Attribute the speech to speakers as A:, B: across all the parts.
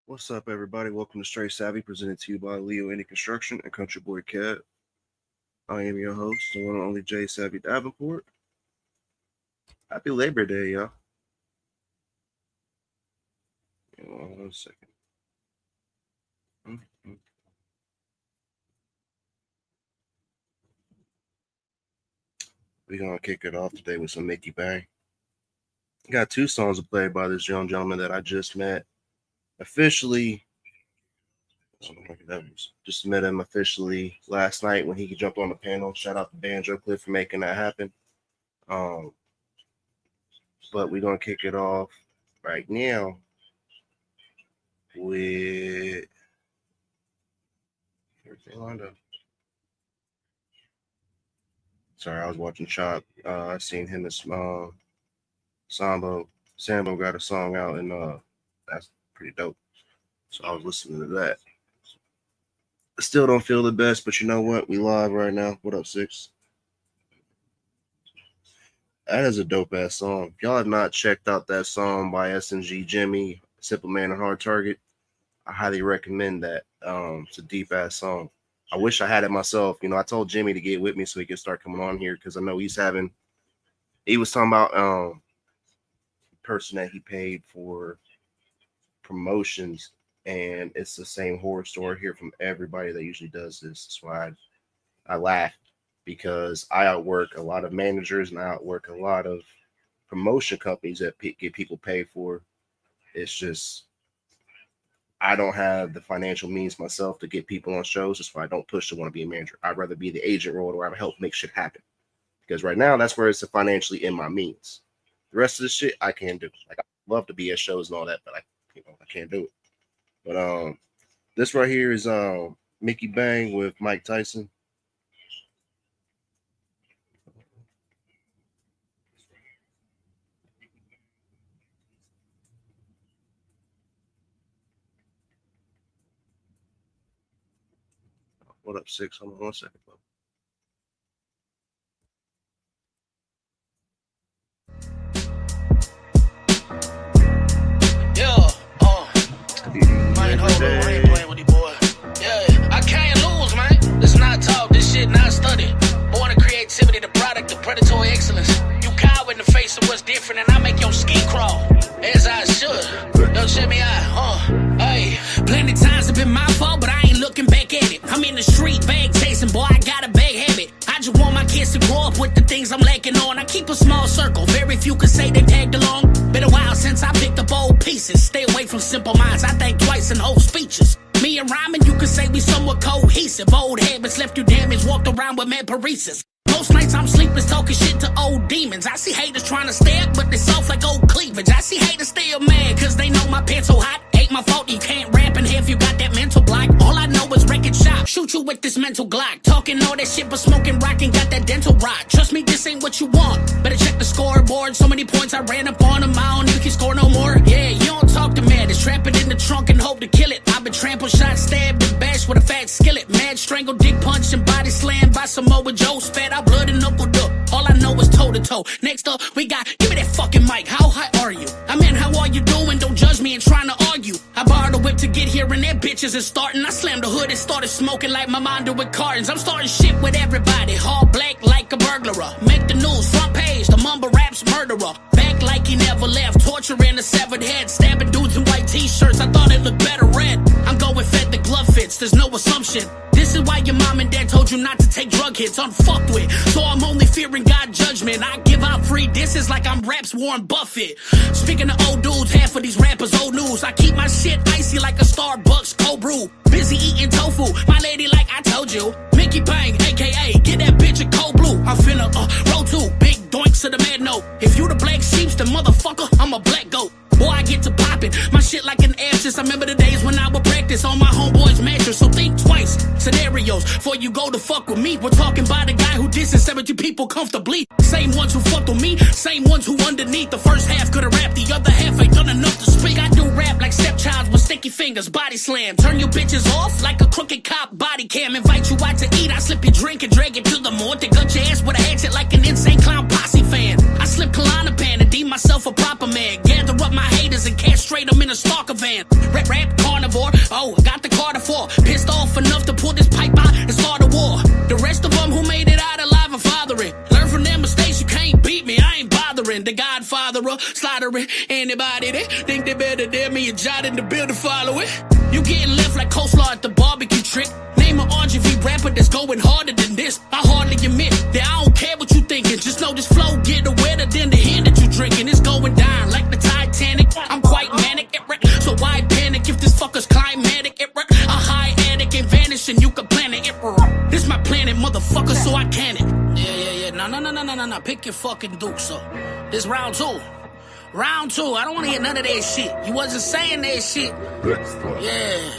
A: What's up, everybody? Welcome to Straight Savvy, presented to you by Leo Indie Construction and Country Boy Cat. I am your host, the one and only J Savvy Davenport. Happy Labor Day, y'all. Hold on 1 second. We're going to kick it off today with some Mickey Bang. Got two songs to play by this young gentleman that I just met. Officially, just met him officially last night when he jumped on the panel. Shout out to Banjo Cliff for making that happen. But we're going to kick it off right now with everything lined up. Sorry, I was watching Chop. I seen him and Sambo got a song out, and that's pretty dope. So I was listening to that. I still don't feel the best, but you know what? We live right now. What up, Six? That is a dope ass song. If y'all have not checked out that song by SNG Jimmy, Simple Man and Hard Target, I highly recommend that. It's a deep ass song. I wish I had it myself. You know, I told Jimmy to get with me so he could start coming on here because I know he was talking about person that he paid for promotions, and it's the same horror story here from everybody that usually does this. That's why I laughed, because I outwork a lot of managers and I outwork a lot of promotion companies that get people paid for. It's just I don't have the financial means myself to get people on shows. That's why I don't push to want to be a manager. I'd rather be the agent role where I help make shit happen, because right now that's where it's financially in my means. The rest of the shit I can't do. Like, I love to be at shows and all that, but I can't do it. But this right here is Mickey Bang with Mike Tyson. What up, Six? Hold on 1 second, bro.
B: Man, hold on, I ain't playing with you, boy. Yeah, I can't lose, man. Let's not talk, this shit not studied. Born of creativity, the product of predatory excellence. You cower in the face of what's different, and I make your skin crawl, as I should. Don't shut me out, hey. Plenty times have been my fault, but I ain't looking back at it. I'm in the street, bag chasing, boy, I got a bad habit. I just want my kids to grow up with the things I'm lacking on. I keep a small circle, very few can say they tagged along. Been a while since I picked up old pieces. Stay away from simple minds, I think twice in whole speeches. Me and rhyming, you could say we somewhat cohesive. Old habits left you damaged, walked around with mad paresis. Most nights I'm sleepless, talking shit to old demons. I see haters trying to stab, but they soft like old cleavage. I see haters still mad, cause they know my pants so hot. Ain't my fault, you can't rap in here if you got that mental block. All I know is wreck it shop, shoot you with this mental Glock. Talking all that shit, but smoking rock and got that dental rot. Trust me, this ain't what you want. Better check the scoreboard, so many points I ran up on them. I don't even can score no more. Yeah, you don't talk to mad, just trap it in the trunk and hope to kill it. I've been trampled, shot, stabbed, and bashed with a fat skillet. Mad strangled, dick punch, and body slammed by Samoa Joe. Spat out blood and knuckled up. All I know is toe to toe. Next up, we got, give me that fucking mic. How high are you? I mean, how are you doing? Don't judge me and trying to argue. I borrowed a whip to get here and that bitches is starting. I slammed the hood and started smoking like my mind do with cartons. I'm starting shit with everybody. All black like a burglar. Make the news, front page, the mumble raps murderer. Back like he never left. Torturing a severed head. Stabbing dudes in white t-shirts. I thought it looked better red. I'm going fed, the glove fits. There's no assumption. This is why your mom and dad told you not to take drug hits. I'm fucked with, so I'm only fearing God judgment. I give out free disses like I'm Raps Warren Buffett. Speaking of old dudes, half of these rappers old news. I keep my shit icy like a Starbucks cold brew. Busy eating tofu, my lady like I told you. Mickey Bang, aka get that bitch a cold blue. I'm finna roll two big doinks to the mad note. If you the black sheeps, then motherfucker, I'm a black goat. Boy, I get to poppin', my shit like an abscess. I remember the days when I would practice on my homeboy's mattress. So think twice, scenarios, before you go to fuck with me. We're talking about a guy who disses 70 people comfortably. Same ones who fucked with me, same ones who underneath. The first half could've rapped, the other half ain't done enough to speak. I do rap like stepchilds with sticky fingers, body slam. Turn your bitches off like a crooked cop body cam. Invite you out to eat, I slip your drink and drag it to the morgue. They gut your ass with a hatchet like an insane clown posse fan. I slip Klonopin and deem myself a proper man. Gather up my haters and cash straight, I'm in a stalker van. Rap carnivore, oh, I got the Carter 4. Pissed off enough to pull this pipe out and start a war. The rest of them who made it out alive are fathering. Learn from their mistakes, you can't beat me, I ain't bothering. The Godfatherer, slaughtering anybody that think they better than me and jot in the bill to follow it. You getting left like coleslaw at the barbecue trick. Name an RGV rapper that's going harder than this. I hardly admit that I don't care what you thinking. Just know this flow get wetter than the hand that you drinking. It's going down like the Titanic. I'm quite manic, so why panic if this fucker's climatic? A high attic and vanish and you can plan it. This my planet, motherfucker, so I can it. Yeah. No. Pick your fucking duke, so. This round 2. Round 2, I don't want to hear none of that shit. You wasn't saying that shit.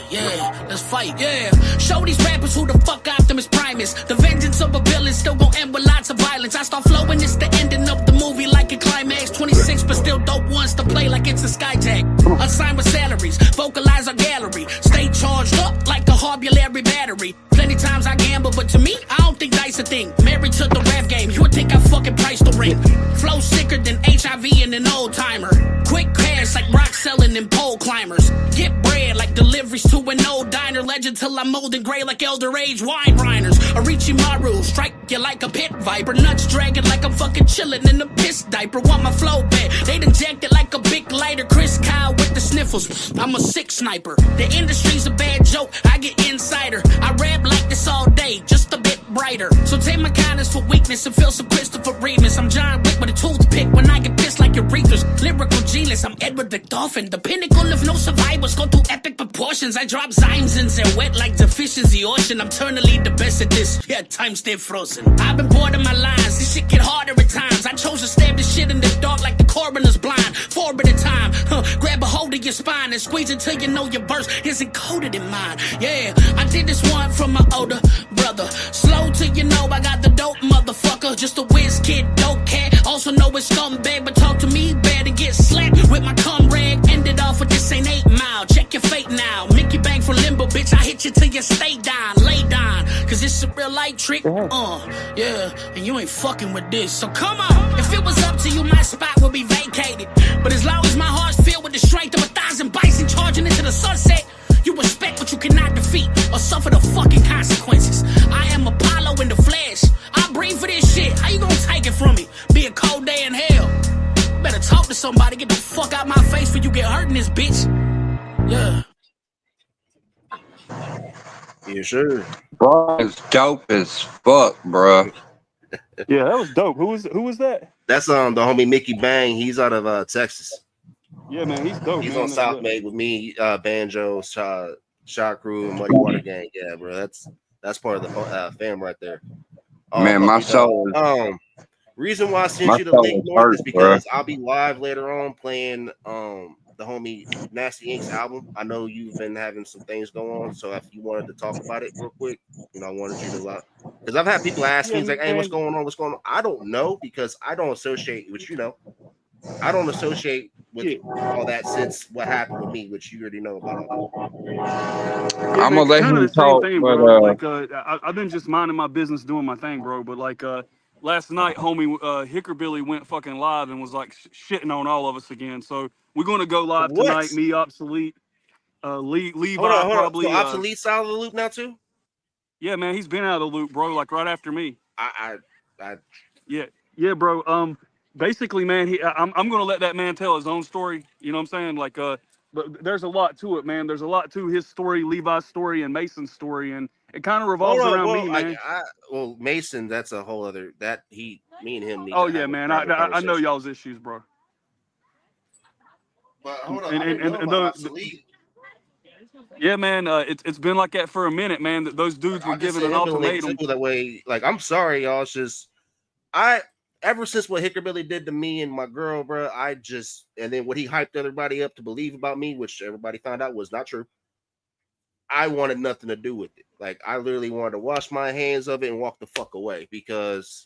B: Yeah, let's fight, yeah. Show these rappers who the fuck Optimus Prime is. The vengeance of a villain still gon' end with lots of violence. I start flowing, it's the ending of the movie like a climax. 26, but still dope ones to play like it's a skyjack. Unsigned with salaries, vocalize our gallery. Stay charged up like a harbulary battery. Plenty times I gamble, but to me, I don't think dice a thing. Married to the rap game, you would think I fucking priced the ring. Flow sicker than HIV and an old timer. Quick cash like rock selling and pole climbers. Get bread like deliveries to an old diner. Legend till I'm old and gray like elder age wine grinders. Orochimaru, strike you like a pit viper. Nuts dragging like I'm fucking chilling in a piss diaper. Want my flow back, they'd inject it like a big lighter. Chris Kyle with the sniffles, I'm a sick sniper. The industry's a bad joke, I get insider. I rap like this all day, just a bit brighter. So take my kindness for weakness and feel some Christopher Reeves. I'm John Wick with a toothpick when I get pissed like urethras. Lyrical genius, I'm Edward the Dolphin. The pinnacle of no survivors, go through epic proportions. I drop zymes and they're wet like the fish is the ocean. I'm eternally the best at this, yeah, time stay frozen. I've been bored of my lines, this shit get harder at times. I chose to stab this shit in the dark like the coroner's blind. 4 at a time, grab a hold of your spine and squeeze it till you know your verse is encoded in mine. Yeah, I did this one from my older brother. Slow till you know I got the dope, motherfucker. Just a whiz kid, dope cat. Also know it's scumbag, but talk to me, better get slapped with my cum rag. Ended off with this ain't 8 Mile. Check your fate now. Mickey Bang for limbo, bitch. I hit you till you stay down, lay down. Cause it's a real light trick. Yeah, and you ain't fucking with this. So come on. If it was up to you, my spot would be vacated. But as long as my heart's filled with the strength of 1,000 bison charging into the sunset, you respect what you cannot defeat or suffer the fucking consequences. I am Apollo in the flesh. I breathe for this shit. How you gonna take it from me? Be a cold day in hell. Better talk to somebody. Get the fuck out my face before you get hurt in this bitch. Yeah.
A: Yeah, sure.
C: Bro, it's dope as fuck, bro.
D: Yeah, that was dope. Who was that?
A: That's the homie Mickey Bang. He's out of Texas.
D: Yeah, man, he's dope.
A: He's
D: man.
A: on South Main with me, Banjo, Shot Crew, and Muddy Water Gang. Yeah, bro, that's part of the fam right there.
C: Man, my soul is,
A: reason why I sent
C: my
A: you the
C: soul
A: link
C: is
A: North is
C: hurt,
A: because I'll be live later on playing the homie Nasty Ink's album. I know you've been having some things going on, so if you wanted to talk about it real quick, I wanted you to because I've had people ask me, like, hey, what's going on? What's going on? I don't know because I don't associate with I don't associate with all that since what happened with me, which you already know about.
C: I'm gonna let him talk,
D: thing,
C: but
D: bro. Like, I've been just minding my business, doing my thing, bro. But like, last night, homie Hickerbilly went fucking live and was like shitting on all of us again. So we're gonna go live tonight. Me, Obsolete, Levi, probably.
A: So Obsolete's out of the loop now too.
D: Yeah, man, he's been out of the loop, bro. Like right after me. Yeah, bro. Basically, man, I'm gonna let that man tell his own story. You know what I'm saying? Like, but there's a lot to it, man. There's a lot to his story, Levi's story, and Mason's story, and it kind of revolves around me, man.
A: Well, Mason, that's a whole other me and him.
D: Oh yeah, man. I know y'all's issues, bro.
A: But hold on,
D: yeah, man. It's been like that for a minute, man. That those dudes were given an ultimatum.
A: That way, like, I'm sorry, y'all. It's just ever since what Hickerbilly did to me and my girl, bro, and then what he hyped everybody up to believe about me, which everybody found out was not true. I wanted nothing to do with it. Like, I literally wanted to wash my hands of it and walk the fuck away because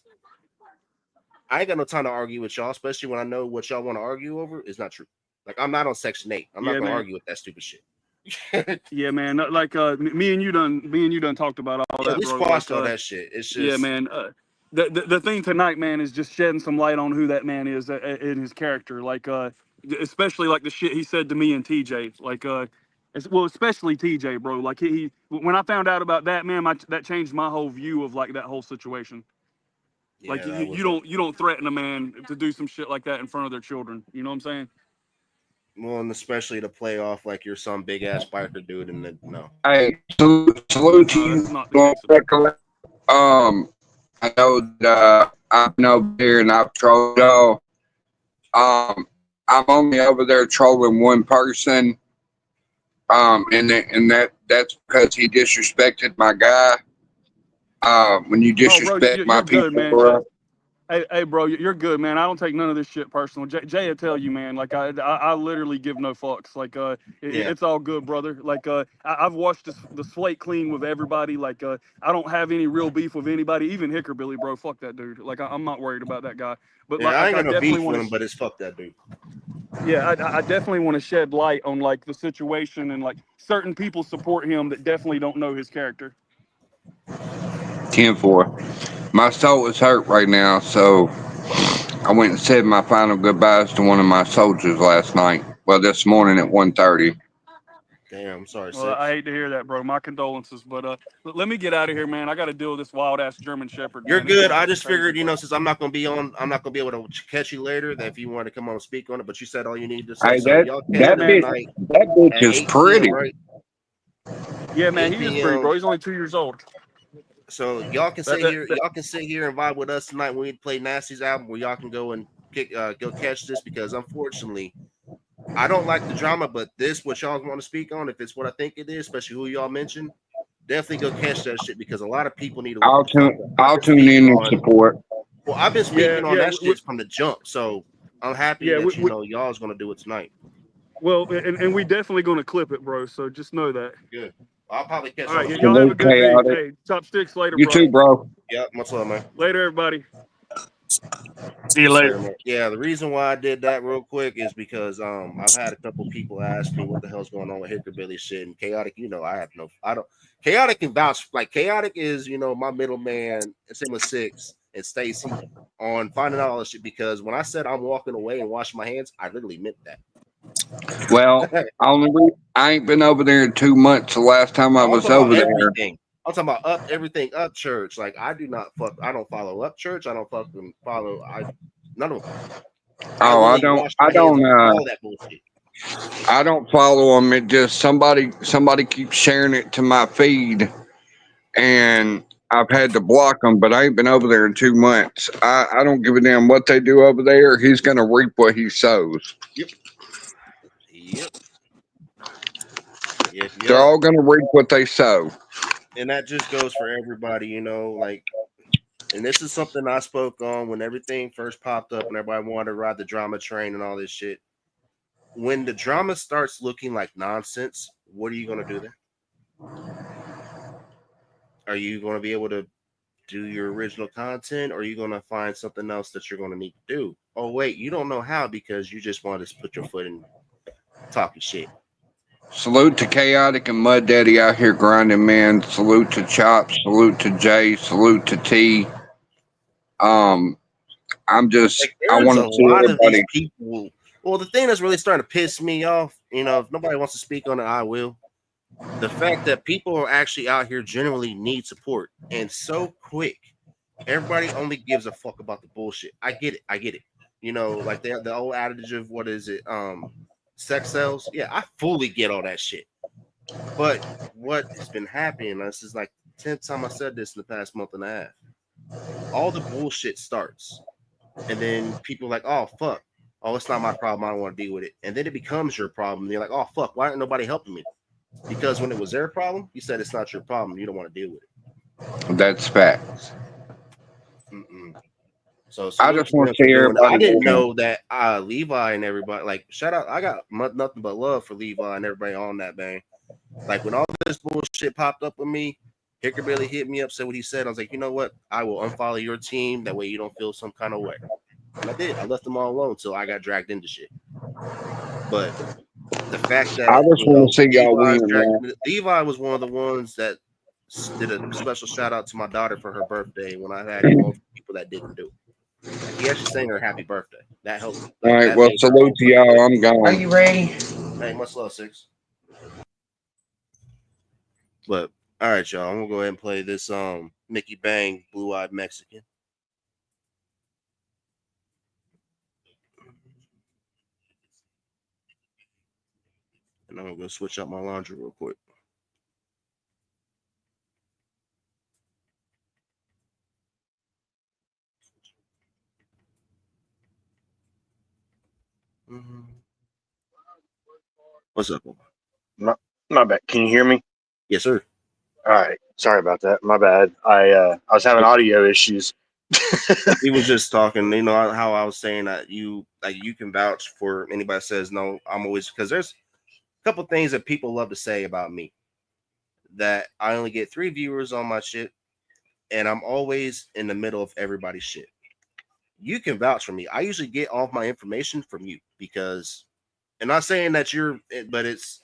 A: I ain't got no time to argue with y'all, especially when I know what y'all want to argue over is not true. Like, I'm not on Section 8. I'm not gonna argue with that stupid shit.
D: Yeah, man. Like me and you done talked about all that.
A: We
D: bro.
A: squashed all that shit. It's just,
D: yeah, man. The thing tonight, man, is just shedding some light on who that man is in his character. Like, especially like the shit he said to me and TJ. Like, well, especially TJ, bro. Like he when I found out about that, man, that changed my whole view of like that whole situation. Like
A: Yeah, that was a
D: you don't threaten a man to do some shit like that in front of their children. You know what I'm saying?
A: well, and especially to play off like you're some big ass biker dude, and then no.
C: Hey, salute to
D: No, that's
C: you.
D: not the case at all.
C: I know that I've been over here and I've trolled y'all. I'm only over there trolling one person. And that's because he disrespected my guy. When you
D: Oh, bro,
C: disrespect my
D: you're good,
C: people,
D: man.
C: bro.
D: Hey, bro, you're good, man. I don't take none of this shit personal. Jay will tell you, man. Like I literally give no fucks. Like
A: Yeah,
D: it's all good, brother. Like I've washed the slate clean with everybody. Like I don't have any real beef with anybody, even Hickerbilly, bro. Fuck that dude. Like I'm not worried about that guy. But
A: yeah. I ain't
D: I
A: got no
D: definitely
A: beef
D: want
A: with
D: to.
A: him, but it's fuck that dude.
D: Yeah, I definitely want to shed light on like the situation and like certain people support him that definitely don't know his character.
C: 10-4. My soul is hurt right now, so I went and said my final goodbyes to one of my soldiers last night. Well, this morning at 1:30.
A: Damn, I'm sorry,
D: Well, I
A: six.
D: hate to hear that, bro. My condolences. But let me get out of here, man. I got to deal with this wild ass German Shepherd,
A: You're
D: man. This
A: good. I
D: motherfucker
A: just
D: crazy,
A: figured,
D: bro.
A: since I'm not gonna be on, I'm not gonna be able to catch you later. That if you want to come on and speak on it, but you said all you needed to say.
C: Hey,
A: So y'all catch
D: Yeah,
C: that
A: this
D: man.
C: bitch
A: tonight
C: that bitch
A: at
C: is
A: 8 p.m.
C: pretty.
A: Right?
D: Yeah, man. He is
A: 8
D: pretty,
A: p.m.
D: bro. He's only 2 years old.
A: So y'all can
D: That
A: sit
D: that,
A: here.
D: that
A: Y'all can sit here and vibe with us tonight when we play Nasty's album, where y'all can go and go catch this because unfortunately, I don't like the drama, but this what y'all want to speak on. If it's what I think it is, especially who y'all mentioned, definitely go catch that shit because a lot of people need to wake
C: I'll
A: the fuck
C: tune
A: up. I've
C: I'll
A: been
C: tune
A: speaking
C: in and
A: on.
C: support.
A: Well, I've been
D: yeah,
A: speaking on
D: yeah,
A: that shit from the jump. So I'm happy
D: yeah.
A: that y'all's gonna do it tonight.
D: Well, and we definitely gonna clip it, bro. So just know that.
A: Good. I'll probably catch
D: All
A: y'all
D: right,
A: tomorrow.
D: y'all have a
C: Salute,
D: good day.
C: chaotic.
D: Hey, top sticks later,
C: You
D: bro.
C: too, bro.
A: Yeah, much love, man.
D: Later, everybody.
E: See you
A: Yes,
E: later.
A: sir, man. Yeah, the reason why I did that real quick is because I've had a couple people ask me what the hell's going on with Hickerbilly shit and chaotic. I don't chaotic can vouch like chaotic is my middleman. Same with Six and Stacy on finding out all this shit because when I said I'm walking away and washing my hands, I literally meant that.
C: Well, I ain't been over there in 2 months. The last time I
A: No, I'm
C: was
A: talking about
C: over there.
A: everything. I'm talking about up everything up church. Like I do not fuck. I don't follow up church. I don't fucking follow. None of them. I
C: Oh,
A: literally washed my hands of all that bullshit.
C: I don't follow them. It just somebody keeps sharing it to my feed, and I've had to block them. But I ain't been over there in 2 months. I don't give a damn what they do over there. He's gonna reap what he sows.
A: Yep. Yep. Yep.
C: They're
A: Yep.
C: all gonna reap what they sow.
A: And that just goes for everybody, like, and this is something I spoke on when everything first popped up and everybody wanted to ride the drama train and all this shit. When the drama starts looking like nonsense, what are you going to do then? Are you going to be able to do your original content or are you going to find something else that you're going to need to do? Oh, wait, you don't know how because you just want to put your foot in talking shit.
C: Salute to Chaotic and Mud Daddy out here grinding, man. Salute to Chop. Salute to Jay. Salute to T. Um,
A: Like
C: I
A: there's
C: want
A: a
C: to see
A: lot of these
C: everybody.
A: people. Well, the thing that's really starting to piss me off, if nobody wants to speak on it, I will. The fact that people are actually out here generally need support and so quick. Everybody only gives a fuck about the bullshit. I get it. I get it. Like the old adage of what is it? Sex sells. Yeah, I fully get all that shit. But what has been happening? This is like the 10th time I said this in the past month and a half. All the bullshit starts, and then people are like, "Oh fuck, oh it's not my problem. I don't want to deal with it." And then it becomes your problem. And you're like, "Oh fuck, why aren't nobody helping me?" Because when it was their problem, you said it's not your problem. You don't want to deal with it.
C: That's facts.
A: Mm-mm. So
C: I
A: salute
C: just
A: to
C: want
A: them
C: to
A: for
C: see
A: doing it. I
C: everybody
A: didn't
C: win.
A: know that Levi and everybody like shout out. I got nothing but love for Levi and everybody on that bang. Like when all this bullshit popped up with me, Hickerbilly hit me up, said what he said. I was like, you know what? I will unfollow your team. That way you don't feel some kind of way. And I did. I left them all alone until I got dragged into shit. But the fact
C: I
A: that
C: just want to see y'all
A: Levi's
C: win,
A: dragged,
C: man.
A: Levi was one of the ones that did a special shout out to my daughter for her birthday when I had multiple people that didn't do it. Like he actually sang her happy birthday. That helped.
C: All
A: Like
C: right.
A: that
C: Well,
A: made her
C: salute
A: whole
C: to
A: fucking
C: y'all.
A: day.
C: I'm gone.
F: Are you ready?
A: Hey, much love, Six. But all right, y'all. I'm gonna go ahead and play this Mickey Bang Blue Eyed Mexican. And I'm gonna switch out my laundry real quick. Mhm. What's up? Omar?
G: My, my bad. Can you hear me?
A: Yes, sir.
G: All right. Sorry about that. My bad. I was having audio issues.
A: He was just talking. You know how I was saying that you can vouch for anybody that says no. I'm always because there's a couple things that people love to say about me that I only get 3 viewers on my shit, and I'm always in the middle of everybody's shit. You can vouch for me. I usually get all of my information from you because, and not saying that but it's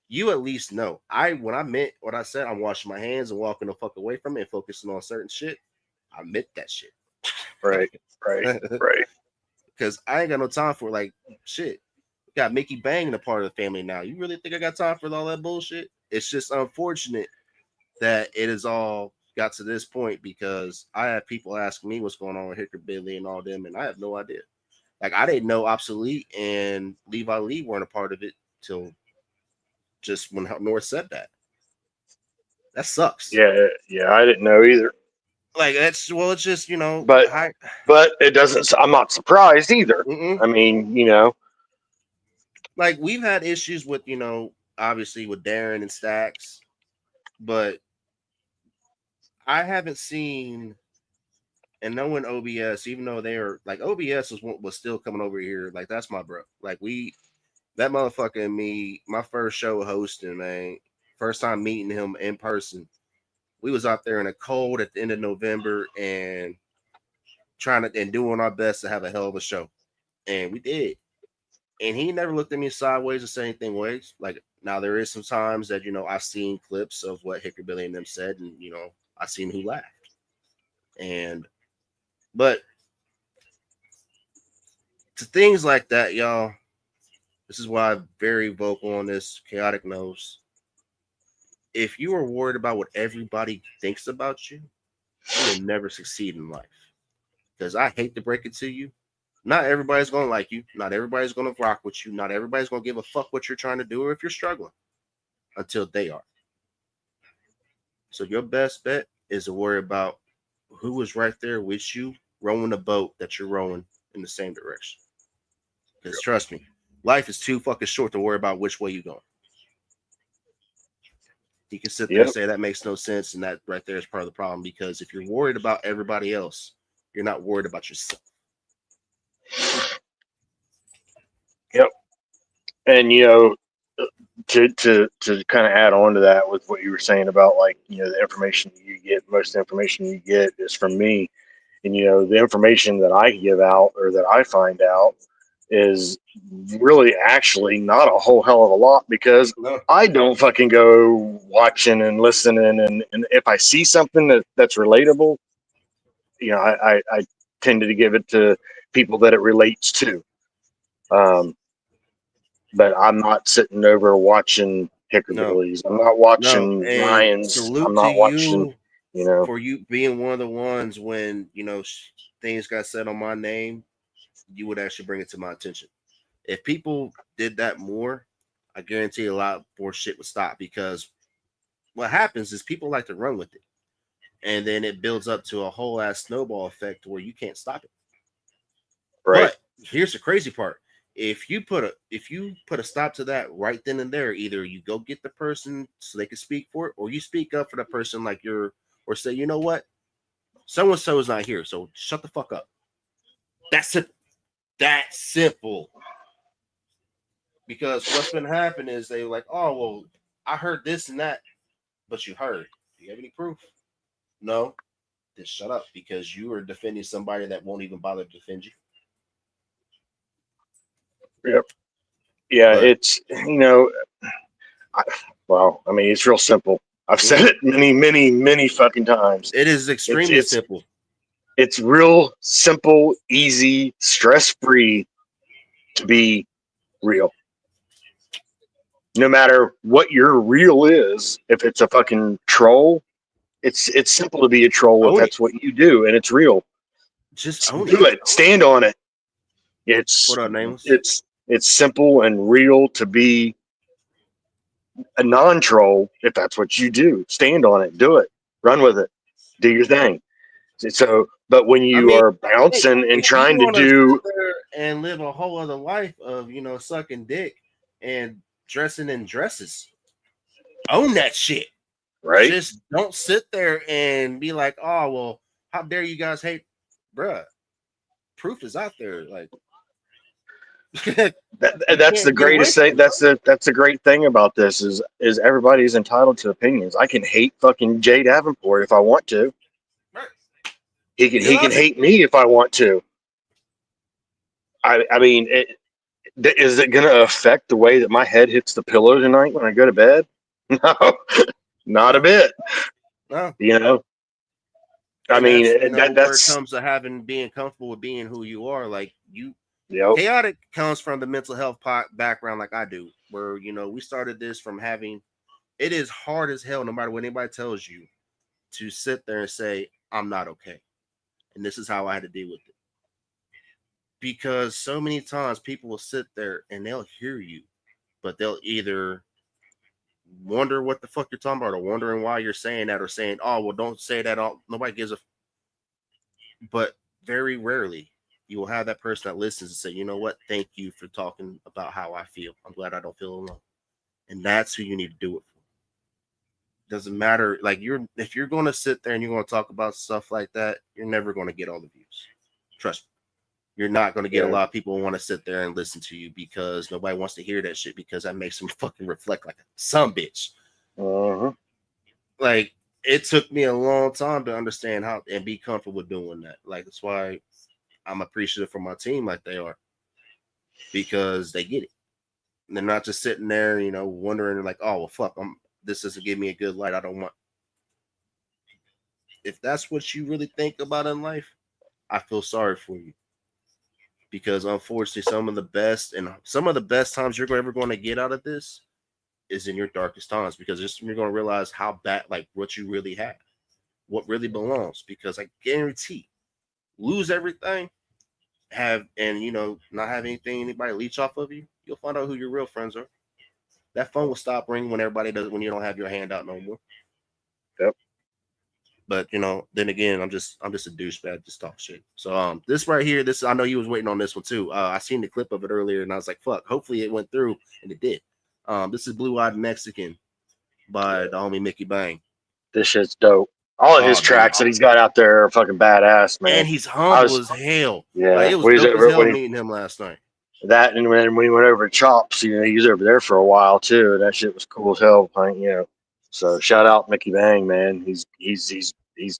A: you at least know. When I meant what I said, I'm washing my hands and walking the fuck away from it and focusing on certain shit. I meant that shit.
G: Right. Right. Right.
A: Because I ain't got no time for like shit. Got Mickey Bang a part of the family now. You really think I got time for all that bullshit? It's just unfortunate that it has all got to this point because I have people asking me what's going on with Hicker Billy and all them, and I have no idea. Like I didn't know Obsolete and Levi Lee weren't a part of it till just when North said that. That sucks.
G: Yeah. Yeah. I didn't know either.
A: Like that's well, it's just
G: But but it doesn't. I'm not surprised either.
A: mm-mm.
G: I mean,
A: Like we've had issues with obviously with Darren and Stacks, but I haven't seen and knowing OBS, even though they are like OBS was still coming over here, like that's my bro. Like that motherfucker and me, my first show hosting, man, first time meeting him in person. We was out there in the cold at the end of November and trying to and doing our best to have a hell of a show, and we did. And he never looked at me sideways or said anything ways. Like now there is some times that I've seen clips of what Hicker Billy and them said, and I seen who laughed. And but to things like that, y'all, this is why I'm very vocal on this chaotic nose. If you are worried about what everybody thinks about you, you will never succeed in life. Because I hate to break it to you. Not everybody's gonna like you. Not everybody's gonna rock with you. Not everybody's gonna give a fuck what you're trying to do or if you're struggling until they are. So your best bet is to worry about who is right there with you rowing the boat that you're rowing in the same direction. Because trust me, life is too fucking short to worry about which way you're going. You can sit there and
G: yep.
A: say that makes no sense, and that right there is part of the problem. Because if you're worried about everybody else, you're not worried about yourself.
G: Yep. And to kind of add on to that with what you were saying about like the information you get, most of the information you get is from me, and the information that I give out or that I find out is really actually not a whole hell of a lot because
A: No,
G: I don't fucking go watching and listening, and if I see something that's relatable, I tended to give it to people that it relates to. Um, but I'm not sitting over watching
A: no,
G: Hickerbillies. I'm not
A: no.
G: watching
A: And
G: Ryan's. I'm
A: salute to
G: not watching,
A: you
G: you know.
A: for you being one of the ones when things got said on my name, you would actually bring it to my attention. If people did that more, I guarantee a lot more shit would stop because what happens is people like to run with it. And then it builds up to a whole ass snowball effect where you can't stop it.
G: Right.
A: But here's the crazy part. If you put a stop to that right then and there, either you go get the person so they can speak for it, or you speak up for the person like or say, you know what? So and so is not here, so shut the fuck up. That's it. That's simple. Because what's been happening is they like, oh well, I heard this and that, but you heard. Do you have any proof? No. Then shut up because you are defending somebody that won't even bother to defend you.
G: Yep. Yeah.
A: But
G: It's I, well, I mean, it's real simple. I've said
A: mhm,
G: it many, many, many fucking times.
A: it is
G: It's
A: extremely
G: it's
A: simple.
G: It's real simple, easy, stress-free to be real. No matter what your real is, if it's a fucking troll, it's simple to be a troll if that's what you do and it's real.
A: Just own
G: Do it. Stand on it. It's
A: What up, Nameless?
G: it's simple and real to be a non-troll if that's what you do. Stand on it. Do it. Run with it. Do your thing. So, but when you are bouncing and trying to do
A: and live a whole other life of sucking dick and dressing in dresses, own that shit.
G: Right.
A: Just don't sit there and be like, oh well, how dare you guys hate, bruh. Proof is out there. Like
G: that's the greatest thing. That's the great thing about this is everybody's entitled to opinions. I can hate fucking Jay Davenport if I want to.
A: Right.
G: He can hate me if I want to. I mean, is it going to affect the way that my head hits the pillow tonight when I go to bed? No, not a bit.
A: No.
G: I mean,
A: that's where it comes to being comfortable with being who you are. Like chaotic comes from the mental health background, like I do, where we started this from having. It is hard as hell, no matter what anybody tells you, to sit there and say I'm not okay, and this is how I had to deal with it. Because so many times people will sit there and they'll hear you, but they'll either wonder what the fuck you're talking about, or wondering why you're saying that, or saying, oh well, don't say that. Nobody gives a. But very rarely you will have that person that listens and say, you know what, thank you for talking about how I feel. I'm glad I don't feel alone. And that's who you need to do it for. Doesn't matter. Like if you're going to sit there and you're going to talk about stuff like that, you're never going to get all the views. Trust me. You're not going to get a lot of people who want to sit there and listen to you, because nobody wants to hear that shit, because that makes them fucking reflect like a some bitch.
G: Uh-huh.
A: Like, it took me a long time to understand how and be comfortable doing that. Like, that's why I'm appreciative for my team like they are, because they get it. And they're not just sitting there, wondering like, oh, well, fuck, this doesn't give me a good light. I don't want. If that's what you really think about in life, I feel sorry for you. Because unfortunately, some of the best times you're ever going to get out of this is in your darkest times, because you're going to realize how bad, like what you really have, what really belongs. Because I guarantee, lose everything, not have anybody leech off of you, you'll find out who your real friends are. That phone will stop ringing when everybody does it, when you don't have your hand out no more.
G: Yep.
A: But then again, I'm just a douchebag, just talk shit. So this right here, I know he was waiting on this one too. I seen the clip of it earlier and I was like, fuck, hopefully it went through, and it did. This is Blue Eyed Mexican by the homie Mickey Bang.
G: This shit's dope. All of his tracks that he's got out there are fucking badass, man.
A: And he's humble as hell.
G: Yeah,
A: like, it was dope as hell meeting him last night.
G: That, and when he went over to Chops, he was over there for a while too, and that shit was cool as hell. So shout out Mickey Bang, man. He's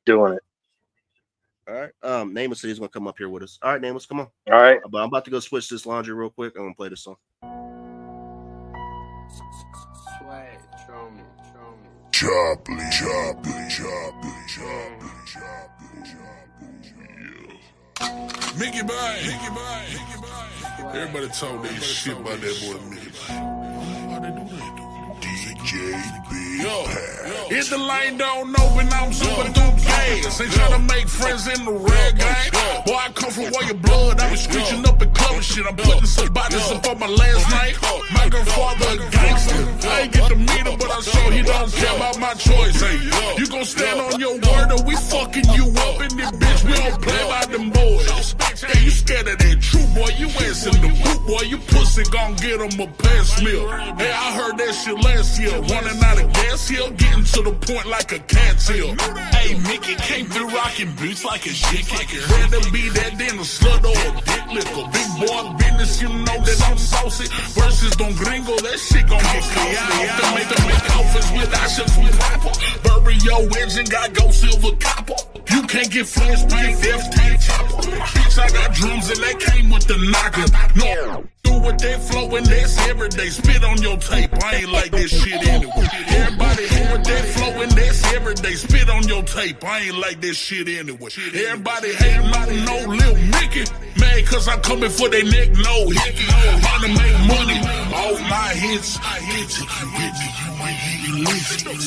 G: doing it.
A: All right. Nameless said he's gonna come up here with us. All right, Nameless, come on.
G: All right.
A: But I'm about to go switch this laundry real quick. I'm gonna play this song.
F: Mickey Bang. Everybody talk that shit about that boy Mickey Bang. Why they do that? DJ Big Yo, if the lane don't open, I'm zooming through gas. Ain't tryna make friends in the red gang. Boy, I come from Royal Blood. I be screeching up and clubbing shit. I'm putting some bodies up on my last night. My grandfather a gangster. I ain't get to meet him, but I'm sure he don't care about my choice. Hey, you gon' stand on your word or we fucking you up in this bitch. We don't play by them boys. Hey, you scared of that true boy? You ass in the boot, boy. You pussy gon' get him a pass meal. Hey, I heard that shit last year. Running out of gas here, getting to the point like a cat's hill. Hey, Mickey came through rocking boots like a shit kicker. Rather be that than a slut or a dick licker. Big boy business, you know that I'm saucy. Versus Don Gringo, that shit gon' get costly. I can make coffins with that shit from proper. Bury your engine, got gold silver copper. You can't get flash by death tank chopper. Bitch, I got drums and they came with the knocker. No, do with that flow and that's every day. Spit on your tape, I ain't like this shit anyway. Everybody do with that flow and that's every every day. Spit on your tape. I ain't like that shit anyway. Everybody hating on no Lil Mickey. Mad cause I'm coming for their neck, no hickey. Trying to make money off my hits.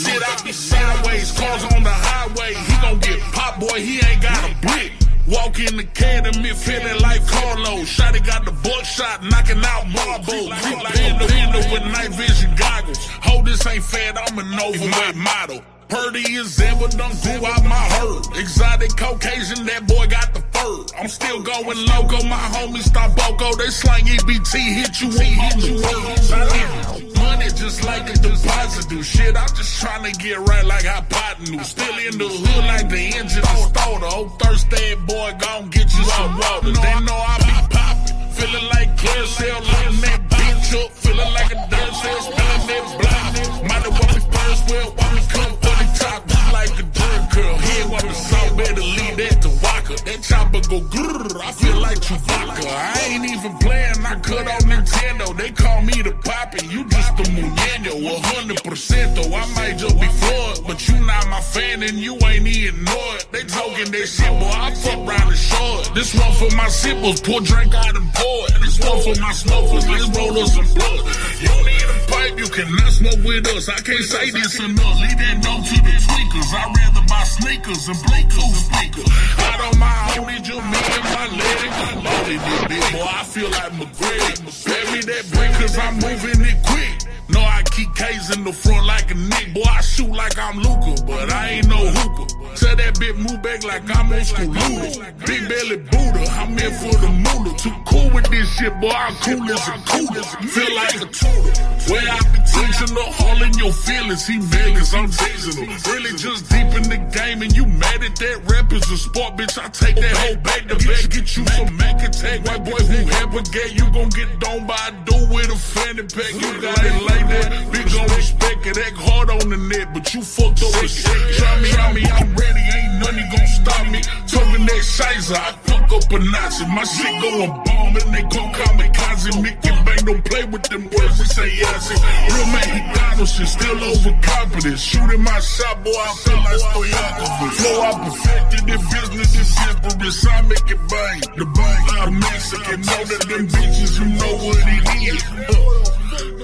F: Shit, I be sideways, cars on the highway. He gon' get pop, boy, he ain't got a brick. Walk in the academy feeling like Carlos. Shotty got the buckshot, knocking out marbles. Panda with night vision goggles. Ho, this ain't fat, I'm an overweight model. Purdy is ever done grew out my herd. Exotic Caucasian, that boy got the fur. I'm still going loco, my homies stop Boko. They slang EBT, hit you on the word. Money just like a deposit do. Shit, I'm just trying to get right like hypotenuse. Still in the hood like the engine of starter. Oh, thirsty boy, gon' get you some water. They know I be poppin'. Feeling like carousel, lighting that bitch up. Feeling like a dirt cell, spilling that block. Might have want me first, well, want me come for the top. Just like a dirt girl. Here, want me so better leave that to Walker. That chopper go grrr, I feel like Chewbacca. I ain't even playing, I cut on Nintendo. They call me the Poppy, you just the Muñeño. 100% though, I might just be floored. But you not my fan and you ain't even know it. They talking that shit, boy, I fuck round the short. This one for my sippers, pour drink out and pour it. This one for my smokers, let's roll us some blood. You need a pipe, you cannot smoke with us. I can't say this enough, leave that note to the tweakers. I'd rather buy sneakers and Bluetooth speakers. I don't mind only just me and my lady. I'm loaded this big boy, I feel like McGregor. Pay me that brick cause I'm moving it quick. No, I keep K's in the front like a Nick. Boy, I shoot like I'm Luka, but I ain't no hooper. Tell that bitch move back like I'm on school Luda. Big belly Buddha, I'm in for the moolah. Too cool with this shit, boy, I'm cool as a cooler. Feel like a tutor. Where I be teaching her, all in your feelings. He Vegas, I'm teasing her. Really just deep in the game, and you mad at that rap is a sport, bitch. I take that whole back to back. Get you some Mac attack, white boy who have a gay. You gon' get done by a dude with a fanny pack. You got it like that, bitch gon' respect it. Act hard on the net, but you fucked up with shit. Try me, I'm ready, ain't nothing gon' stop me. Talking that shizer, I fuck up a Nazi. My shit going bomb, and they gon' kamikaze. Mickey Bang don't play with them words, we say yes. Real Mexicano shit, still overconfident. Shooting my shot, boy, I feel like Stoyakovich. Flow, I perfected this business, this empress, I make it bang. The bang, I'm Mexican, know that them bitches, you know what it is.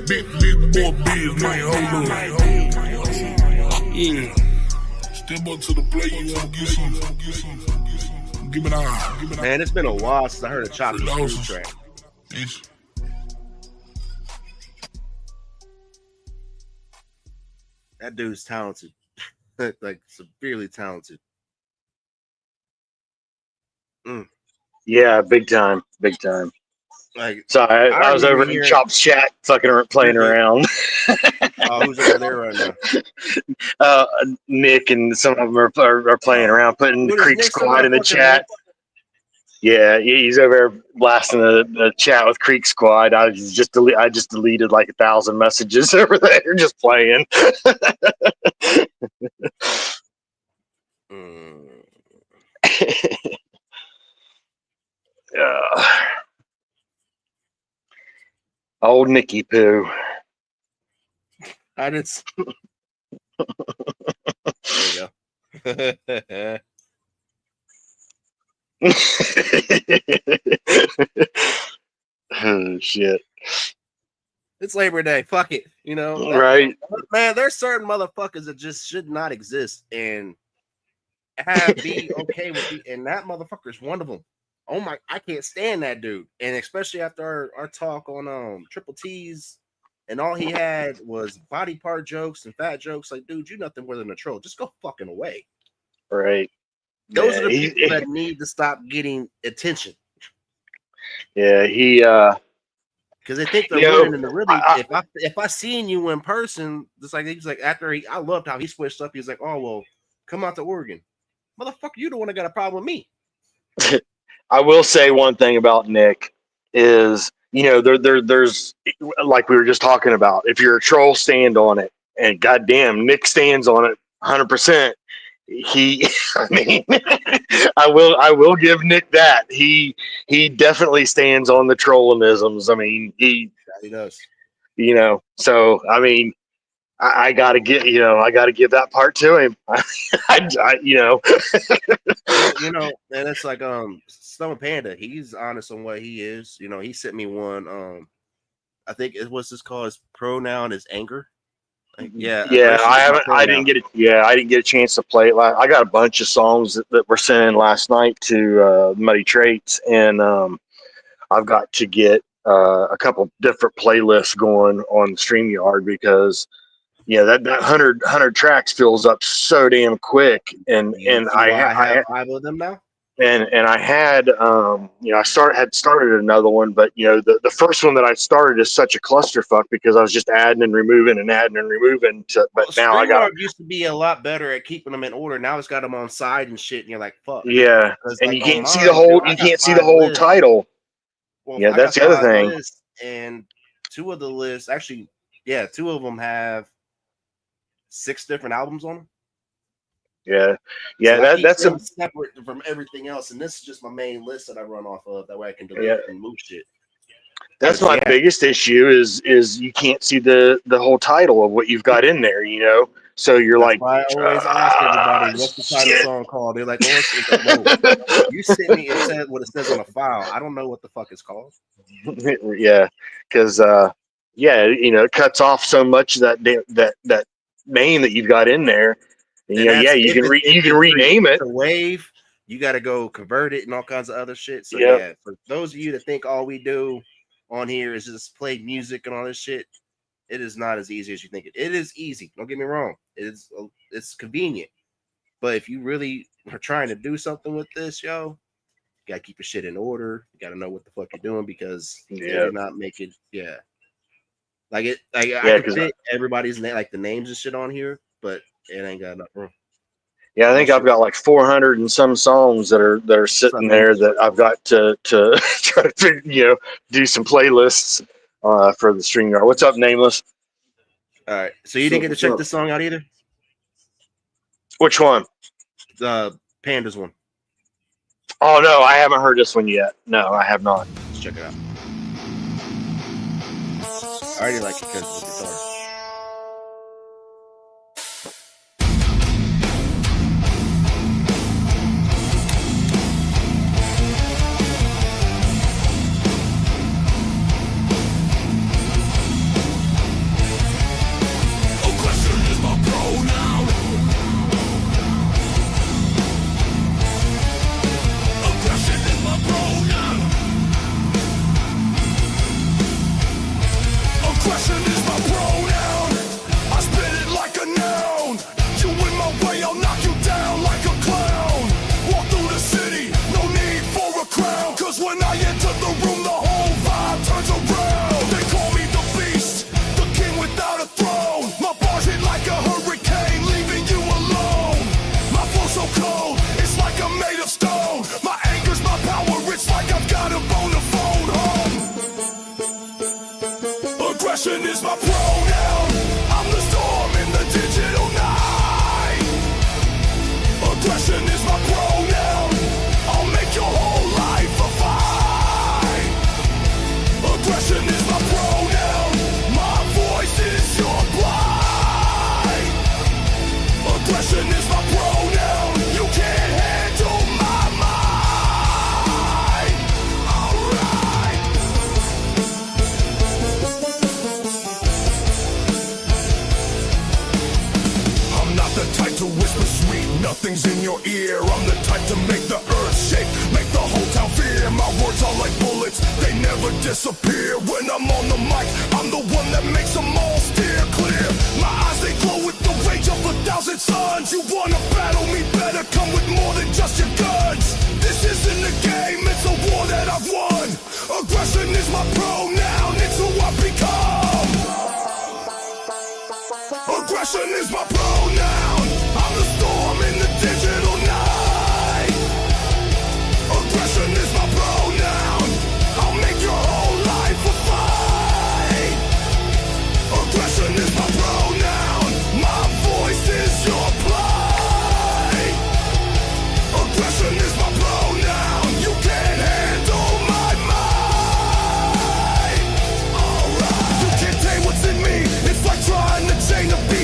F: Big boy biz, man, hold on. Yeah. Step up to the plate, you won't get some. Give it on.
A: Man, it's been a while since I heard a choppy screw track.
F: Peace.
A: That dude's talented. Like, severely talented.
G: Yeah, big time.
A: Like,
G: So I was over in Chop's chat, fucking playing around.
A: Who's over there right now?
G: Nick and some of them are playing around, putting the Creek Squad in the chat. Yeah, he's over there blasting the chat with Creek Squad. I just deleted like 1,000 messages over there, just playing. Old Nicky Poo.
A: I just. There you go.
G: Oh shit!
A: It's Labor Day. Fuck it. You know,
G: right?
A: Man, there's certain motherfuckers that just should not exist and be okay with it. And that motherfucker's one of them. Oh my, I can't stand that dude. And especially after our talk on Triple T's, and all he had was body part jokes and fat jokes. Like, dude, you nothing more than a troll. Just go fucking away.
G: Right.
A: Those are the people that need to stop getting attention.
G: Yeah,
A: because they think they're winning. And really, if I seen you in person, it's like he's like I loved how he switched up. He's like, oh well, come out to Oregon, motherfucker. You the one that got a problem with me.
G: I will say one thing about Nick is, you know, there's like we were just talking about. If you're a troll, stand on it, and goddamn, Nick stands on it 100%. I mean, I will give Nick that. He definitely stands on the trollinisms. I mean, he
A: does.
G: You know, so I mean, I got to get, I got to give that part to him.
A: Well, and it's like Stone Panda. He's honest on what he is. He sent me one. I think it was this called. His pronoun is anger. Like, yeah,
G: Yeah,
A: aggression is my
G: I
A: pronoun.
G: didn't get it. Yeah, I didn't get a chance to play it. I got a bunch of songs that were sent in last night to Muddy Traits, and I've got to get a couple different playlists going on StreamYard because that 100 tracks fills up so damn quick, and
A: You see why I have 5 of them now?
G: and I had had started another one, but the first one that I started is such a clusterfuck because I was just adding and removing and adding and removing but now I got
A: StreamYard used to be a lot better at keeping them in order. Now it's got them on side and shit, and you're like, fuck.
G: and
A: Like
G: you
A: on
G: can't see
A: mine,
G: the whole
A: I got
G: you can't see the
A: 5
G: whole
A: lists.
G: title.
A: Well,
G: Yeah,
A: I
G: that's
A: got
G: the other
A: 5
G: thing.
A: lists, and 2 of the lists, actually, 2 of them have 6 different albums on them.
G: Yeah,
A: So I keep
G: that's
A: them separate from everything else, and this is just my main list that I run off of. That way I can delete and move shit.
G: That's my biggest issue is you can't see the whole title of what you've got in there, So you're
A: That's
G: like,
A: why I always ask everybody, what's the title song called? They're like, oh, it's like, no, you sent me and said what it says on a file. I don't know what the fuck it's called.
G: Yeah, because it cuts off so much that name that you've got in there. And,
A: And that's
G: you
A: if
G: you can rename it.
A: to Wave. You got to go convert it and all kinds of other shit. So for those of you that think all we do on here is just play music and all this shit, it is not as easy as you think it. It is easy. Don't get me wrong. It's convenient. But if you really are trying to do something with this, you gotta keep your shit in order. You gotta know what the fuck you're doing because you're not making I can fit everybody's name, like the names and shit on here, but it ain't got enough room.
G: Yeah, I think I've got like 400 and some songs that are sitting there that I've got to try to figure, do some playlists for the StreamYard. What's up, Nameless?
A: All right, so you didn't get to check this song out either?
G: Which one?
A: The Pandas one.
G: Oh no, I haven't heard this one yet. No, I have not.
A: Let's check it out. I already like it because of the guitar.
F: Is my pronoun. I'm the storm in the digital night. Aggression is my pronoun. I'll make your whole life a fight. Aggression is my pronoun. My voice is your blight. Aggression is my pronoun. You can't handle my mind. Alright. The type to whisper sweet nothings in your ear. I'm the type to make the earth shake, make the whole town fear. My words are like bullets, they never disappear. When I'm on the mic, I'm the one that makes them all steer clear. My eyes, they glow with the rage of 1,000 suns. You wanna battle me, better come with more than just your guns. This isn't a game, it's a war that I've won. Aggression is my pronoun, it's who I've become. Aggression is my pronoun. I'm the storm in the digital night. Aggression is my pronoun. I'll make your whole life a fight. Aggression is my pronoun. My voice is your plight. Aggression is my pronoun. You can't handle my mind. Alright. You can't tame what's in me. It's like trying to chain a beat.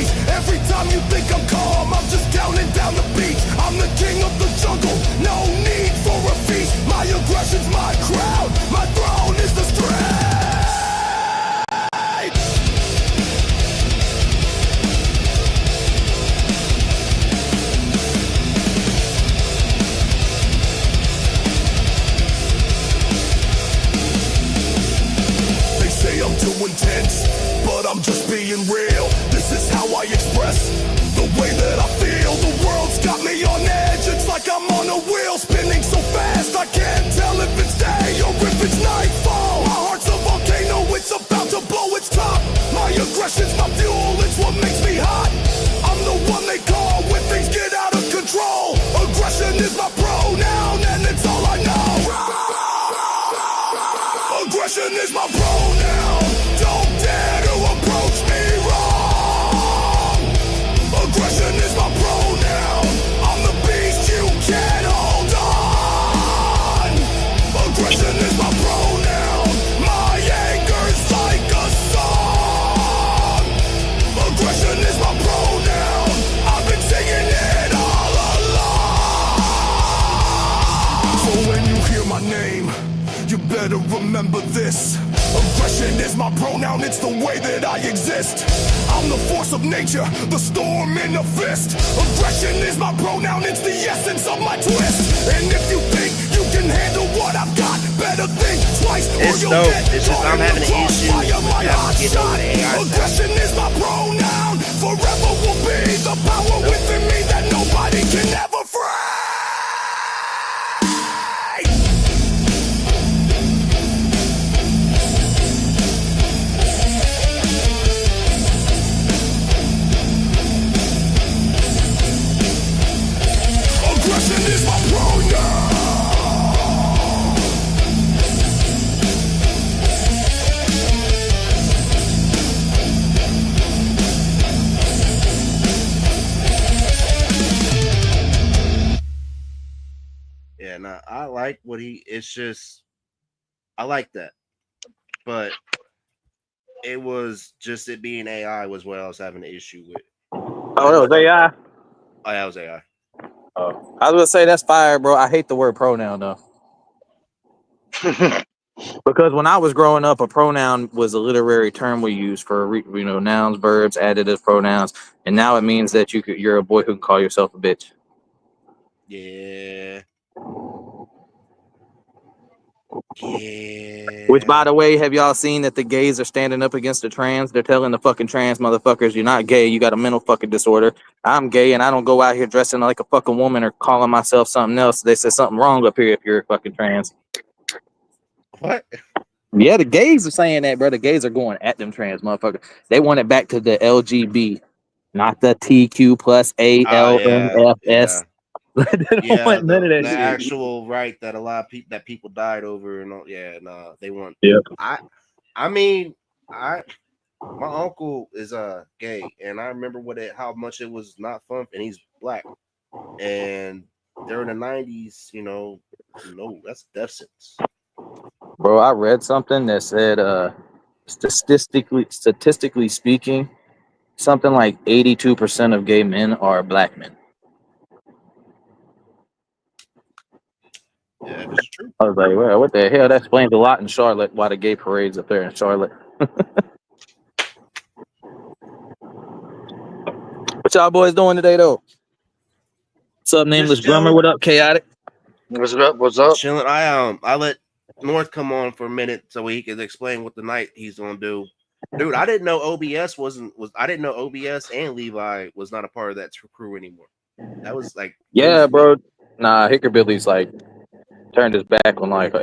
F: unreal. This is how I express the way that I feel. The world's got me on edge. It's like I'm on a wheel spinning so fast I can't tell if it's day or if it's nightfall. My heart's a volcano, it's about to blow its top. My aggression's my fuel, it's what makes me hot. I'm the one they call when things get out of control. Aggression is my pronoun and it's all I know. Aggression is my pronoun. Don't dare to approach me wrong. Aggression is my pronoun. I'm the beast you can't hold on. Aggression is my pronoun. My anger's like a song. Aggression is my pronoun. I've been singing it all along. So when you hear my name, you better remember this. Aggression is my pronoun, it's the way that I exist. I'm the force of nature, the storm in a fist. Aggression is my pronoun, it's the essence of my twist. And if you think you can handle what I've got, better think twice or
A: It's
F: you'll
A: dope.
F: get
A: It's just I'm having an issue with having to get over the AI stuff.
F: Aggression is my pronoun, forever will be the power within me that nobody can ever free. Aggression is my pronoun.
A: Yeah, nah, I like what it's just, I like that. But it was just it being AI was what I was having an issue with.
H: Oh, that was AI.
A: Oh, yeah, it was AI.
H: Oh, I was gonna say that's fire, bro. I hate the word pronoun though, because when I was growing up, a pronoun was a literary term we used for nouns, verbs, adjectives, pronouns, and now it means that you're a boy who can call yourself a bitch.
A: Yeah. Yeah.
H: Which, by the way, have y'all seen that the gays are standing up against the trans? They're telling the fucking trans motherfuckers, you're not gay, you got a mental fucking disorder. I'm gay and I don't go out here dressing like a fucking woman or calling myself something else. They said something wrong up here if you're fucking trans.
A: What?
H: Yeah, the gays are saying that, bro. The gays are going at them trans motherfuckers. They want it back to the LGB, not the TQ plus
A: Oh, yeah.
H: ALMFS.
A: Yeah.
H: They don't
A: Yeah,
H: want none of that
A: the
H: shit.
A: actual right that a lot of people died over and all, yeah, nah, they want.
H: Yep.
A: I mean, my uncle is gay, and I remember how much it was not fun, and he's black, and during the 90s, no, that's death sentence.
H: Bro, I read something that said statistically speaking, something like 82% of gay men are black men.
A: Yeah, that is true.
H: I was like, well, what the hell? That explains a lot in Charlotte, why the gay parade's up there in Charlotte. What y'all boys doing today, though? What's up, Nameless Drummer? What up, Chaotic?
G: What's up? What's up?
A: Chilling. I let North come on for a minute so he could explain what the night he's gonna do. Dude, I didn't know OBS I didn't know OBS and Levi was not a part of that crew anymore. That was like,
H: yeah, bro. Nah, Hickerbilly's like turned his back on like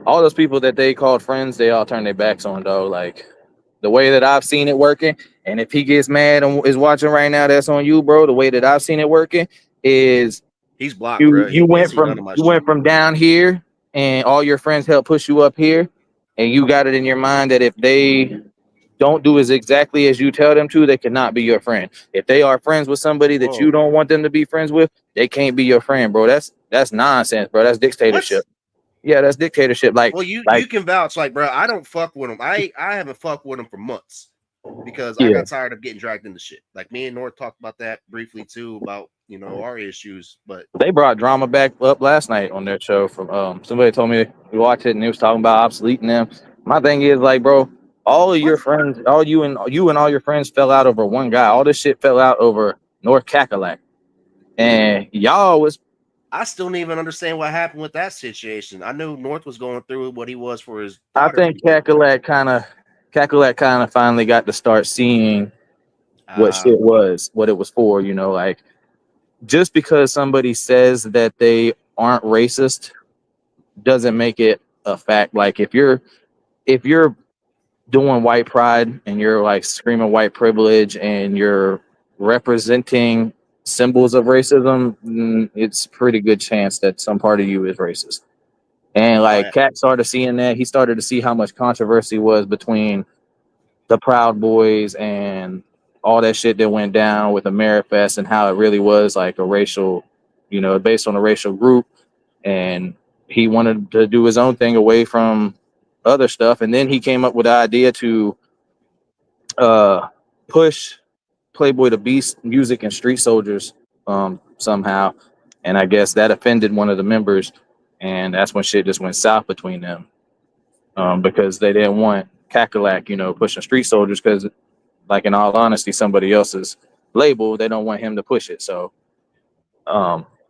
H: all those people that they called friends. They all turned their backs on, though. Like the way that I've seen it working, and if he gets mad and is watching right now, that's on you, bro. The way that I've seen it working is
A: he's blocked, bro.
H: You went from down here, and all your friends helped push you up here, and you got it in your mind that if they don't do as exactly as you tell them to, they cannot be your friend. If they are friends with somebody that you don't want them to be friends with, they can't be your friend, bro. That's nonsense, bro. That's dictatorship. What? Yeah, that's dictatorship. Like,
A: well, you can vouch, like, bro. I don't fuck with him. I haven't fucked with him for months because I got tired of getting dragged into shit. Like me and North talked about that briefly too, about our issues. But
H: they brought drama back up last night on their show. From somebody told me we watched it and they was talking about obsoleting them. My thing is, like, bro, all of your friends, you and all your friends fell out over one guy. All this shit fell out over North Cackalack, and y'all was.
A: I still don't even understand what happened with that situation. I knew North was going through what he was for his daughter.
H: I think Cackalack kind of finally got to start seeing what shit was, what it was for. You know, like just because somebody says that they aren't racist doesn't make it a fact. Like if you're doing white pride and you're like screaming white privilege and you're representing symbols of racism, it's pretty good chance that some part of you is racist. And
A: Oh,
H: like
A: yeah.
H: Cat started seeing that, he started to see how much controversy was between the Proud Boys and all that shit that went down with Amerifest and how it really was like a racial, you know, based on a racial group. And he wanted to do his own thing away from other stuff. And then he came up with the idea to push Playboy the Beast music and Street Soldiers somehow. And I guess that offended one of the members. And that's when shit just went south between them. Because they didn't want Cackalack, you know, pushing Street Soldiers because, like, in all honesty, somebody else's label, they don't want him to push it. So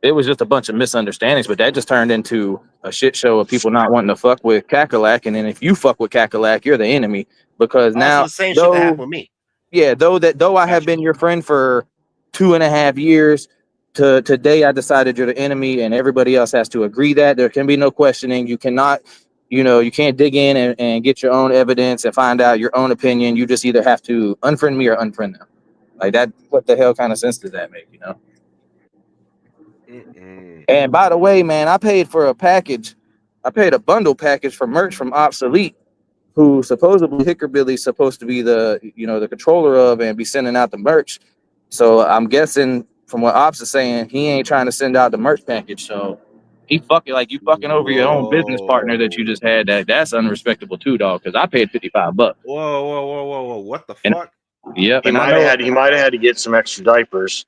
H: it was just a bunch of misunderstandings, but that just turned into a shit show of people not wanting to fuck with Cackalack. And then if you fuck with Cackalack, you're the enemy. Because
A: Also,
H: now,
A: the same shit that happened with me.
H: yeah, though I have been your friend for 2.5 years, to today I decided you're the enemy, and everybody else has to agree that there can be no questioning. You cannot, you know, you can't dig in and get your own evidence and find out your own opinion. You just either have to unfriend me or unfriend them. Like that, what the hell kind of sense does that make, you know? And by the way, man, I paid for a package. I paid a bundle package for merch from Obsolete, who supposedly Hickerbilly's supposed to be the, you know, the controller of and be sending out the merch. So I'm guessing from what Ops is saying, he ain't trying to send out the merch package. So he fucking like you fucking over your own business partner that you just had. That's unrespectable too, dog. Because I paid $55.
A: Whoa! What the
H: And,
A: fuck?
H: yep,
G: He
H: and I
G: might have
H: know
G: had to get some extra diapers.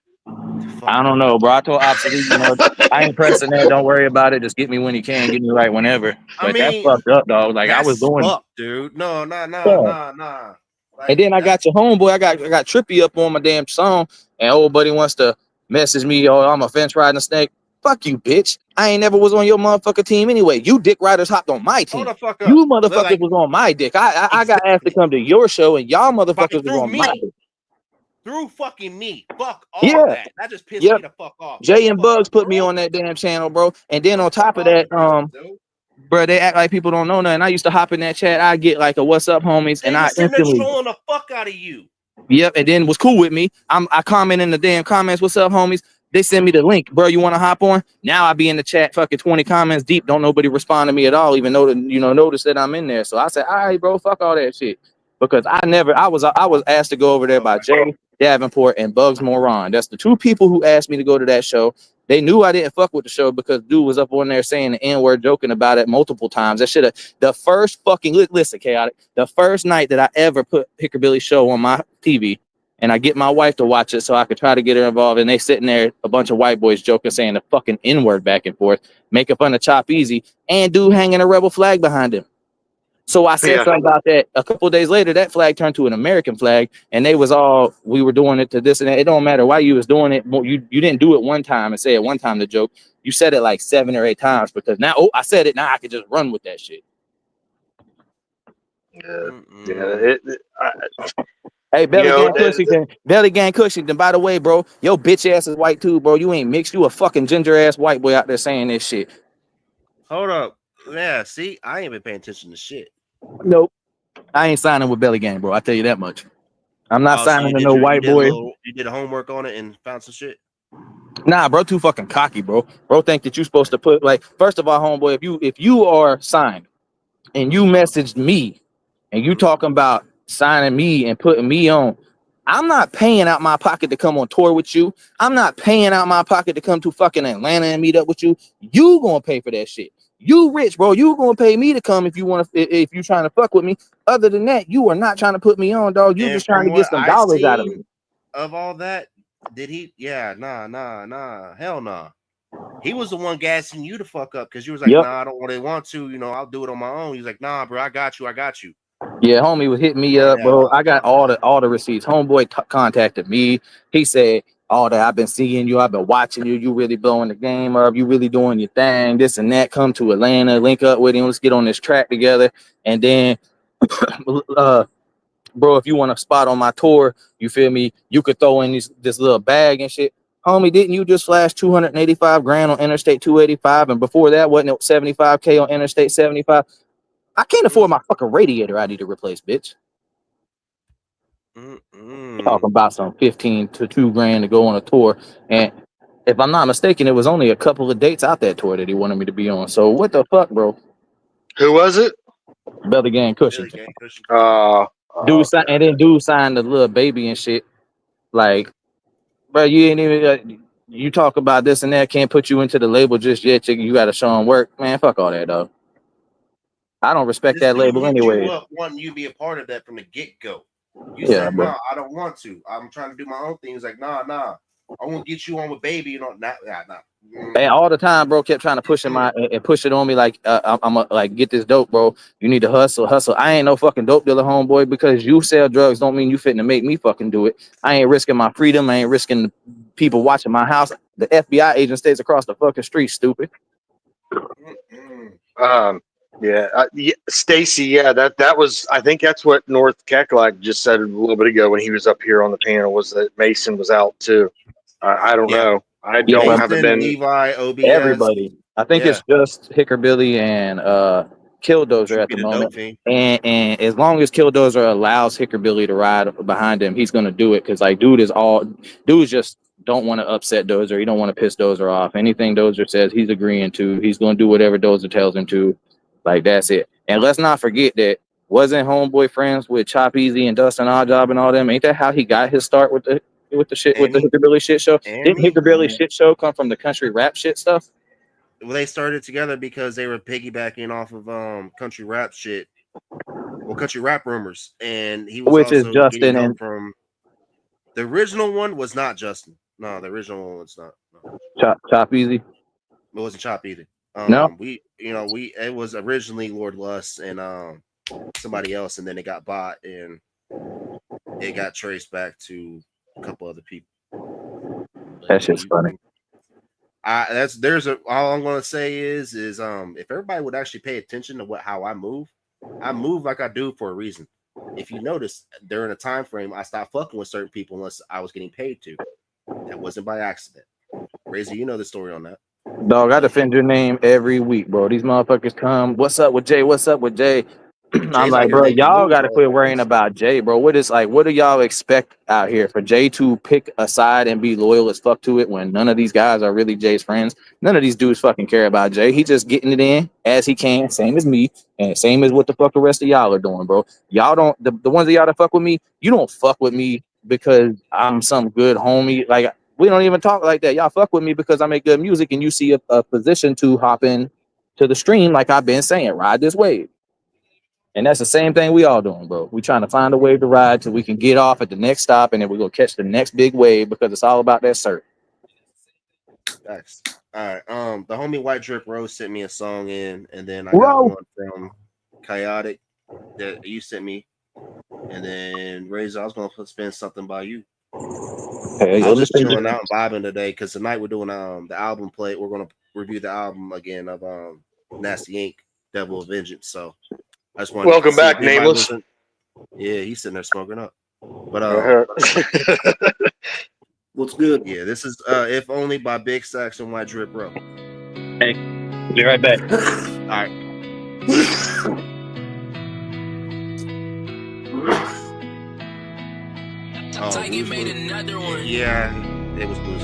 H: I don't know, bro. I told Obsolete, you know, I ain't pressing that. Don't worry about it. Just get me when you can. Get me right whenever.
A: I
H: But that's
A: mean,
H: fucked up, dog. Like I was
A: that's
H: doing.
A: fucked, dude. No. Like,
H: And then I got your homeboy. I got Trippy up on my damn song, and old buddy wants to message me. Oh, I'm a fence riding a snake. Fuck you, bitch. I ain't never was on your motherfucker team anyway. You dick riders hopped on my team.
A: Hold the fuck up.
H: You motherfuckers
A: Like,
H: was on my dick. I got asked to come to your show, and y'all motherfuckers was on my dick.
A: Through fucking me. Fuck all that. That just pissed me the fuck off.
H: Jay and Bugs put me on that damn channel, bro. And then on top of that, bro, they act like people don't know nothing. I used to hop in that chat. I get like a "What's up, homies," and I instantly
A: trolling the fuck out of you.
H: Yep, and then was cool with me. I comment in the damn comments. What's up, homies? They send me the link, bro. You want to hop on? Now I be in the chat, fucking 20 comments deep. Don't nobody respond to me at all, even though notice that I'm in there. So I said, all right, bro, fuck all that shit, because I was asked to go over there by Jay Davenport and Bugs Moran. That's the two people who asked me to go to that show. They knew I didn't fuck with the show because dude was up on there saying the N-word, joking about it multiple times. That should have the first fucking listen, chaotic. The first night that I ever put Hickerbilly's show on my TV, and I get my wife to watch it so I could try to get her involved, and they sitting there, a bunch of white boys joking, saying the fucking N-word back and forth, making fun of Chop Easy, and dude hanging a rebel flag behind him. So I said something about that. A couple of days later, that flag turned to an American flag, and we were doing it to this and that. It don't matter why you was doing it. You didn't do it one time and say it one time the joke. You said it like 7 or 8 times because now, I said it. Now I could just run with that shit. Hey, Belly Gang Cushington, by the way, bro, your bitch ass is white too, bro. You ain't mixed. You a fucking ginger ass white boy out there saying this shit.
A: Hold up. Yeah, see, I ain't been paying attention to shit.
H: Nope. I ain't signing with Belly Gang, bro. I tell you that much. I'm not signing to no white boy.
A: You did a homework on it and found some shit?
H: Nah, bro, too fucking cocky, bro. Bro think that you supposed to put, like, first of all, homeboy, if you are signed and you messaged me and you talking about signing me and putting me on, I'm not paying out my pocket to come on tour with you. I'm not paying out my pocket to come to fucking Atlanta and meet up with you. You gonna pay for that shit. You rich, bro. You gonna pay me to come if you trying to fuck with me. Other than that, you are not trying to put me on, dog. You just trying to get some dollars out of me.
A: Of all that, did he? Yeah, nah, hell nah. He was the one gassing you to fuck up because you was like, nah, I don't really want to. I'll do it on my own. He's like, nah, bro, I got you.
H: Yeah, homie was hitting me up, bro. I got all the receipts. Homeboy contacted me. He said, all that, I've been seeing you, I've been watching you. You really blowing the game up. You really doing your thing. This and that. Come to Atlanta, link up with him. Let's get on this track together. And then bro, if you want a spot on my tour, you feel me? You could throw in this little bag and shit. Homie, didn't you just flash 285 grand on Interstate 285? And before that, wasn't it 75K on Interstate 75? I can't afford my fucking radiator I need to replace, bitch. Talking about some 15 to 2 grand to go on a tour. And if I'm not mistaken, it was only a couple of dates out that tour that he wanted me to be on. So what the fuck, bro?
G: Who was it?
H: Belly Gang Cushington.
A: Billy Gang Cushington.
H: Dude, and then dude signed the little baby and shit. Like, bro, you ain't even you talk about this and that, can't put you into the label just yet. You got to show them work, man. Fuck all that, though. I don't respect that label anyway.
A: Wanting you to be a part of that from the get go. You
H: Yeah,
A: said,
H: bro.
A: no, I don't want to. I'm trying to do my own things. Like, nah. I won't get you on with baby. You know, nah.
H: And all the time, bro, kept trying to push it on me like I'm like, get this dope, bro. You need to hustle. I ain't no fucking dope dealer, homeboy. Because you sell drugs don't mean you fitting to make me fucking do it. I ain't risking my freedom. I ain't risking people watching my house. The FBI agent stays across the fucking street, stupid.
G: Stacy. Yeah, that was. I think that's what North Kekalak just said a little bit ago when he was up here on the panel. Was that Mason was out too? I don't know. I don't haven't been
A: Levi, OBS,
H: everybody. I think it's just Hickerbilly and Killdozer at the moment. And as long as Killdozer allows Hickerbilly to ride behind him, he's gonna do it because like dudes just don't want to upset Dozer. He don't want to piss Dozer off. Anything Dozer says, he's agreeing to. He's gonna do whatever Dozer tells him to. Like that's it. And let's not forget that wasn't Homeboy friends with Chop Easy and Dustin Oddjob and all them. Ain't that how he got his start with the Hickerbilly shit show? Didn't Hickerbilly shit show come from the country rap shit stuff?
A: Well, they started together because they were piggybacking off of country rap shit. Well, country rap rumors, and he was
H: which
A: also
H: is Justin and
A: from the original one was not Justin. No, the original one was not. No.
H: Chop Easy.
A: It wasn't Chop either.
H: No,
A: it was originally Lord Lust and somebody else, and then it got bought and it got traced back to a couple other people.
H: That's just funny.
A: All I'm gonna say is if everybody would actually pay attention to how I move like I do for a reason. If you notice during a time frame, I stopped fucking with certain people unless I was getting paid to. That wasn't by accident. Razor, you know the story on that.
H: Dog, I defend your name every week, bro. These motherfuckers come. What's up with Jay? What's up with Jay? I'm like, bro, y'all got to quit worrying about Jay, bro. What do y'all expect out here for Jay to pick a side and be loyal as fuck to it when none of these guys are really Jay's friends? None of these dudes fucking care about Jay. He just getting it in as he can, same as me, and same as what the fuck the rest of y'all are doing, bro. Y'all don't, the ones of y'all that fuck with me, you don't fuck with me because I'm some good homie. Like, we don't even talk like that. Y'all fuck with me because I make good music and you see a position to hop in to the stream like I've been saying, ride this wave. And that's the same thing we all doing, bro. We trying to find a wave to ride till we can get off at the next stop, and then we go catch the next big wave because it's all about that cert.
A: Thanks. All right. The homie White Drip Rose sent me a song in, and then I got one from Chaotic that you sent me, and then Razor, I was gonna spin something by you.
H: Hey,
A: I was just chilling out and vibing today because tonight we're doing the album play. We're gonna review the album again of Nasty Ink, Devil of Vengeance. So. I just wanted
G: welcome back, Nameless.
A: Yeah, he's sitting there smoking up. But
I: what's good?
A: Yeah, this is If Only by Big Sax and White Drip Row.
H: Hey, be right back.
A: All right.
B: Tiger made another one.
A: Yeah, it was Blues.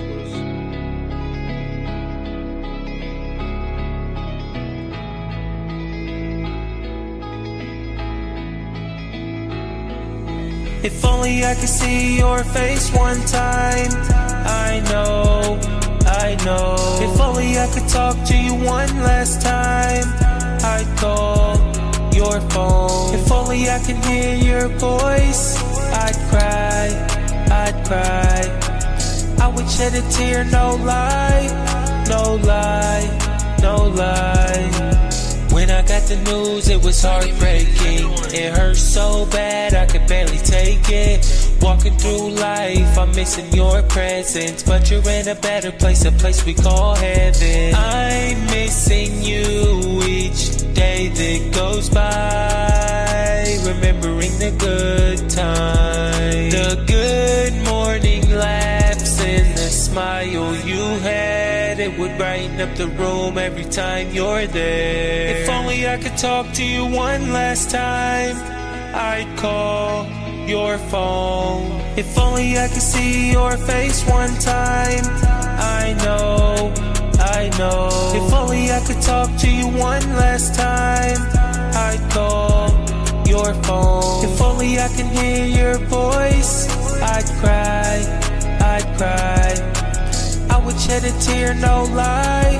J: If only I could see your face one time. I know. If only I could talk to you one last time. I'd call your phone. If only I could hear your voice. I'd cry. I would shed a tear, no lie. When I got the news, it was heartbreaking. It hurt so bad, I could barely take it. Walking through life, I'm missing your presence. But you're in a better place, a place we call heaven. I'm missing you each day that goes by. night, remembering the good times, the good morning laughs and the smile you had. It would brighten up the room every time you're there. If only I could talk to you one last time, I'd call your phone. If only I could see your face one time, I know. If only I could talk to you one last time, I'd call your phone. If only I can hear your voice, I'd cry. I would shed a tear, no lie.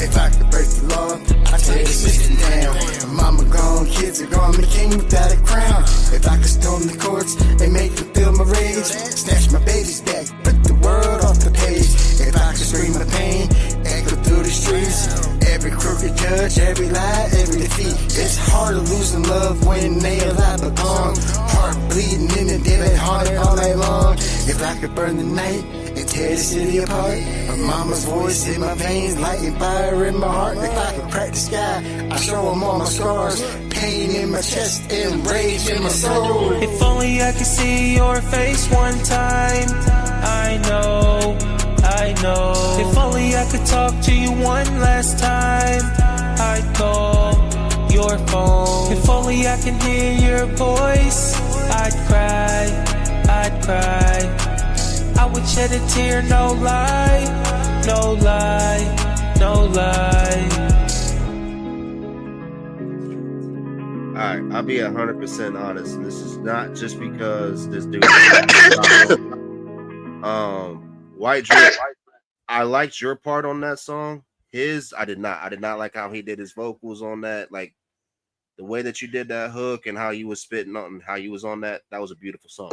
I: If I could break the law, I'd take the system down. Mama gone, kids are gone, the king without a crown. If I could storm the courts and make them feel my rage, snatch my babies back, put the world off the page. If I could scream my pain, echo through the streets, every crooked judge, every lie, every defeat. It's hard to losing love when they alive but gone. Heart bleeding in the dead heart all night long. If I could burn the night and tear the city apart, my mama's voice in my veins, lighting fire in my heart. If I could crack the sky, I show them all my scars, pain in my chest and rage in my soul.
J: If only I could see your face one time, I know. If only I could talk to you one last time, I'd call your phone. If only I can hear your voice, I'd cry. I would shed a tear, no lie.
A: Alright, I'll be 100% honest, and this is not just because this dude White Drip, I liked your part on that song. His, I did not. I did not like how he did his vocals on that. Like the way that you did that hook and how you was spitting on how you was on that. That was a beautiful song.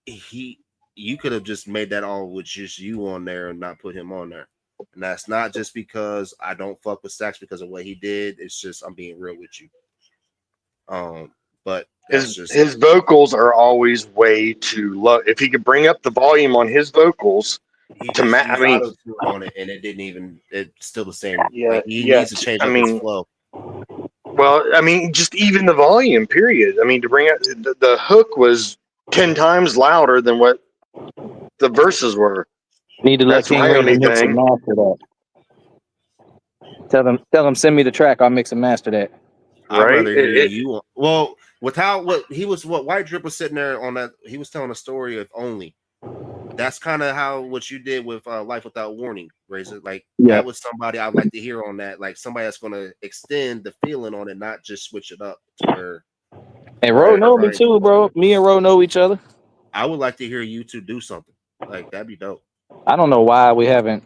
A: You could have just made that all with just you on there and not put him on there. And that's not just because I don't fuck with Sax because of what he did. It's just I'm being real with you. But
G: his vocals are always way too low. If he could bring up the volume on his vocals to match, I mean,
A: on it, and it didn't even. It's still the same.
G: Yeah,
A: like he needs to change up his flow.
G: Well, I mean, just even the volume. Period. I mean, to bring up the hook was 10 times louder than what the verses were.
H: Need to let King Ray mix and master that. Tell them send me the track. I'll mix and master that.
A: Right? You well, without what White Drip was sitting there on that, he was telling a story of only. That's kind of how what you did with Life Without Warning, Razor. Like that was somebody I'd like to hear on that. Like somebody that's going to extend the feeling on it, not just switch it up to where.
H: Hey, Ro know me too, bro. Me and Ro know each other.
A: I would like to hear you two do something like that'd be dope.
H: I don't know why we haven't.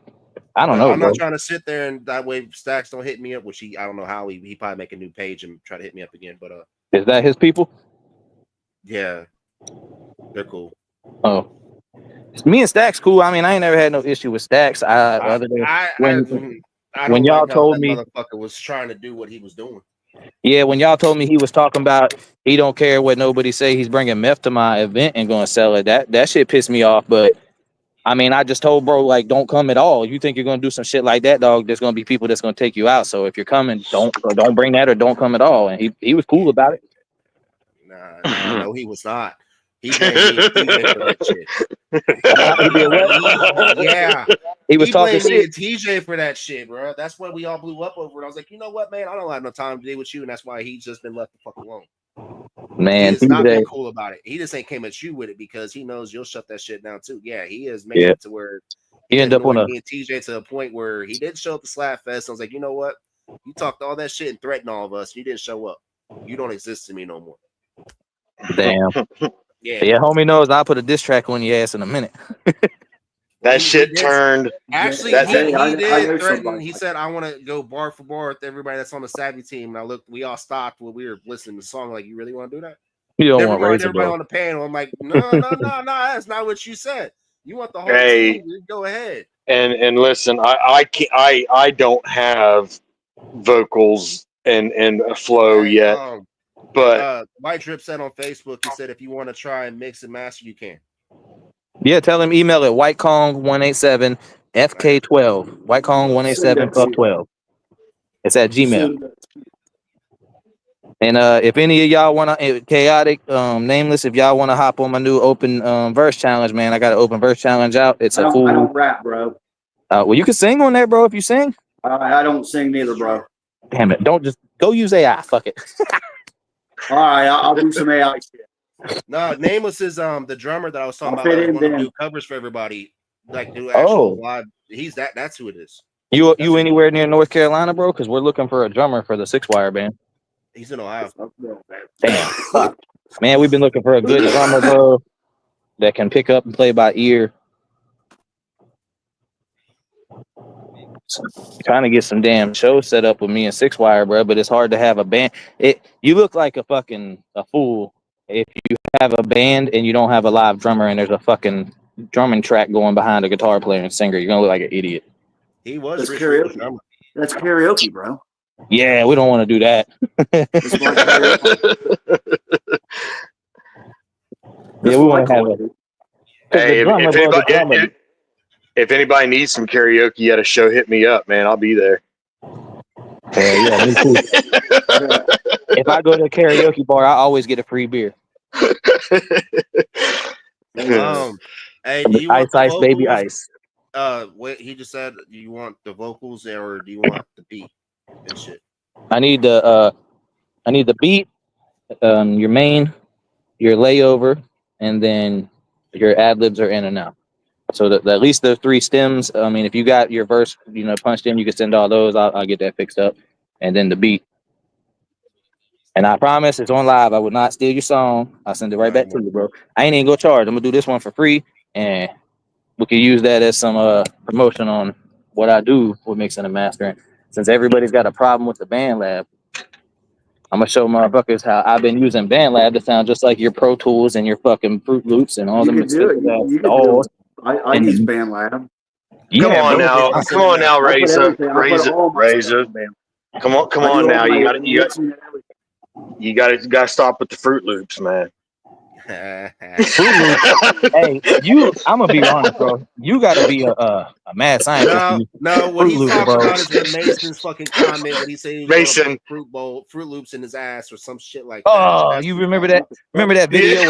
H: I don't know.
A: I'm not trying to sit there and that way Stacks don't hit me up, which I don't know how he probably make a new page and try to hit me up again. But
H: is that his people?
A: Yeah, they're cool.
H: Oh, me and Stacks cool. I mean, I ain't never had no issue with Stacks. Other than when y'all told me
A: motherfucker was trying to do what he was doing.
H: Yeah, when y'all told me he was talking about he don't care what nobody say, he's bringing meth to my event and going to sell it. That shit pissed me off. But I mean, I just told bro, like, don't come at all. You think you're gonna do some shit like that, dog? There's gonna be people that's gonna take you out. So if you're coming, don't bring that or don't come at all. And he was cool about it.
A: Nah, no, he was not. He blamed me and TJ for that shit. Yeah,
H: he was talking
A: shit.
H: And
A: TJ for that shit, bro. That's when we all blew up over it. I was like, you know what, man? I don't have no time to deal with you, and that's why he's just been left the fuck alone.
H: Man,
A: he's not been cool about it. He just ain't came at you with it because he knows you'll shut that shit down too. Yeah, he has made it to where
H: he ended up on
A: me and TJ to a point where he didn't show up to Slap Fest. I was like, you know what? You talked all that shit and threatened all of us. You didn't show up. You don't exist to me no more.
H: Damn. Yeah, homie knows I'll put a diss track on your ass in a minute.
G: That shit turned.
A: Actually, he did threaten. He said, I want to go bar for bar with everybody that's on the Savvy team. And I looked, we all stopped when we were listening to the song. Like, you really want to do that?
H: You don't want Razor,
A: everybody on the panel. I'm like, no, that's not what you said. You want the whole team? Go ahead.
G: And listen, I don't have vocals and a flow yet. But
A: White Drip said on Facebook, he said if you want to try and mix and master, you can.
H: Yeah, tell him email at whitekong187fk12. Whitekong187 fuck 12. It's at Gmail. And if any of y'all want to, chaotic, nameless, if y'all want to hop on my new open verse challenge, man, I got an open verse challenge out. It's a full.
K: I don't rap, bro.
H: Well, you can sing on there, bro. If you sing.
K: I don't sing neither, bro.
H: Damn it! Don't just go use AI. Fuck it.
K: All right, I'll do some AI shit.
A: No, Nameless is the drummer that I was talking about. That want to do covers for everybody, like do actual live. He's that. That's who it is.
H: You anywhere near North Carolina, bro? Because we're looking for a drummer for the 6 Wire band.
A: He's in Ohio.
H: Damn, fuck. Man, we've been looking for a good drummer, bro, that can pick up and play by ear. Trying to get some damn shows set up with me and 6 Wire, bro, but it's hard to have a band. You look like a fool if you have a band and you don't have a live drummer and there's a fucking drumming track going behind a guitar player and singer. You're gonna look like an idiot.
A: He was
K: karaoke. That's karaoke, bro.
H: Yeah, we don't want to do that. Yeah, we want to have it.
G: Hey, if anybody needs some karaoke at a show, hit me up, man. I'll be there.
H: Yeah, me too. If I go to a karaoke bar, I always get a free beer.
A: Hey, do you want
H: ice, baby, ice.
A: Wait, he just said, do you want the vocals or do you want the beat and shit?
H: I need the beat, your main, your layover, and then your ad libs are in and out. So at least those 3 stems. I mean, if you got your verse, punched in, you can send all those. I'll get that fixed up, and then the beat. And I promise it's on live. I would not steal your song. I'll send it right back to you, bro. I ain't even gonna charge. I'm gonna do this one for free, and we can use that as some promotion on what I do with mixing and mastering. Since everybody's got a problem with the Band Lab, I'm gonna show motherfuckers how I've been using Band Lab to sound just like your Pro Tools and your fucking Fruit Loops and all them.
K: I use Band Lab.
G: Come on now, Razor. Come on now. You gotta stop with the Fruit Loops, man.
H: Hey, I'm gonna be honest, bro. You gotta be a mad scientist.
A: No, what he's talking about is what Mason's fucking comment when he said he was gonna put Fruit Loops in his ass or some shit like that.
H: Oh, you remember that? Remember that video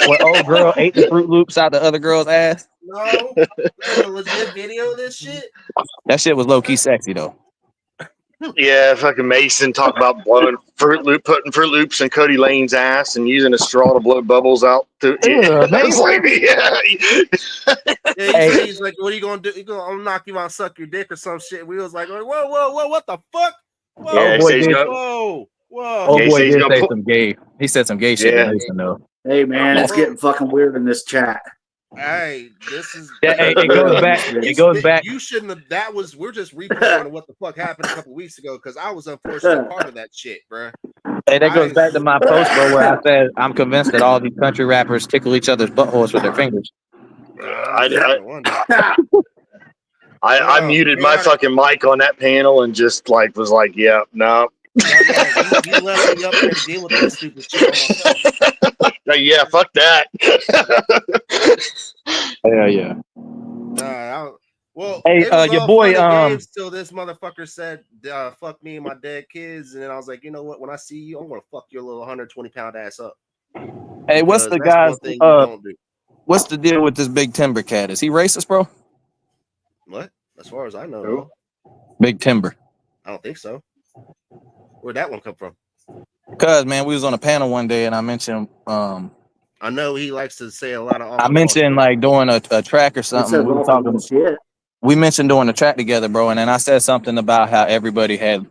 H: where old girl ate the Fruit Loops out the other girl's ass?
A: No, that's a legit video of this shit.
H: That shit was low key sexy though.
G: Yeah, fucking Mason talk about putting Fruit Loops in Cody Lane's ass and using a straw to blow bubbles out.
A: He's like, "What are you gonna do? I'll knock you out, suck your dick or some shit." We was like, "Whoa, what the fuck? Whoa,
G: yeah,
A: whoa."
H: Oh boy, did say some gay. He said some gay shit. Mason, though.
K: Hey man, it's getting fucking weird in this chat.
A: Hey, this is.
H: It goes back. It goes back.
A: You shouldn't have. We're just replaying what the fuck happened a couple weeks ago because I was unfortunately part of that shit, bro.
H: Hey, that goes back to my post, bro, where I said I'm convinced that all these country rappers tickle each other's buttholes with their fingers.
G: I muted my fucking mic on that panel and just was like, yeah, no.
A: You left me up there to deal with that stupid shit.
G: Yeah, fuck that.
H: Yeah.
A: Well,
H: hey, your boy,
A: till this motherfucker said, "Fuck me and my dead kids," and then I was like, you know what? When I see you, I'm gonna fuck your little 120-pound ass up.
H: Hey, what's the guy's? What's the deal with this Big Timber cat? Is he racist, bro?
A: What? As far as I know, no.
H: Big Timber.
A: I don't think so. Where'd that one come from?
H: Cause man, we was on a panel one day and I mentioned
A: I know he likes to say a lot of.
H: I mentioned like doing a track or something. We were talking shit. We mentioned doing a track together, bro, and then I said something about how everybody had,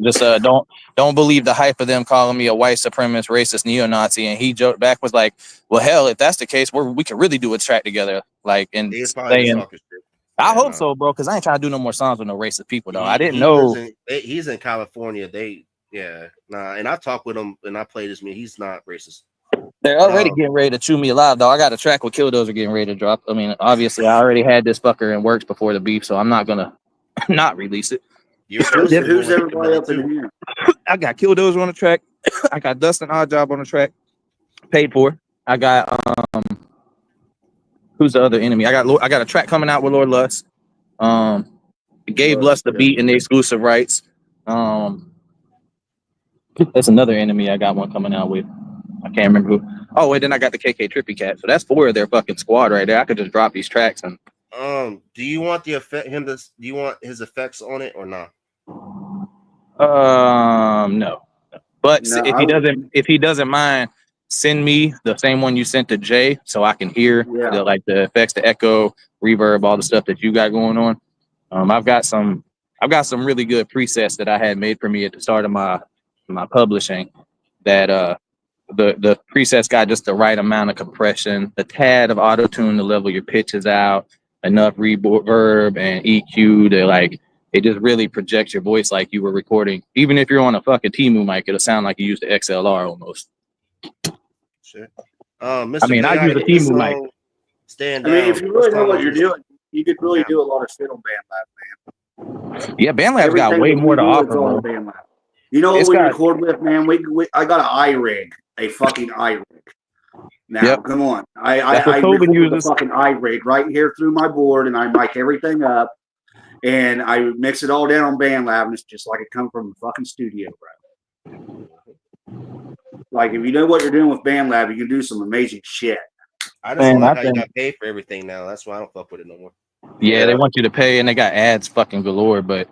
H: just don't believe the hype of them calling me a white supremacist, racist, neo-Nazi, and he joked back was like, well, hell, if that's the case, we could really do a track together, like and saying. I hope so, bro, because I ain't trying to do no more songs with no racist people, though. I didn't know.
A: He's in California. And I talked with him and I played his music. He's not racist.
H: They're already getting ready to chew me alive, though. I got a track with Killdozer getting ready to drop. I mean, obviously, I already had this fucker in works before the beef, so I'm not gonna not release it.
K: Who's everybody up in here?
H: I got Killdozer on the track. I got Dustin Oddjob on the track. Paid for. I got who's the other enemy? I got a track coming out with Lord Lust. Gave Lust the beat and the exclusive rights. That's another enemy I got one coming out with. I can't remember who. Oh, wait, then I got the KK Trippy Cat. So that's 4 of their fucking squad right there. I could just drop these tracks and.
A: Do you want the effect do you want his effects on it or not?
H: No. But
K: No,
H: if he doesn't mind, send me the same one you sent to Jay so I can hear the effects, the echo, reverb, all the stuff that you got going on. I've got some really good presets that I had made for me at the start of my publishing that the presets got just the right amount of compression, the tad of auto tune to level your pitches out, enough reverb and EQ to like it just really projects your voice like you were recording. Even if you're on a fucking Temu mic, it'll sound like you used the XLR almost.
A: Shit.
H: Mr. I mean, I use a Temu mic.
K: I mean, if you really know what you're doing, you could really do a lot of shit on BandLab, man.
H: Yeah, BandLab's got way more to offer, bro.
K: You know what we record with, man? I got an iRig, a fucking iRig. Now, come on. I record the fucking iRig right here through my board, and I mic everything up, and I mix it all down on BandLab, and it's just like it comes from the fucking studio, bro. Like, if you know what you're doing with BandLab, you can do some amazing shit.
A: I just don't like how you got paid for everything now. That's why I don't fuck with it no more.
H: Yeah, they want you to pay, and they got ads fucking galore. But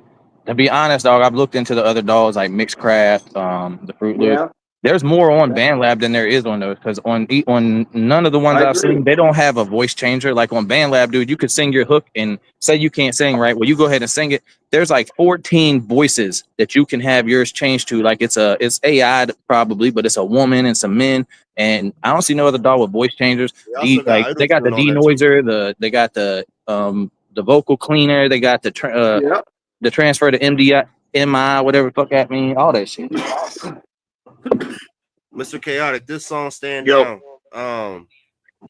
H: to be honest, dog, I've looked into the other dogs like Mixcraft, the Fruit Loop. Yeah. There's more on BandLab than there is on those, because on none of the ones I've seen, they don't have a voice changer. Like on BandLab, dude, you could sing your hook and say you can't sing, right? Well, you go ahead and sing it. There's like 14 voices that you can have yours changed to. Like it's AI probably, but it's a woman and some men. And I don't see no other dog with voice changers. They got the denoiser, they got the vocal cleaner, they got the transfer to MI, whatever the fuck that mean, all that shit.
A: Mr. Chaotic, this song Stand Down.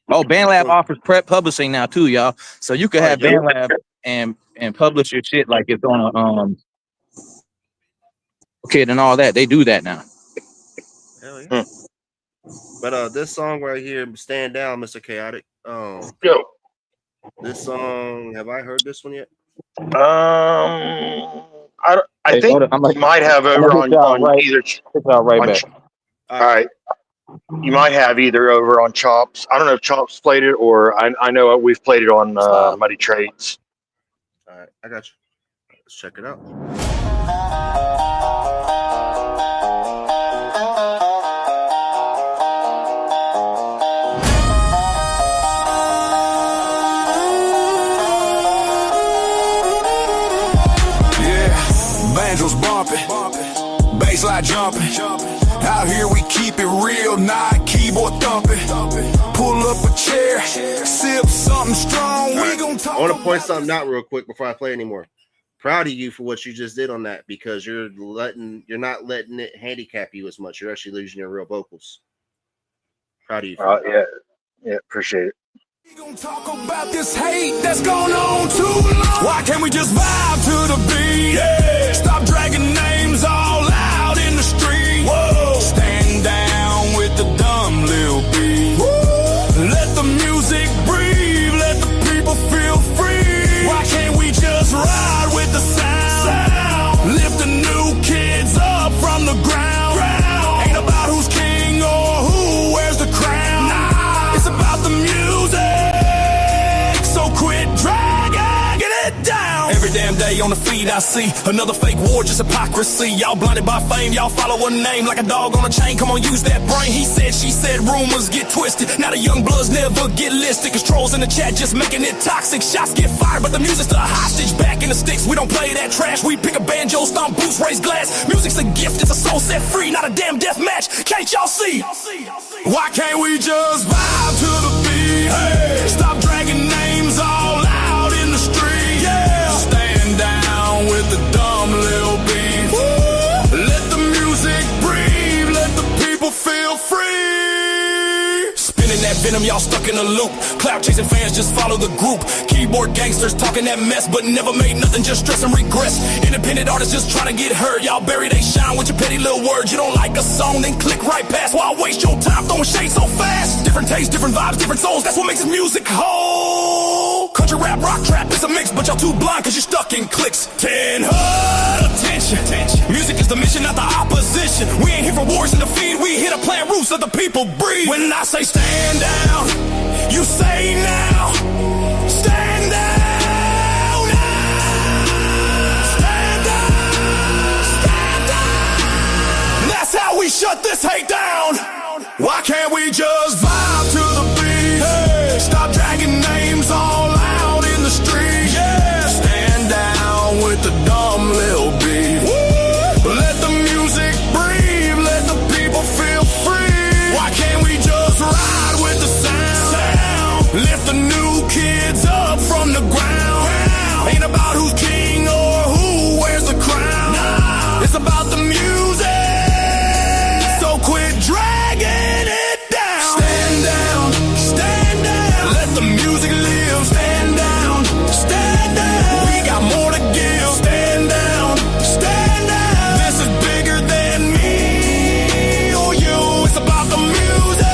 H: BandLab offers prep publishing now too, y'all. So you can have BandLab and publish your shit like it's on a and all that. They do that now.
A: Hell yeah. But this song right here, Stand Down, Mr. Chaotic. This song, have I heard this one yet?
G: I think you might have over on either. All right. You might have either over on Chops. I don't know if Chops played it, or I know we've played it on Muddy Trades.
A: All right, I got you. Let's check it out.
L: Banjos bumping, bassline jumping. Out here we keep it real, not keyboard thumping. Pull up a chair, sip something strong. We gon' talk.
A: I want to point something out real quick before I play anymore. Proud of you for what you just did on that, because you're not letting it handicap you as much. You're actually losing your real vocals. Proud of you.
G: Yeah, appreciate it.
L: We gon' talk about this hate that's gone on too long. Why can't we just vibe to the beat? Yeah. Stop dragging names all out in the street. Whoa. Stand down with the dumb little beat. Woo. Let the music breathe. Let the people feel free. Why can't we just ride with the sound? Lift the new kids up from the ground. Ain't about who's king or who wears the crown. Nah. It's about the music. So quit dragging, get it down. Every damn day on the feed I see another fake war, just hypocrisy. Y'all blinded by fame, y'all follow a name like a dog on a chain. Come on, use that brain. He said, she said, rumors get twisted. Now the young bloods never get listed. Cause trolls in the chat just making it toxic. Shots get fired, but the music's the hostage. Back in the sticks, we don't play that trash. We pick a banjo, stomp boots, raise glass. Music's a gift, it's a soul set free, not a damn death match. Can't y'all see? Why can't we just vibe to the beat? Hey. Stop dragging names all out in the street. Yeah. Stand down with the dumb little beat. Woo. Let the music breathe. Let the people feel free. Spinning that venom, y'all stuck in a loop. Cloud chasing fans, just follow the group. Keyboard gangsters talking that mess, but never made nothing, just stress and regress. Independent artists just trying to get heard. Y'all bury they shine with your petty little words. You don't like a song, then click right past. Why waste your time throwing shade so fast? Different tastes, different vibes, different souls. That's what makes this music whole. Country rap, rock trap, it's a mix, but y'all too blind cause you're stuck in clicks. 10 attention. It's the mission, not the opposition. We ain't here for wars and defeat. We here to plant roots so the people breathe. When I say stand down, you say now. Stand down now. Stand down. Stand down. That's how we shut this hate down. Why can't we just vibe to the beat? Hey, stop dragging names all out in the street. Yeah, stand down with the dumb little beat. Woo! Let the music breathe, let the people feel free. Why can't we just ride with the sound? Lift the new kids up from the ground. Ain't about who's king or who wears the crown. Nah. It's about the music. So quit dragging it down. Stand down, stand down. Let the music live. Stand down, stand down. We got more to give. Stand down, stand down. This is bigger than me or you. It's about the music.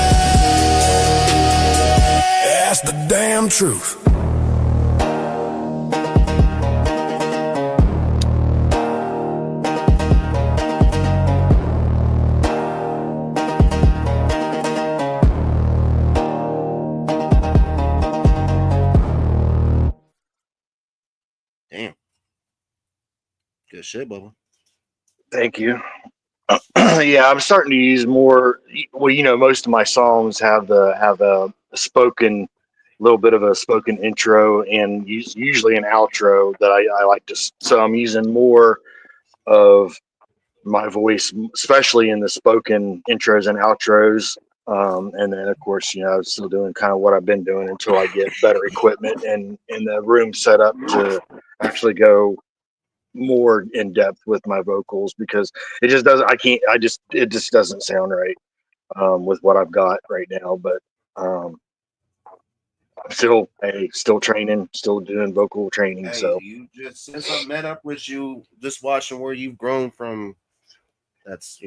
L: That's the damn truth.
A: Damn. Good shit, Bubba.
G: Thank you. Yeah, I'm starting to use more. Well, most of my songs have a spoken, little bit of a spoken intro and usually an outro that I like to. So I'm using more of my voice, especially in the spoken intros and outros. And then, of course, I'm still doing kind of what I've been doing until I get better equipment and the room set up to actually go more in depth with my vocals, because it just doesn't. It just doesn't sound right with what I've got right now. But I'm still training, still doing vocal training.
A: Hey,
G: So
A: you just since I met up with you, just watching where you've grown from. That's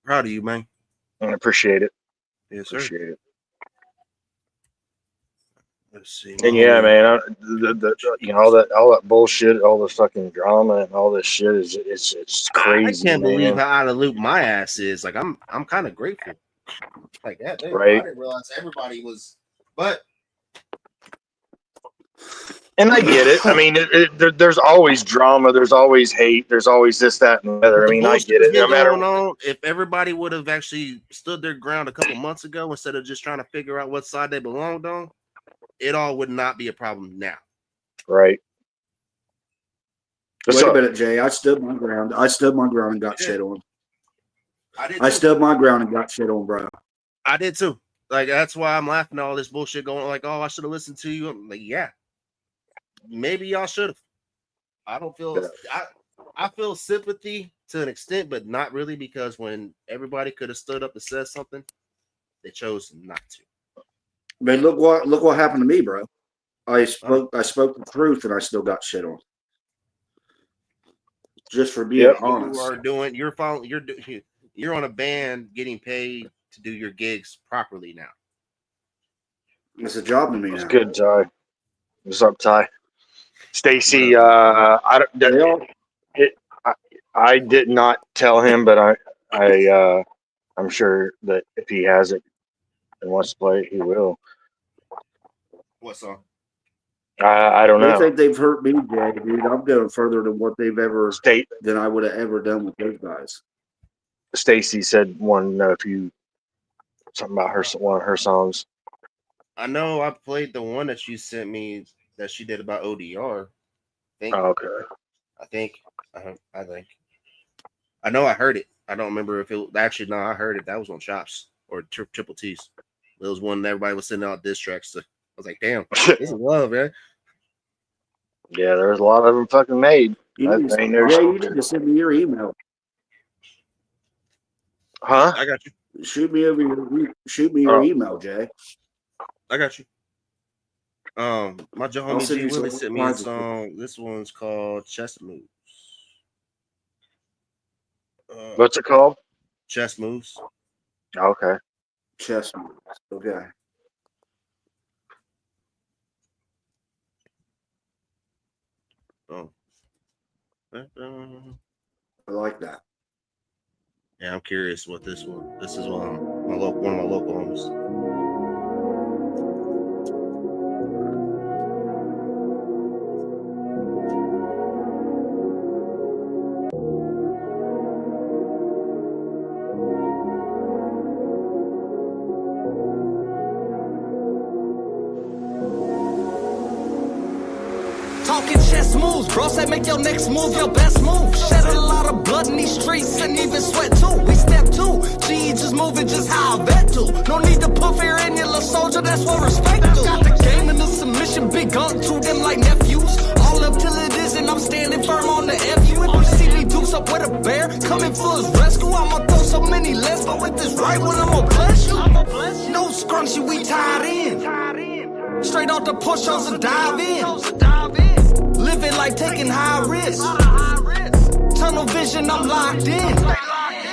A: proud of you, man.
G: I appreciate it.
A: Yes, sir.
G: Appreciate it.
A: Let's see.
G: And yeah, man, all that bullshit, all the fucking drama and all this shit it's crazy.
A: I can't believe
G: man.
A: how out of loop my ass is. Like I'm kind of grateful. Like that,
G: right?
A: I didn't realize everybody was, but.
G: And I get it. I mean, there's always drama. There's always hate. There's always this, that, and the other. I mean, I get it. No matter.
A: If everybody would have actually stood their ground a couple months ago instead of just trying to figure out what side they belonged on, it all would not be a problem now.
G: Right.
K: Wait a minute, Jay. I stood my ground. And got shit on. I stood my ground and got shit on, bro.
A: I did too. Like that's why I'm laughing at all this bullshit going. Like, oh, I should have listened to you. I'm like, yeah. Maybe y'all should have. I don't feel. I feel sympathy to an extent, but not really, because when everybody could have stood up and said something, they chose not to.
K: Man, look what happened to me, bro. I spoke the truth, and I still got shit on. Just for being honest.
A: You're on a band getting paid to do your gigs properly now.
K: It's a job to me now.
G: It's good, Ty. What's up, Ty? Stacy, I did not tell him, but I'm sure that if he has it and wants to play it, he will.
A: What song?
G: I don't know.
K: They think they've hurt me, Jay, dude. I'm going further than what they've ever than I would have ever done with those guys.
G: Stacy said wanted to know if you something about one of her songs.
A: I know I played the one that you sent me that she did about ODR.
G: Okay.
A: I think. I know I heard it. I don't remember if it actually. No, I heard it. That was on Chops or Triple T's. It was one that everybody was sending out diss tracks to. I was like, damn, this is love, man.
G: Yeah, there's a lot of them fucking made.
K: You need to send me your email.
G: Huh?
A: I got you.
K: Shoot me your email, Jay.
A: I got you. My homie G Willie sent me a song. This one's called Chess Moves.
G: What's it called?
A: Chess Moves.
G: Okay.
K: Chess Moves. Okay.
A: Oh.
K: I like that.
A: Yeah, I'm curious what this one. This is one of my local homies.
M: Talking chess moves, bro, say make your next move your best move. Shed a lot of blood in these streets and even sweat too. We step two, G just moving just how I bet to. No need to put fear in your little soldier, that's what respect do. Got the game in the submission, big gun to them like nephews. All up till it is and I'm standing firm on the FU. If you see me deuce up with a bear, coming for his rescue, I'ma throw so many less, but with this right one I'ma bless you. No scrunchy, we tied in. Straight off the push-ups and dive in. Living like taking high risks. Tunnel vision, I'm locked in.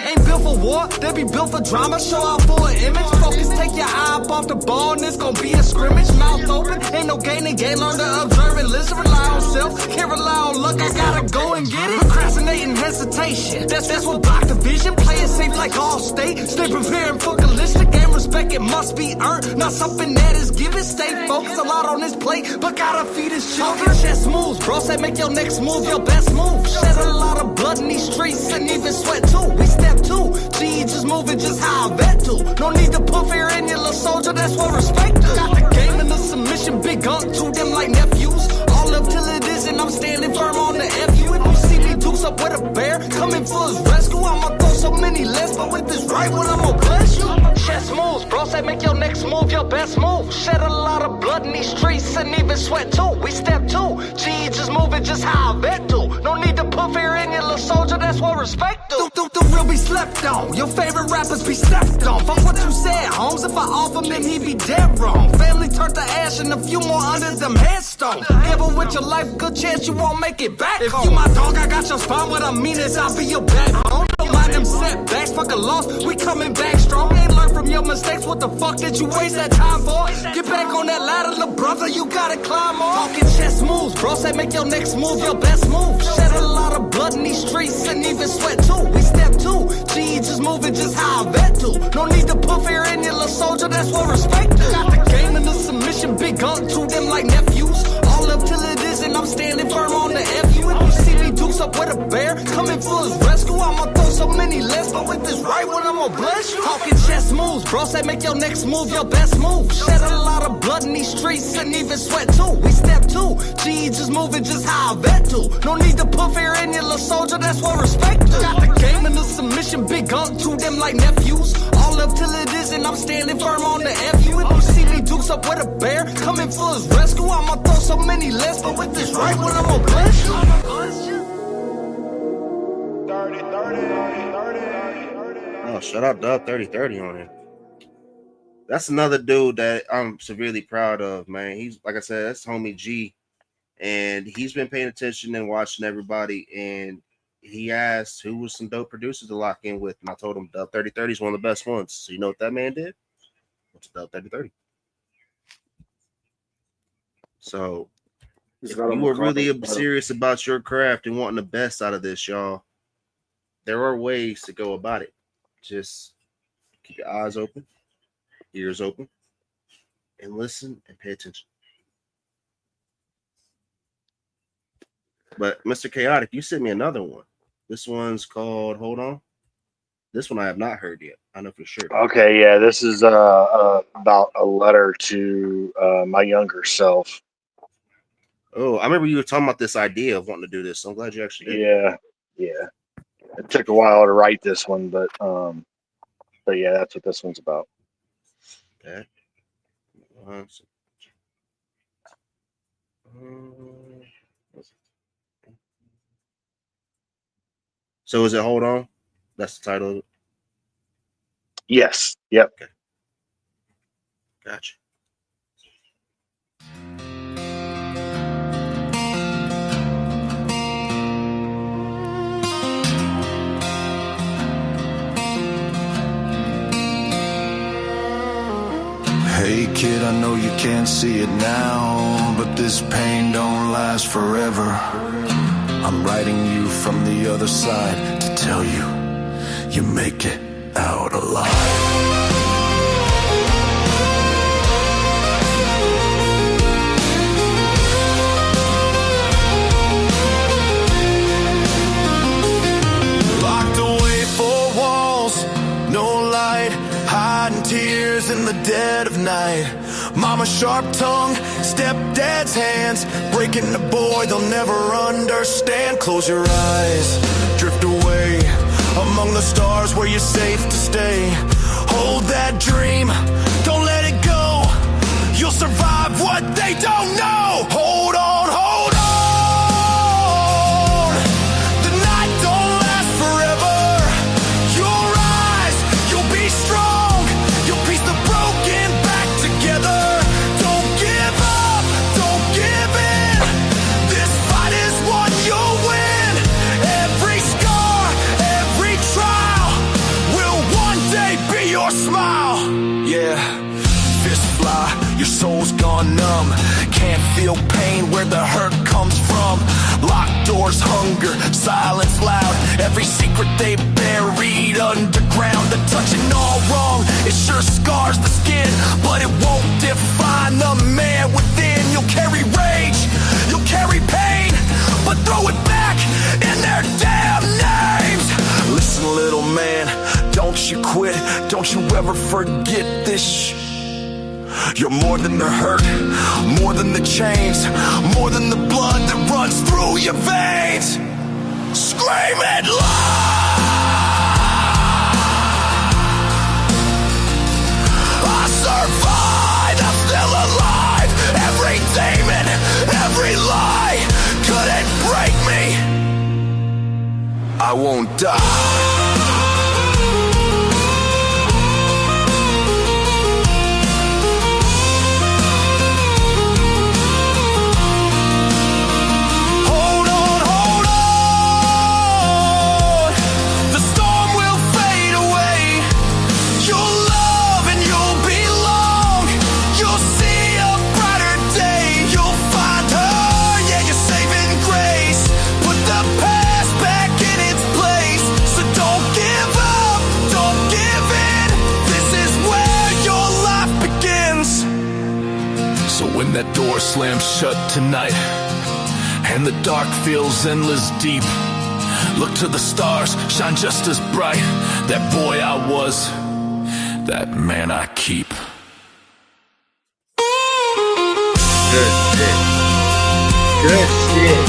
M: Ain't built for war, they be built for drama. Show out for an image. Focus, take your eye up off the ball, and it's gonna be a scrimmage. Mouth open, ain't no gain in game. Learn to observe and listen. Rely on self, can't rely on luck. I gotta go and get it. Procrastinating, hesitation. That's what block the vision. Play it safe like all state. Stay preparing for collision. Game respect, it must be earned. Not something that is given. Stay focused, a lot on this plate, but gotta feed his children. Chess moves, bro. Say make your next move your best move. Shed a lot of blood in these streets and even sweat too. We step two, G just moving just how I bet to. No need to put fear in your little soldier, that's what respect do. Got the game in the submission, big gun to them like nephews. All up till it is and I'm standing firm on the FU. If you see me deuce up with a bear, coming for his rescue, I'ma throw so many less, but with this right one I'ma bless you. Chess moves, bro, say make your next move your best move. Shed a lot of blood in these streets and even sweat too. We step two, G just moving just how I bet to. No need to put fear in your little soldier, that's what respect do. The real be slept on, your favorite rappers be stepped on. Fuck what you said, Holmes, if I offer him he be dead wrong. Family turned to ash and a few more under them headstones. Give him with your life, good chance you won't make it back home. If you my dog, I got your spine, what I mean is I'll be your backbone. Don't mind them setbacks, fuck a loss, we coming back strong. Ain't learn from your mistakes, what the fuck did you waste that time for? Get back on that ladder, little brother, you gotta climb on. Talking chess moves, bro, say make your next move your best move. Shed a lot of blood in these streets and even sweat too. We step two, G just moving just how I bet to. No need to put fear in your little soldier, that's what respect do. Got the game in the submission, big gun to them like nephews. All up till it is and I'm standing firm on the FU. If you see me deuce up with a bear, coming for his rescue, I'ma throw so many less, but with this right one I'ma bless you. Talking chess moves, bro, say make your next move your best move. Shed a lot of blood in these streets and even sweat too. We step two, G just moving just how I bet to. No need to put fear in your little soldier, that's what respect do. Got the game in the submission, big gun to them like nephews. All up till it is and I'm standing firm on the FU. If you see me deuce up with a bear, coming for his rescue, I'ma throw so many less, but with this right one I'ma bless you.
A: 30. Oh, shout out Dub 30 on it. That's another dude that I'm severely proud of, man. He's, like I said, that's homie G, and he's been paying attention and watching everybody, and he asked who was some dope producers to lock in with, and I told him Dub 30 is one of the best ones. So you know what that man did? What's Dub 30? So if you were really serious about your craft and wanting the best out of this, y'all, there are ways to go about it. Just keep your eyes open, ears open, and listen and pay attention. But Mr. Chaotic, you sent me another one. This one's called Hold On. This one I have not heard yet. I know for sure.
G: Okay, yeah, this is about a letter to my younger self.
A: Oh, I remember you were talking about this idea of wanting to do this. So I'm glad you actually
G: did. Yeah. It took a while to write this one, but yeah, that's what this one's about.
A: Okay. So is it Hold On? That's the title of it?
G: Yes. Yep.
A: Okay. Gotcha.
L: Hey kid, I know you can't see it now, but this pain don't last forever. I'm writing you from the other side to tell you, you make it out alive. Tears in the dead of night. Mama's sharp tongue, stepdad's hands, breaking the boy they'll never understand. Close your eyes, drift away among the stars where you're safe to stay. Hold that dream, don't let it go. You'll survive what they don't know. Hold on, hold on. The night don't last forever. You'll rise, you'll be strong. Piece the broken back together. Don't give up, don't give in. This fight is one you'll win. Every scar, every trial will one day be your smile. Yeah, fists fly, your soul's gone numb. Can't feel pain where the hurt comes from. Locked doors, hunger, silence loud. Every secret they buried underground. The touching all wrong, it sure scars the skin, but it won't define the man within. You'll carry rage, you'll carry pain, but throw it back in their damn names. Listen, little man, don't you quit. Don't you ever forget this You're more than the hurt, more than the chains, more than the blood that runs through your veins. Scream it loud. I survived, I'm still alive. Every demon, every lie couldn't break me. I won't die. When that door slams shut tonight and the dark feels endless deep, look to the stars, shine just as bright. That boy I was, that man I keep.
A: Good shit. Good shit.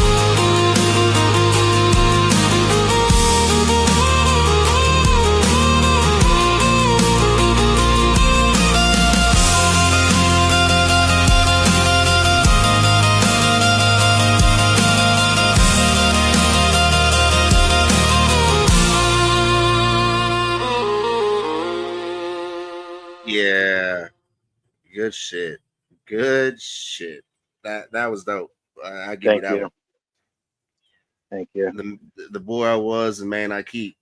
A: Yeah, good shit. Good shit. That was dope. I give you that one.
G: Thank you.
A: The boy I was, the man I keep.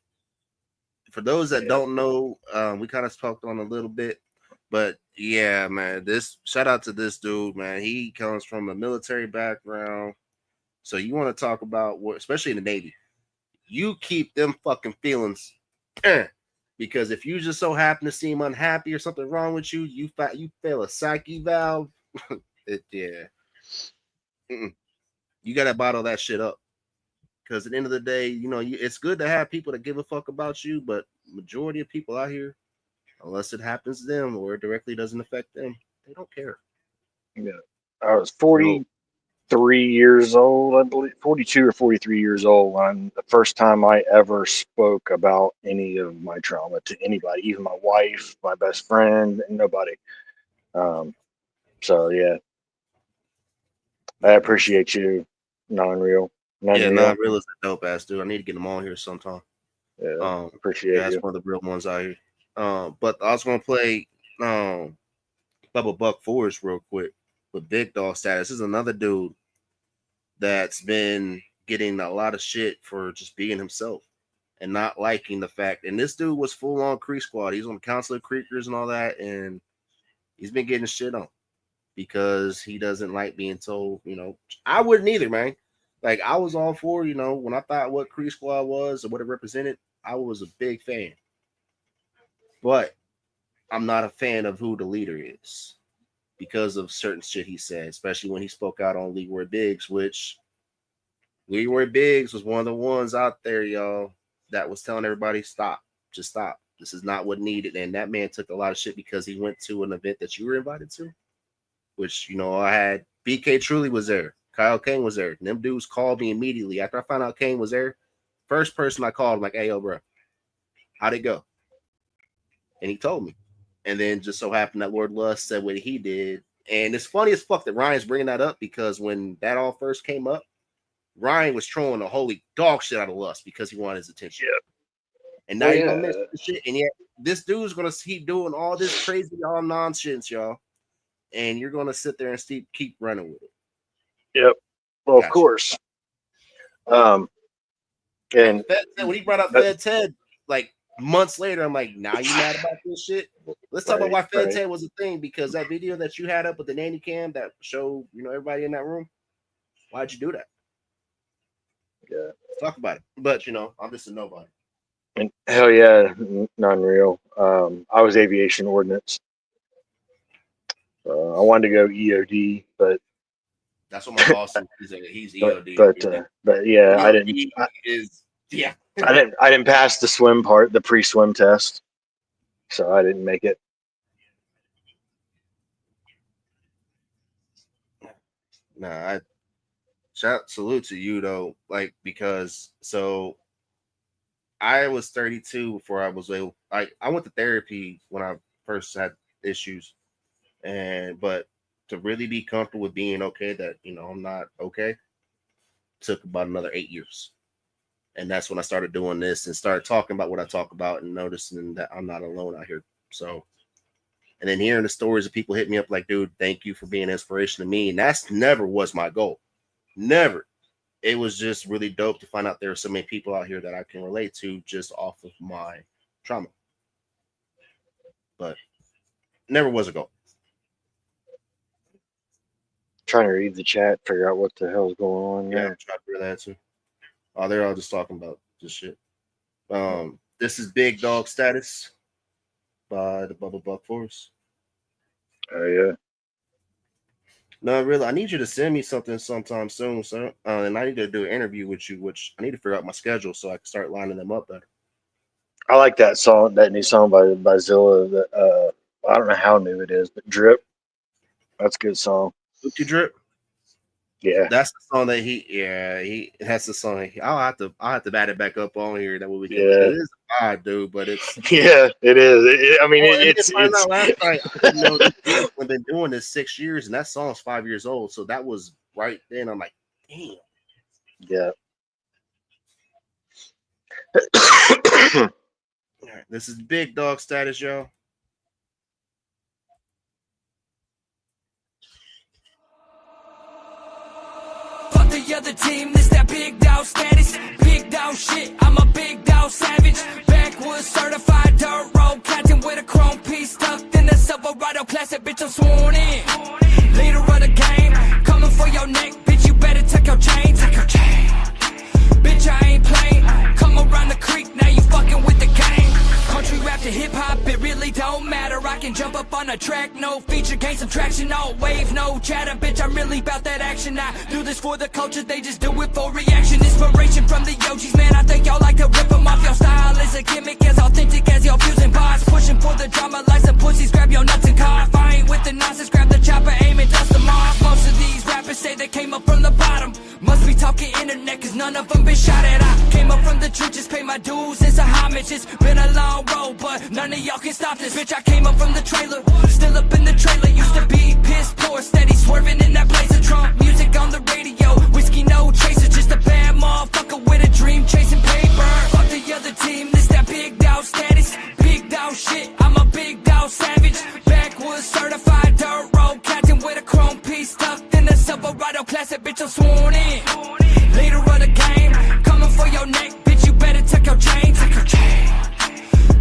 A: For those that don't know, we kind of talked on a little bit, but yeah, man, this shout out to this dude, man. He comes from a military background, so you want to talk about what, especially in the Navy, you keep them fucking feelings. Because if you just so happen to seem unhappy or something wrong with you, you fail a psyche valve. Yeah, you gotta bottle that shit up. Because at the end of the day, you know, it's good to have people that give a fuck about you, but majority of people out here, unless it happens to them or it directly doesn't affect them, they don't care.
G: Yeah, I was 43 years old, I believe, 42 or 43 years old when the first time I ever spoke about any of my trauma to anybody, even my wife, my best friend, nobody. So yeah, I appreciate you, non-real.
A: Non-real is a dope ass dude. I need to get him on here sometime.
G: Yeah, appreciate
A: that's one of the real ones out here. But I was gonna play Bubba Buck Forrest real quick with Big Dog Status. This is another dude that's been getting a lot of shit for just being himself and not liking the fact. And this dude was full on Creek Squad. He's on the Council of Creekers and all that, and he's been getting shit on because he doesn't like being told. You know, I wouldn't either, man. Like I was all for, when I thought what Creed Squad was or what it represented, I was a big fan. But I'm not a fan of who the leader is because of certain shit he said, especially when he spoke out on Leroy Biggs, which Leroy Biggs was one of the ones out there, y'all, that was telling everybody, stop, just stop. This is not what needed. And that man took a lot of shit because he went to an event that you were invited to, which, I had BK Truly was there. Kyle Kane was there. And them dudes called me immediately. After I found out Kane was there, first person I called, I'm like, hey, yo, bro, how'd it go? And he told me. And then just so happened that Lord Lust said what he did. And it's funny as fuck that Ryan's bringing that up because when that all first came up, Ryan was trolling the holy dog shit out of Lust because he wanted his attention.
G: Yeah.
A: And now you're gonna miss the shit. And yet this dude's gonna keep doing all this crazy all nonsense, y'all. And you're gonna sit there and keep running with it.
G: Yep. Well, gotcha. Of course. And
A: Fed Ted, when he brought up Fed Ted, like months later, I'm like, now you mad about this shit? Let's talk about why Fed Ted was a thing, because that video that you had up with the nanny cam that showed, everybody in that room, why'd you do that?
G: Yeah.
A: Let's talk about it. But I'm just a nobody.
G: And hell yeah, non-real. I was aviation ordnance. I wanted to go EOD, but
A: that's what my boss is. He's EOD.
G: But yeah,
A: EOD
G: I didn't. I didn't pass the swim part, the pre-swim test, so I didn't make it.
A: Nah, salute to you though, like because I was 32 before I was able. I went to therapy when I first had issues, but to really be comfortable with being okay that I'm not okay took about another 8 years, and that's when I started doing this and started talking about what I talk about and noticing that I'm not alone out here. So, and then hearing the stories of people hit me up like, dude, thank you for being an inspiration to me, and that's never was my goal, never. It was just really dope to find out there are so many people out here that I can relate to just off of my trauma. But never was a goal.
G: Trying to read the chat, figure out what the hell's going on.
A: Yeah, I'm trying to figure that too. Oh, they're all just talking about this shit. This is Big Dog Status by the Bubble Buck Force.
G: Oh yeah.
A: No, really, I need you to send me something sometime soon, sir. And I need to do an interview with you, which I need to figure out my schedule so I can start lining them up better.
G: I like that song, that new song by Zilla. That I don't know how new it is, but Drip. That's a good song.
A: Lucky Drip.
G: Yeah,
A: that's the song that that's the song. I'll have to bat it back up on here. That way we can.
G: Yeah.
A: It is odd, dude, but it's
G: yeah, it is. I mean, it's
A: last night, I didn't know we've been doing this 6 years, and that song's 5 years old. So that was right then. I'm like, damn.
G: Yeah.
A: All right, this is Big Dog Status, y'all.
M: The other team, this that big dog status, big dog shit, I'm a big dog savage, backwoods certified dirt road captain with a chrome piece tucked in the Silverado classic, bitch I'm sworn in, leader of the game, coming for your neck, bitch you better tuck your chain, bitch I ain't playing, come around the creek, now you fucking with the game, country rap to hip hop, it really don't matter, I can jump up on a track, no feature, gain some traction, no wave, no chatter, bitch I'm really about that action, I do this for the culture, they just do it for reaction, inspiration from the OGs, man, I think y'all like to rip them off, your style is a gimmick, as authentic as your fusing bars, pushing for the drama like some pussies, grab your nuts and cough, I ain't with the nonsense, grab the chopper, aim and dust them off, most of these rappers say they came up from the bottom, must be talking internet, cause none of them been shot at, I came up from the trenches, pay my dues, it's a homage, it's been a long road, but none of y'all can stop this, bitch, I came up from the trailer, still up in the trailer, used to be piss poor, steady swerving in that blazer, Trump music on the radio, whiskey no chaser, just a bad motherfucker with a dream chasing paper, fuck the other team, this that big dog status, big dog shit, I'm a big dog savage, backwoods certified dirt road captain with a chrome piece tucked in the Silverado classic, bitch I'm sworn in, leader of the game, coming for your neck, bitch you better tuck your chain,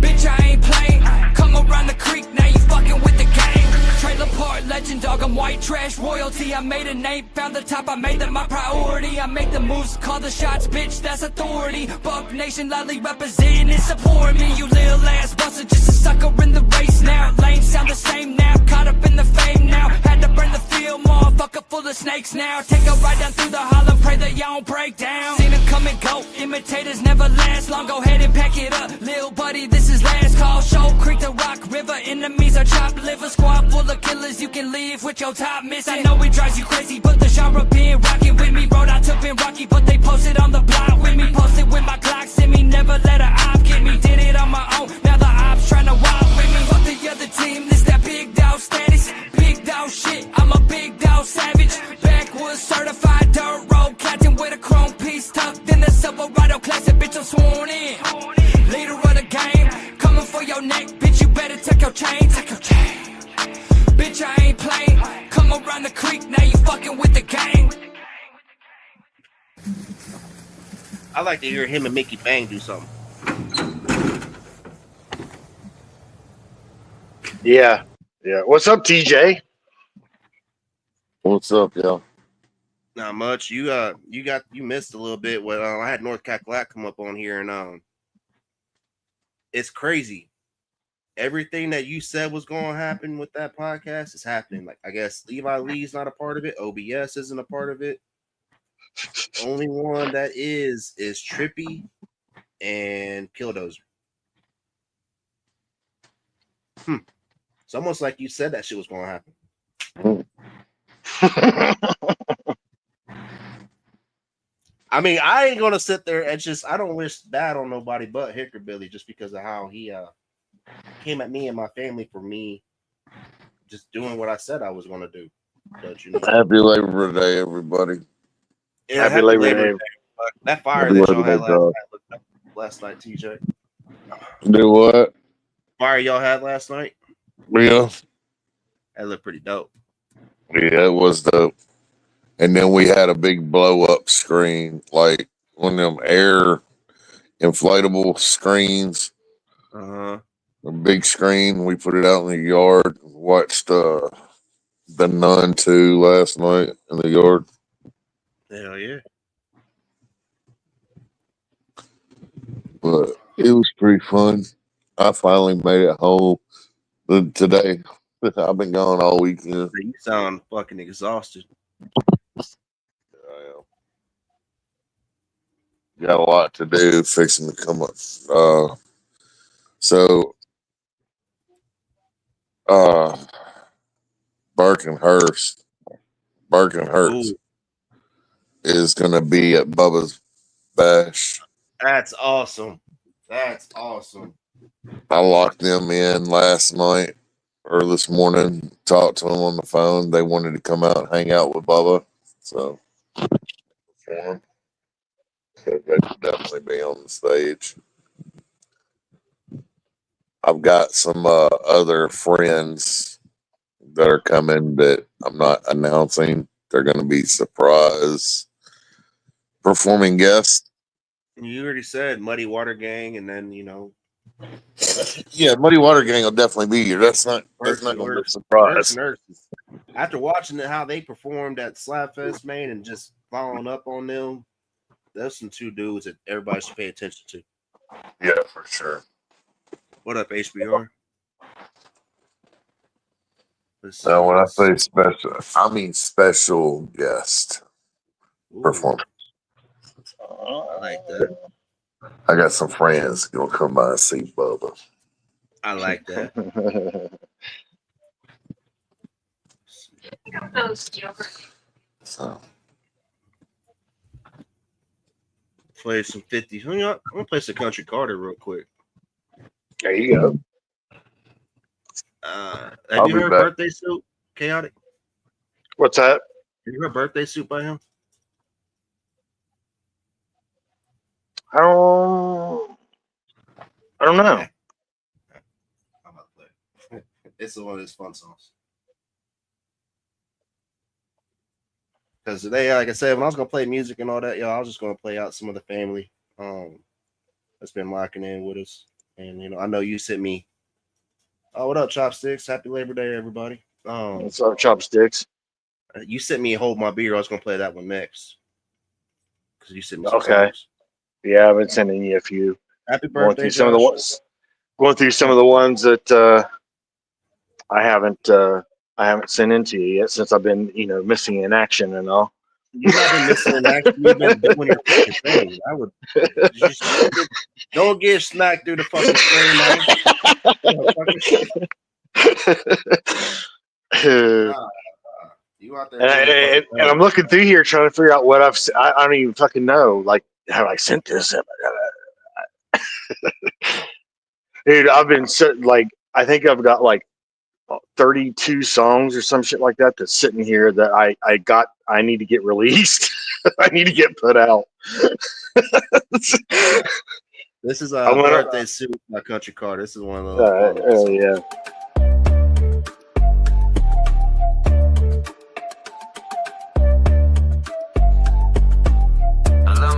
M: bitch I ain't playing, come around the creek, now you fucking with the game, trailer park legend dog, I'm I'm white trash royalty. I made a name, found the top, I made them my priority. I make the moves, call the shots, bitch, that's authority. Buck Nation loudly representing and support me. You little ass buster, just a sucker in the race now. Lanes sound the same now, caught up in the fame now. Had to burn the field, motherfucker full of snakes now. Take a ride down through the hollow, pray that y'all don't break down. Seen them come and go, imitators never last long. Go ahead and pack it up, lil' buddy, this is last call. Show Creek to Rock River, enemies are chopped liver. Squad full of killers, you can leave with your top missing. I know it drives you crazy, but the genre been rocking with me. Road I took been rocky, but they posted on the block with me. Posted with my Glocks in me, never let a op get me. Did it on my own, now the ops tryna wild with me. Fuck the other team, this that big dog status. Big dog shit, I'm a big dog savage. Backwoods certified dirt road captain with a chrome piece tucked in the Silverado classic. Bitch, I'm sworn in, leader of the game. Coming for your neck, bitch, you better take your chain. Take your chain. Bitch, I ain't playing. Come around the creek, now you fucking with the gang.
A: I like to hear him and Mickey Bang do something.
G: Yeah. What's up, TJ?
N: What's up, y'all?
A: Not much. You missed a little bit when I had North Cackalack come up on here, and it's crazy. Everything that you said was going to happen with that podcast is happening. Like, I guess Levi Lee's not a part of it. OBS isn't a part of it. Only one that is Trippy and Killdozer. It's almost like you said that shit was going to happen. I mean, I ain't going to sit there and I don't wish bad on nobody but Hickorbilly just because of how he came at me and my family for me just doing what I said I was going to do. Don't you know?
N: Happy Labor Day, everybody.
A: Yeah, happy Labor Day. That fire that y'all had last night, TJ.
N: Do what?
A: Fire y'all had last night?
N: Yeah.
A: That looked pretty dope.
N: Yeah, it was dope. And then we had a big blow up screen, like one of them air inflatable screens. A big screen. We put it out in the yard. Watched The Nun 2 last night in the yard.
A: Hell yeah.
N: But it was pretty fun. I finally made it home today. I've been gone all weekend.
A: You sound fucking exhausted.
N: I am. Got a lot to do, fixing to come up. Birkenhurst is going to be at Bubba's Bash.
A: That's awesome. That's awesome.
N: I locked them in last night or this morning, talked to them on the phone. They wanted to come out and hang out with Bubba. So, they should definitely be on the stage. I've got some other friends that are coming that I'm not announcing. They're going to be surprise performing guests.
A: You already said Muddy Water Gang, and then
N: Yeah, Muddy Water Gang will definitely be here. That's not going to be a surprise.
A: After watching how they performed at Slapfest, man, and just following up on them, there's some two dudes that everybody should pay attention to.
N: Yeah, for sure.
A: What up, HBR?
N: Now, when I say special, I mean special guest performance.
A: I like that.
N: I got some friends gonna come by and see Bubba.
A: I like that.
N: So.
A: Play some 50s. I'm gonna play some Country Carter real quick.
G: There you go.
A: Have you heard Birthday Suit? Chaotic?
G: What's that?
A: Have you heard Birthday Suit by him?
G: I don't know.
A: I'm about to play. It's one of his fun songs. Because today, like I said, when I was gonna play music and all that, I was just gonna play out some of the family that's been locking in with us. And I know you sent me. Oh, what up, Chopsticks? Happy Labor Day, everybody.
G: It's our chopsticks.
A: You sent me "Hold My Beer." I was gonna play that one next because you sent me some
G: Okay.
A: songs.
G: Yeah, I've been sending you a few.
A: Happy
G: Going
A: birthday,
G: through some of the
A: Josh.
G: ones. Going through some of the ones that I haven't sent into you yet since I've been missing in action and all.
A: You've not been missing in action. You've been doing your fucking thing. I would just don't get smacked through the fucking screen, man. You out there doing your fucking
G: And I'm
A: thing.
G: looking through here trying to figure out what I don't even fucking know. Like, have I sent this? Dude, I've been like, I think I've got like 32 songs or some shit like that that's sitting here that I need to get released. I need to get put out.
A: This is a birthday suit by Country Car. This is one of those fun songs.
G: Yeah.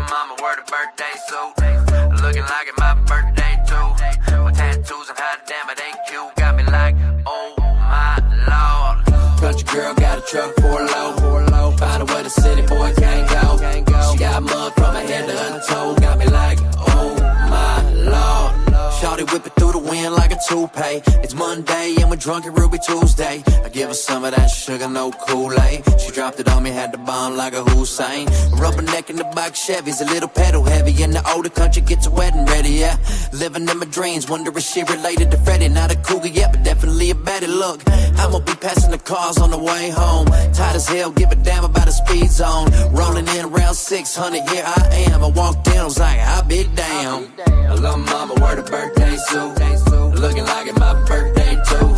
O: Mama, where the birthday suit? Looking like it's my birthday too. With tattoos and hot damn it ain't cute. Got me like, oh my lord. Country girl got a truck for a low. Find her where the city boy can't go. She got mud from her head to her toe. Got me like, oh my lord. Shawty whip it through the wind like a toupee. It's Monday and we're drunk at Ruby Tuesday. I give her some of that sugar, no Kool-Aid. She dropped it on me, had to bomb like a Hussein. Rubber neck in the box Chevy's a little pedal heavy. And the older country gets a wedding ready, yeah. Living in my dreams, wonder if she related to Freddie. Not a cougar yet, but definitely a Betty. Look, I'ma be passing the cars on the way home. Tired as hell, give a damn about a speed zone. Rolling in around 600, here I am. I walked in, I was like, I'll be damn. I love mama, where the birthday suit. Looking like it's my birthday too.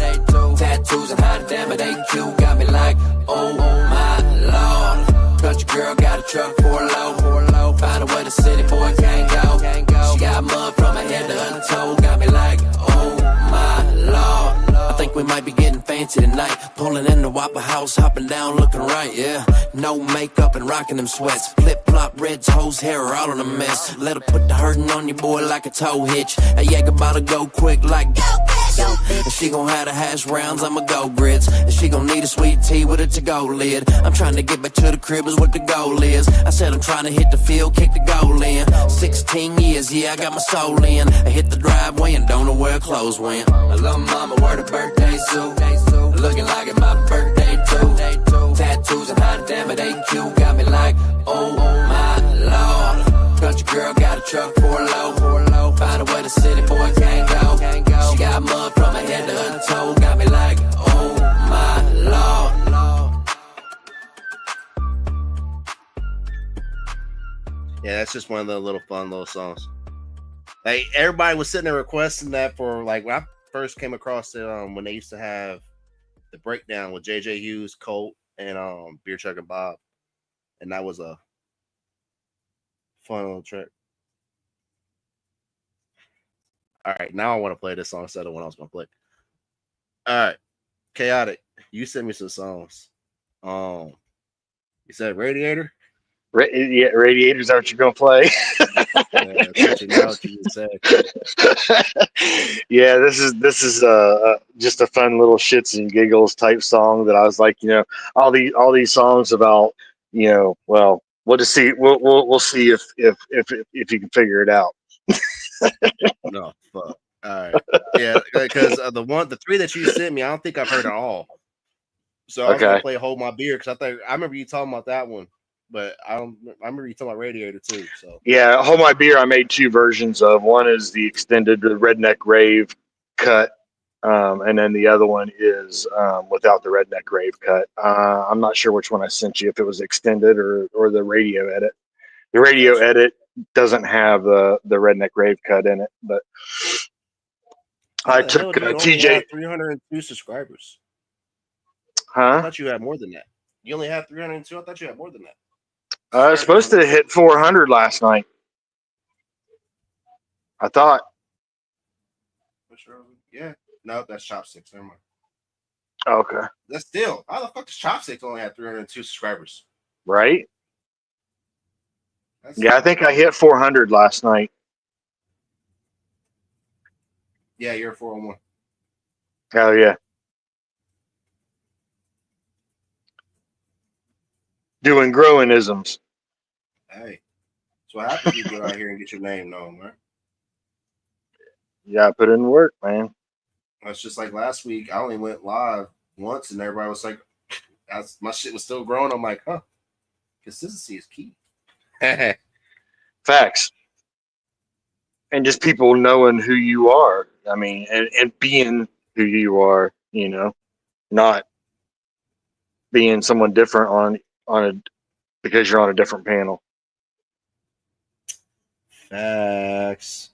O: Tattoos and hot damn it ain't cute. Got me like, oh my lord. Country girl got a truck for a low. Find her where the city boy can't go. She got mud from her head to her toe. Got me like, oh my lord. I think we might be getting fancy tonight. Pulling in the Whopper House, hopping down, looking right, yeah. No makeup and rocking them sweats. Flip flop, red toes, hair all in a mess. Let her put the hurting on your boy like a toe hitch. A yak about to go quick like go bitch. And she gon' have the hash rounds, I'ma go grits. And she gon' need a sweet tea with a to-go lid. I'm trying to get back to the crib is what the goal is. I said I'm trying to hit the field, kick the goal in. 16 years, yeah, I got my soul in. I hit the driveway and don't know where clothes went. I love mama, where the birthday suit. Looking like it's my birthday too. Tattoos and hot damn it ain't cute. Got me like, oh my lord. Country girl got a truck for a low. Find her where the city boy can't go. She got mud from her head to her toe. Got me like, oh my lord.
A: Yeah, that's just one of the little fun little songs. Like everybody was sitting there requesting that for like when I first came across it, when they used to have the breakdown with JJ Hughes, Colt, and Beer Chuck and Bob, and that was a fun little track. All right, now I want to play this song instead of when I was gonna play. All right, Chaotic, you sent me some songs. You said Radiator.
G: Yeah, Radiators are what you're gonna play. Yeah, this is just a fun little shits and giggles type song that I was like, all these songs about, well, we'll just see. We'll see if you can figure it out.
A: No, fuck. All right, yeah, because the three that you sent me, I don't think I've heard at all. So I was gonna play "Hold My Beer" because I remember you talking about that one. But I remember you talking about Radiator too. So
G: yeah, Hold My Beer. I made two versions of. One is the extended, the Redneck Rave cut, and then the other one is without the Redneck Rave cut. I'm not sure which one I sent you, if it was extended or the radio edit. The radio edit doesn't have the Redneck Rave cut in it, but I took TJ.
A: 302 subscribers.
G: Huh?
A: I thought you had more than that. You only had 302. I thought you had more than that.
G: I was supposed to hit 400 last night. I thought.
A: Yeah. No, that's Chopsticks. Never mind.
G: Okay.
A: That's still. How the fuck does Chopsticks only have 302 subscribers?
G: Right? Yeah, I think I hit 400 last night.
A: Yeah, you're 401.
G: Oh, yeah. doing growing-isms.
A: Hey, that's what happens when you get out here and get your name known, man.
G: You gotta put in work, man.
A: It's just like last week. I only went live once, and everybody was like, my shit was still growing. I'm like, huh, consistency is key.
G: Facts. And just people knowing who you are. I mean, and being who you are, you know, not being someone different on a because you're on a different panel.
A: Facts.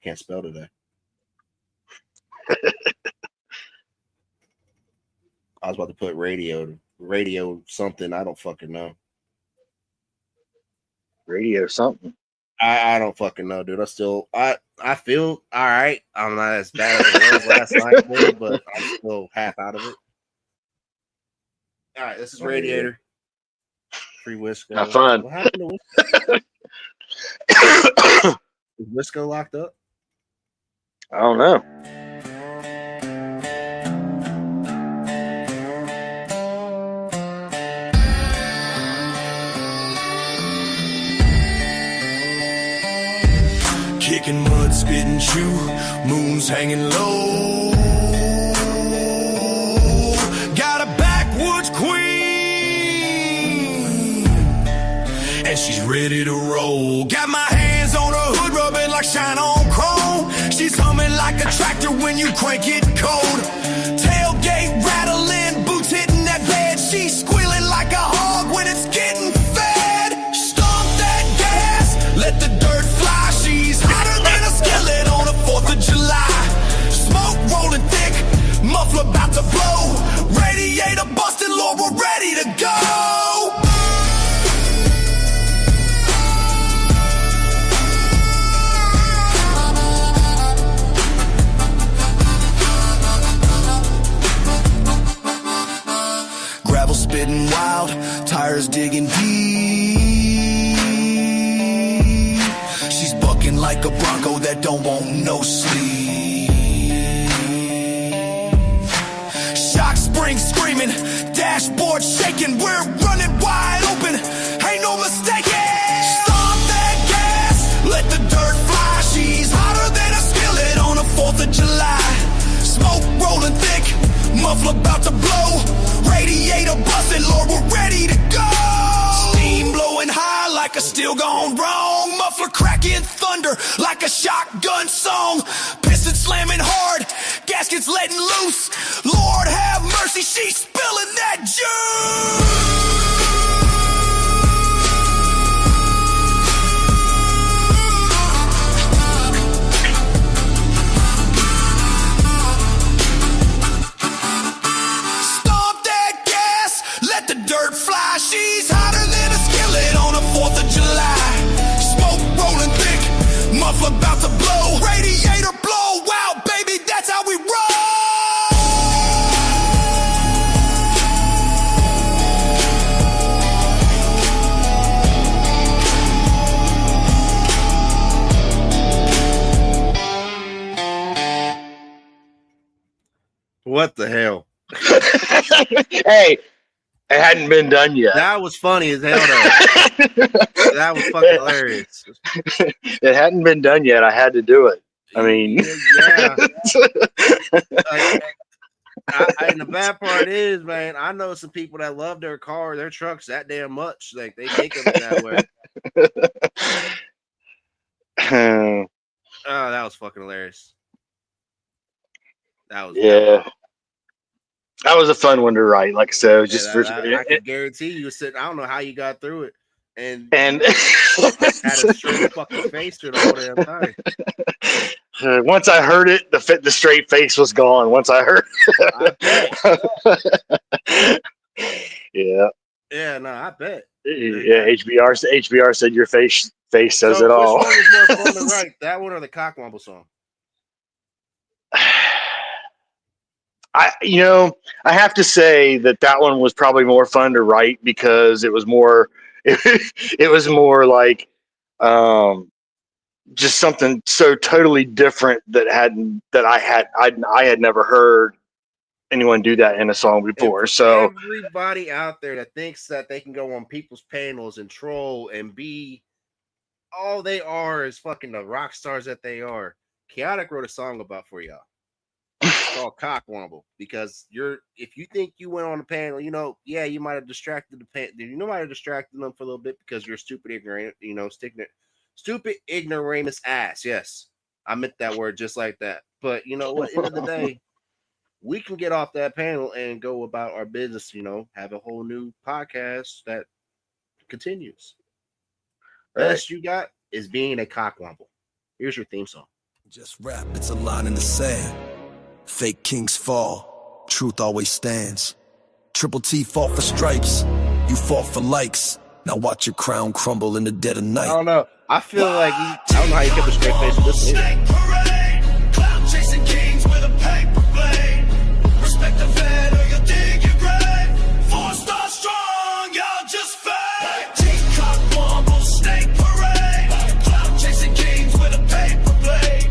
A: Can't spell today. I was about to put radio something. I don't fucking know.
G: Radio something.
A: I don't fucking know, dude. I feel all right. I'm not as bad as it was last night, dude, but I'm still half out of it. All right, this is Radiator. Free Wisco.
G: Have fun.
A: What happened to Wisco? Is Wisco locked up?
G: I don't know.
L: Kicking mud, spitting chew, moons hanging low. Got a backwoods queen, and she's ready to roll. Got my hands on her hood, rubbing like shine on chrome. She's humming like a tractor when you crank it cold. Tailgate rattling, boots hitting that bed. She's squealing like a hog when it's getting fed. Stomp that gas, let the dirt fly. She's hotter than a skillet on the 4th of July. Smoke rolling thick, muffler about to blow. Radiator busting, Lord, we're ready to go. Gravel spitting wild, tires digging deep. She's bucking like a bronco that don't want no sleep. Shock spring screaming, dashboard shaking. We're running wide open, ain't no mistaking. Stop that gas, let the dirt fly. She's hotter than a skillet on the 4th of July. Smoke rolling thick, muffler about to blow. Radiator busting, Lord, we're ready to go. Steam blowing high like a steel gone wrong. Muffler cracking thunder like a shotgun song. Piston slamming hard, gaskets letting loose. Lord have mercy, she's spilling that juice. The dirt fly, she's hotter than a skillet on the 4th of July. Smoke rolling thick, muffler about to blow. Radiator blow, wow, baby, that's how we
A: roll. What the hell?
G: Hey. It hadn't been done yet.
A: That was funny as hell, though. That was fucking hilarious.
G: It hadn't been done yet. I had to do it. I mean,
A: yeah. And the bad part is, man, I know some people that love their car, their trucks that damn much. Like they think of it that way. Oh, that was fucking hilarious. That was
G: That was a fun one to write. Like I said, it was just
A: I can guarantee you sitting. I don't know how you got through it, and had a straight fucking face through the whole damn time.
G: Once I heard it, the straight face was gone. Once I heard it.
A: Yeah, no, I bet.
G: Yeah, HBR said your face says it all.
A: Which one was more fun to write, that one or the Cockwomble song?
G: I have to say that one was probably more fun to write because it was more, it was more like, just something so totally different that I had never heard anyone do that in a song before. So
A: everybody out there that thinks that they can go on people's panels and troll and be all they are is fucking the rock stars that they are. Chaotic wrote a song about for y'all. It's called Cockwomble, because if you think you went on a panel, yeah, you might have distracted might have distracted them for a little bit because you're stupid, ignorant, stupid, ignoramus ass. Yes, I meant that word just like that. But you know what? End of the day, we can get off that panel and go about our business. Have a whole new podcast that continues. Best you got is being a cockwomble. Here's your theme song.
L: Just rap, it's a line in the sand. Fake kings fall, truth always stands. Triple T fought for stripes, you fought for likes. Now watch your crown crumble in the dead of night.
A: I don't know. I feel like I don't know how you kept a straight face with this nigga.
L: Cloud chasing kings with a paper blade. Respect the vet or you'll dig your grave. 4-star strong, y'all just fake. Teacock womble, snake parade. Cloud chasing kings with a paper blade.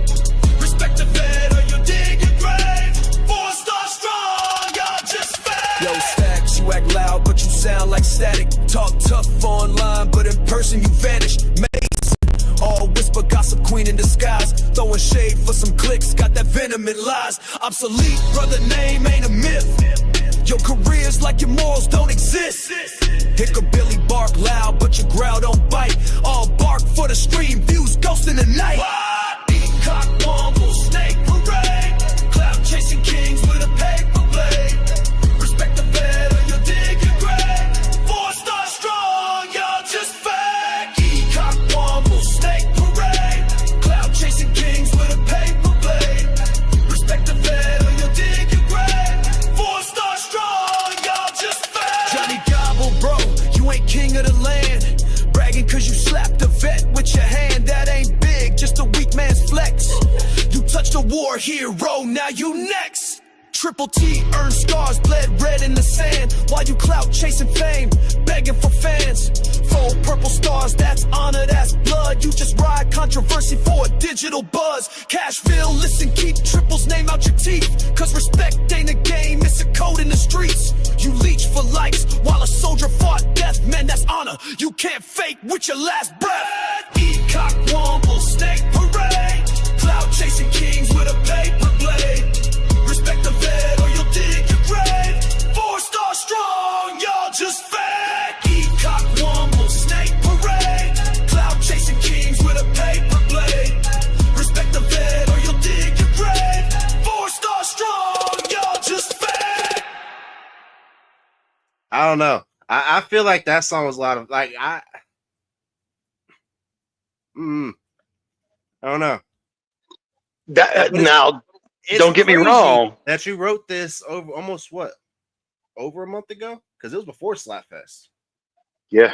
L: Respect the vet or you'll dig your grave. 4-star strong, y'all just fake. Yo, Stacks, you act loud, but you sound like static. Talk tough online, but in person you vanish. All whisper gossip queen in disguise. Throwing shade for some clicks, got that venom in lies. Obsolete, brother, name ain't a myth. Your career's like your morals don't exist. Hickabilly bark loud, but your growl don't bite. All bark for the stream, views ghost in the night. Peacock womble, snake parade. Cloud chasing kings with a paper blade. Respect the vet or you'll dig your grave. 4-star strong, y'all just fake. Peacock womble, snake parade. Cloud chasing kings with a paper blade. Respect the vet or you'll dig your grave. 4-star strong, y'all just fake. Johnny Gobble, bro, you ain't king of the land. Bragging cause you slapped a vet with your hand. That ain't big, just a weak man's flex. You touched a war hero, now you next. Triple T earned scars, bled red in the sand. While you clout chasing fame, begging for fans. 4 purple stars, that's honor, that's blood. You just ride controversy for a digital buzz. Cashville, listen, keep Triple's name out your teeth. Cause respect ain't a game, it's a code in the streets. You leech for likes, while a soldier fought death. Man, that's honor, you can't fake with your last breath. Peacock womble, snake parade. Cloud chasing kings with a paper blade. Respect the vet or you'll dig your grave. 4-star strong, y'all just fake. Peacock womble, snake parade. Cloud chasing kings with a paper blade. Respect the vet or you'll dig your grave. 4-star strong, y'all just fake.
A: I don't know. I feel like that song was a lot of I don't know.
G: That now, don't get me wrong.
A: That you wrote this over almost over a month ago? Because it was before Slapfest.
G: Yeah.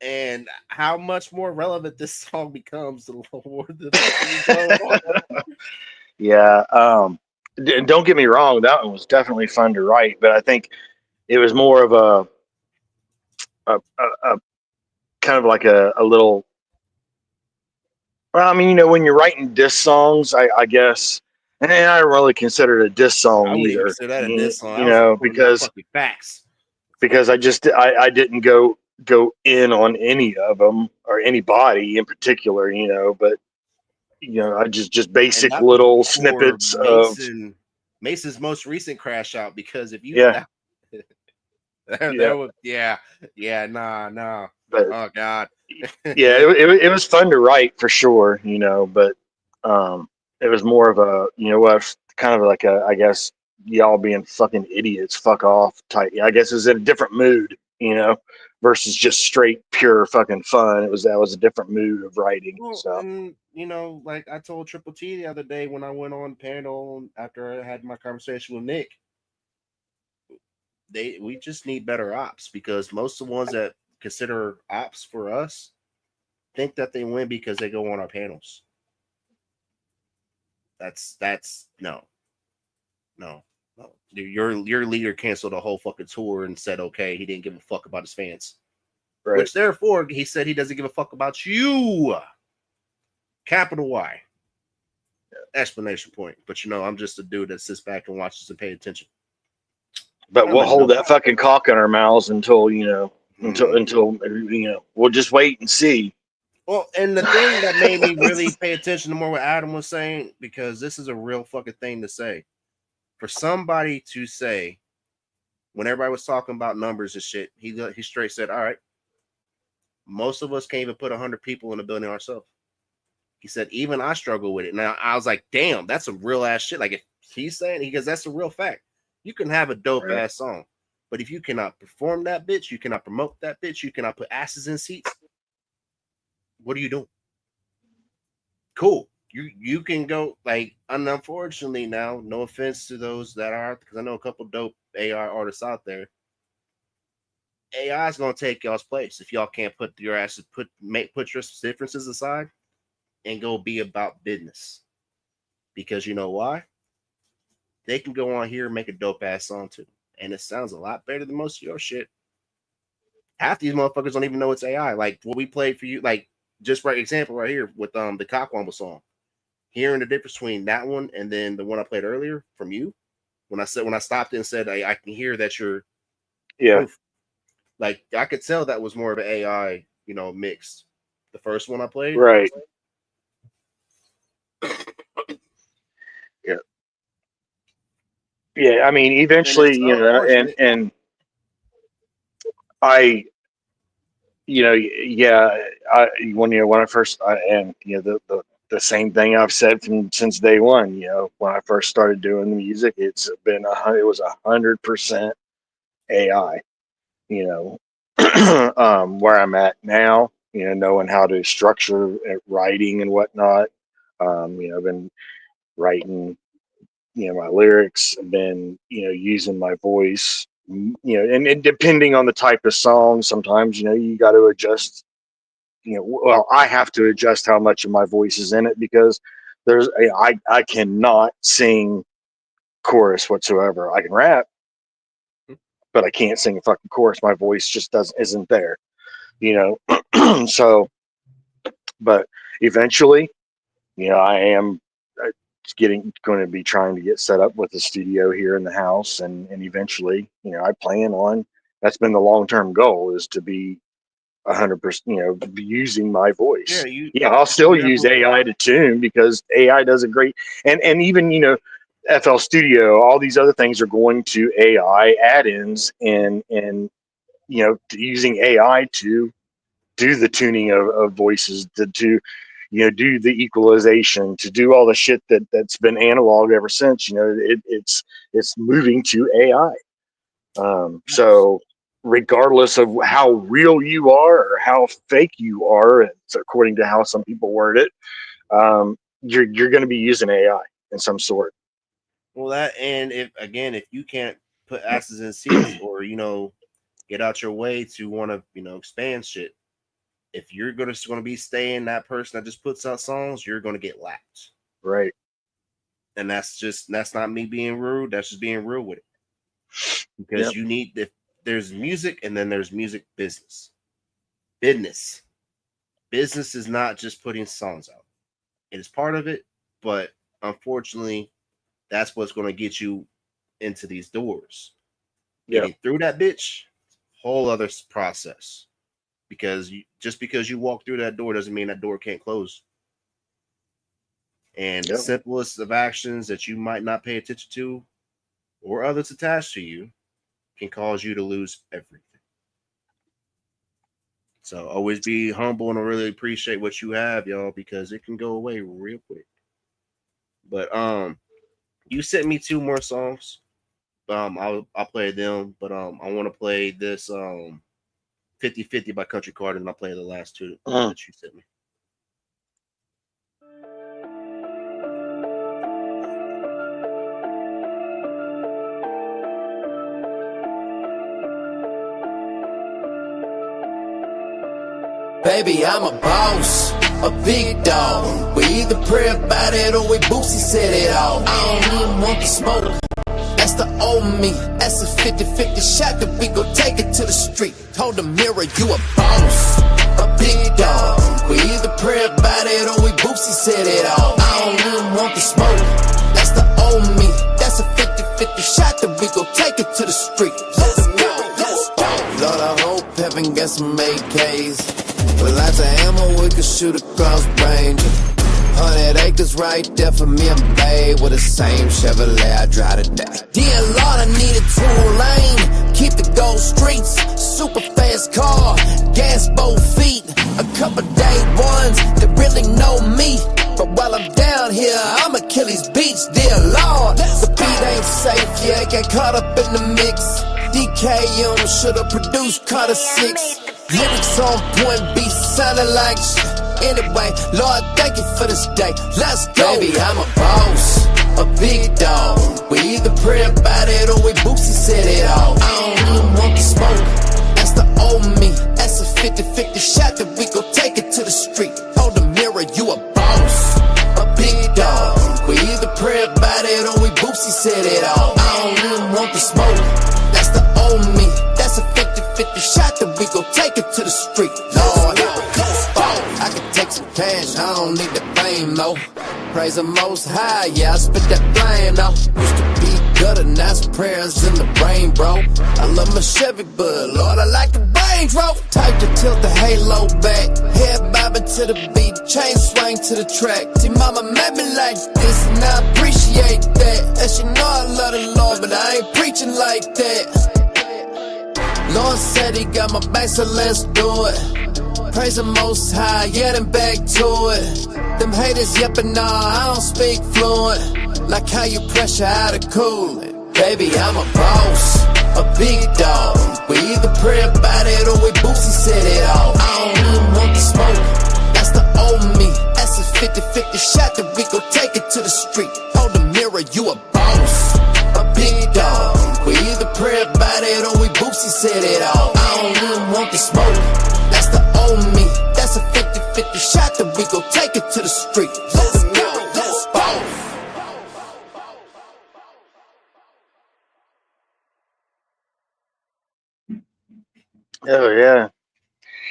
A: And how much more relevant this song becomes the more the
G: Yeah. Don't get me wrong. That one was definitely fun to write, but I think it was more of a kind of like a little. Well, I mean, when you're writing diss songs, I guess, and I don't really consider it a diss song
A: I wouldn't even
G: either.
A: consider that a diss song.
G: Because I didn't go in on any of them or anybody in particular, but I just basic little snippets of
A: Mason's most recent crash out. Because if you
G: nah. But,
A: oh god.
G: Yeah, it was fun to write for sure, but it was more of a kind of like a, I guess, y'all being fucking idiots, fuck off type. I guess it was in a different mood, versus just straight pure fucking fun. That was a different mood of writing.
A: Well,
G: so
A: and like I told Triple T the other day when I went on panel after I had my conversation with Nick, we just need better ops, because most of the ones that consider ops for us think that they win because they go on our panels. That's no. Your leader canceled a whole fucking tour and said, okay, he didn't give a fuck about his fans.
G: Right.
A: Which therefore he said he doesn't give a fuck about you. Capital Y. Explanation point. But I'm just a dude that sits back and watches and pay attention.
G: But we'll hold that fucking cock in our mouths until until we'll just wait and see.
A: Well, and the thing that made me really pay attention to more what Adam was saying, because this is a real fucking thing to say. For somebody to say, when everybody was talking about numbers and shit, he straight said, all right, most of us can't even put 100 people in a building ourselves. He said, even I struggle with it. Now, I was like, damn, that's some real ass shit. Like, if he's saying, because that's a real fact. You can have a dope ass song, but if you cannot perform that bitch, you cannot promote that bitch, you cannot put asses in seats, what are you doing? Cool. You can go, like, and unfortunately now, no offense to those that are, because I know a couple dope AI artists out there. AI is gonna take y'all's place if y'all can't put your asses put your differences aside and go be about business. Because you know why? They can go on here and make a dope ass song too, and it sounds a lot better than most of your shit. Half these motherfuckers don't even know it's AI. Like what we played for you, like just for example right here with the Cockwomble song. Hearing the difference between that one and then the one I played earlier from you, when I stopped and said I can hear that you're proof. Like I could tell that was more of an AI, mixed. The first one I played,
G: right? Yeah, I mean, eventually, and I, when I first, the same thing I've said since day one. When I first started doing the music, it was 100% AI. Where I'm at now, knowing how to structure writing and whatnot. I've been writing, my lyrics, and then using my voice, and depending on the type of song, sometimes you got to adjust. Well, I have to adjust how much of my voice is in it because I cannot sing chorus whatsoever. I can rap, but I can't sing a fucking chorus. My voice just isn't there, So, but eventually, I am going to be trying to get set up with a studio here in the house, and eventually, I plan on, that's been the long-term goal, is to be 100%, using my voice. I'll still use AI to tune because AI does a great, and even, FL Studio, all these other things are going to AI add-ins and using AI to do the tuning of voices, to do the equalization, to do all the shit that's been analog ever since. It's moving to AI. So regardless of how real you are or how fake you are, it's according to how some people word it, you're going to be using AI in some sort.
A: Well, and if you can't put asses in seats or get out your way to want to expand shit, if you're going to be staying that person that just puts out songs, you're going to get lapped.
G: Right.
A: And that's not me being rude. That's just being real with it. Because there's music and then there's music business. Business is not just putting songs out. It is part of it, but unfortunately, that's what's going to get you into these doors. Getting through that bitch, whole other process. Because just because you walk through that door doesn't mean that door can't close. And the simplest of actions that you might not pay attention to or others attached to you can cause you to lose everything. So always be humble and really appreciate what you have, y'all, because it can go away real quick. But you sent me 2 more songs. I'll play them, but I want to play this 50-50 by Country Carter, and I'll play the last 2 that you sent me.
O: Baby, I'm a boss, a big dog. We either pray about it or we Boosie set it off. I don't even want the smoke. That's
P: That's the old me. That's a 50-50 shot that we gon' take it to the street. Told the mirror, you a boss, a big dog. We either pray about it or we Boosie said it all. I don't even want the smoke. That's the old me. That's a 50-50 shot that we gon' take it to the street. Let's go, let's go. Lord, I hope heaven got some AKs. With lots of ammo we could shoot across range. 100 acres right there for me and babe. With the same Chevrolet I drive today. Dear Lord, I need a 2-lane. Keep the gold streets. Super fast car. Gas both feet. A couple day ones that really know me. But while I'm down here, I'm Achilles Beach. Dear Lord, the beat ain't safe. Yeah, get caught up in the mix. DKM should've produced Carter 6. Lyrics on point, beats sounding like shit. Anyway, Lord, thank you for this day. Let's go. Baby, I'm a boss, a big dog. We either pray about it or we Boosie said it all. I don't even want the smoke. That's the old me. That's a 50-50 shot that we gon' take it to the street. Hold the mirror, you a boss, a big dog. We either pray about it or we Boosie said it all. I don't even want the smoke. That's the old me. That's a 50-50 shot that we gon' take it to the street. Lord, I can take some cash, I don't need the fame though. Praise the most high, yeah, I spit that flame though. Used to be good and that's prayers in the brain, bro. I love my Chevy, but Lord, I like the Range Rover. Type to tilt the halo back, head bobbing to the beat, chain swing to the track. See, mama made me like this and I appreciate that. And she know I love the Lord, but I ain't preaching like that. Lord said he got my back, so let's do it. Praise the most high, yeah, then back to it. Them haters yapping, nah, I don't speak fluent. Like how you pressure out of cooling. Baby, I'm a boss, a big dog. We either pray about it or we Boosie said it all. I don't even want the smoke. That's the old me. That's a 50-50 shot that we gon' take it to the street. Hold the mirror, you a boss, a big dog. We either pray about it or we Boosie said it all. I don't even want the smoke. That's the old me. That's a 50-50 shot that we gon' take it to the street. Let's go, let's go.
G: Oh yeah,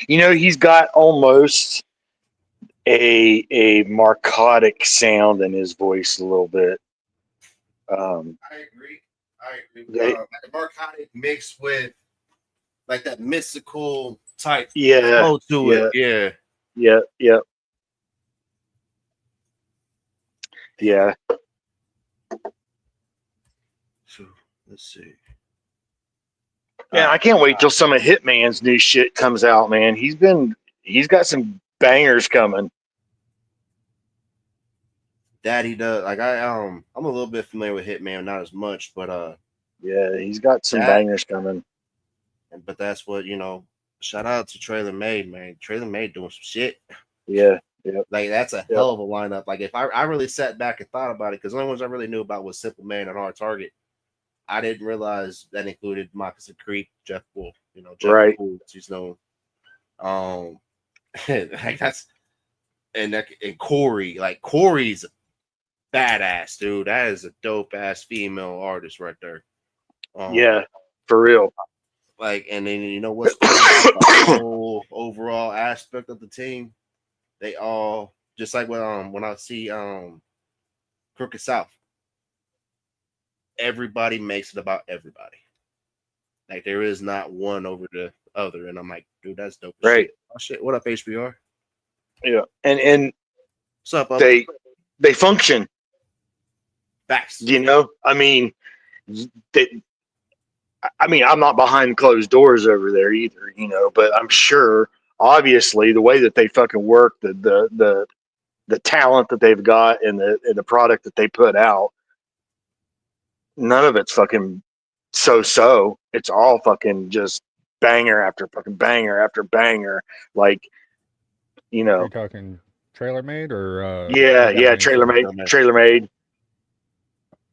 G: you know he's got almost a narcotic sound in his voice a little bit.
A: I agree. Like a narcotic mixed with like that mystical type flow to it.
G: Yeah.
A: So let's see.
G: Yeah, I can't wait till some of Hitman's new shit comes out, man. He's got some bangers coming.
A: That he does. Like I'm a little bit familiar with Hitman, not as much, but
G: yeah, he's got some bangers coming.
A: But that's what, shout out to Trailer Made, man. Trailer Made doing some shit.
G: Yeah.
A: Like that's a hell of a lineup. Like if I really sat back and thought about it, because the only ones I really knew about was Simple Man and Hard Target. I didn't realize that included Moccasin Creek, Jeff Wolf, Jeff
G: right.
A: Wolf, he's known. Like that's and Corey, like Corey's badass, dude. That is a dope ass female artist right there.
G: Yeah, for real.
A: Like, and then what's the whole overall aspect of the team? They all just like when I see Crooked South. Everybody makes it about everybody. Like there is not one over the other, and I'm like, dude, that's dope.
G: Right.
A: Shit. Oh shit! What up, HBR?
G: Yeah, and
A: what's up?
G: They function.
A: Facts.
G: I mean, I'm not behind closed doors over there either. But I'm sure, obviously, the way that they fucking work, the talent that they've got, and the product that they put out. None of it's fucking so. It's all fucking just banger after fucking banger after banger. Like,
Q: You're talking Trailer Made or
G: Trailer Made.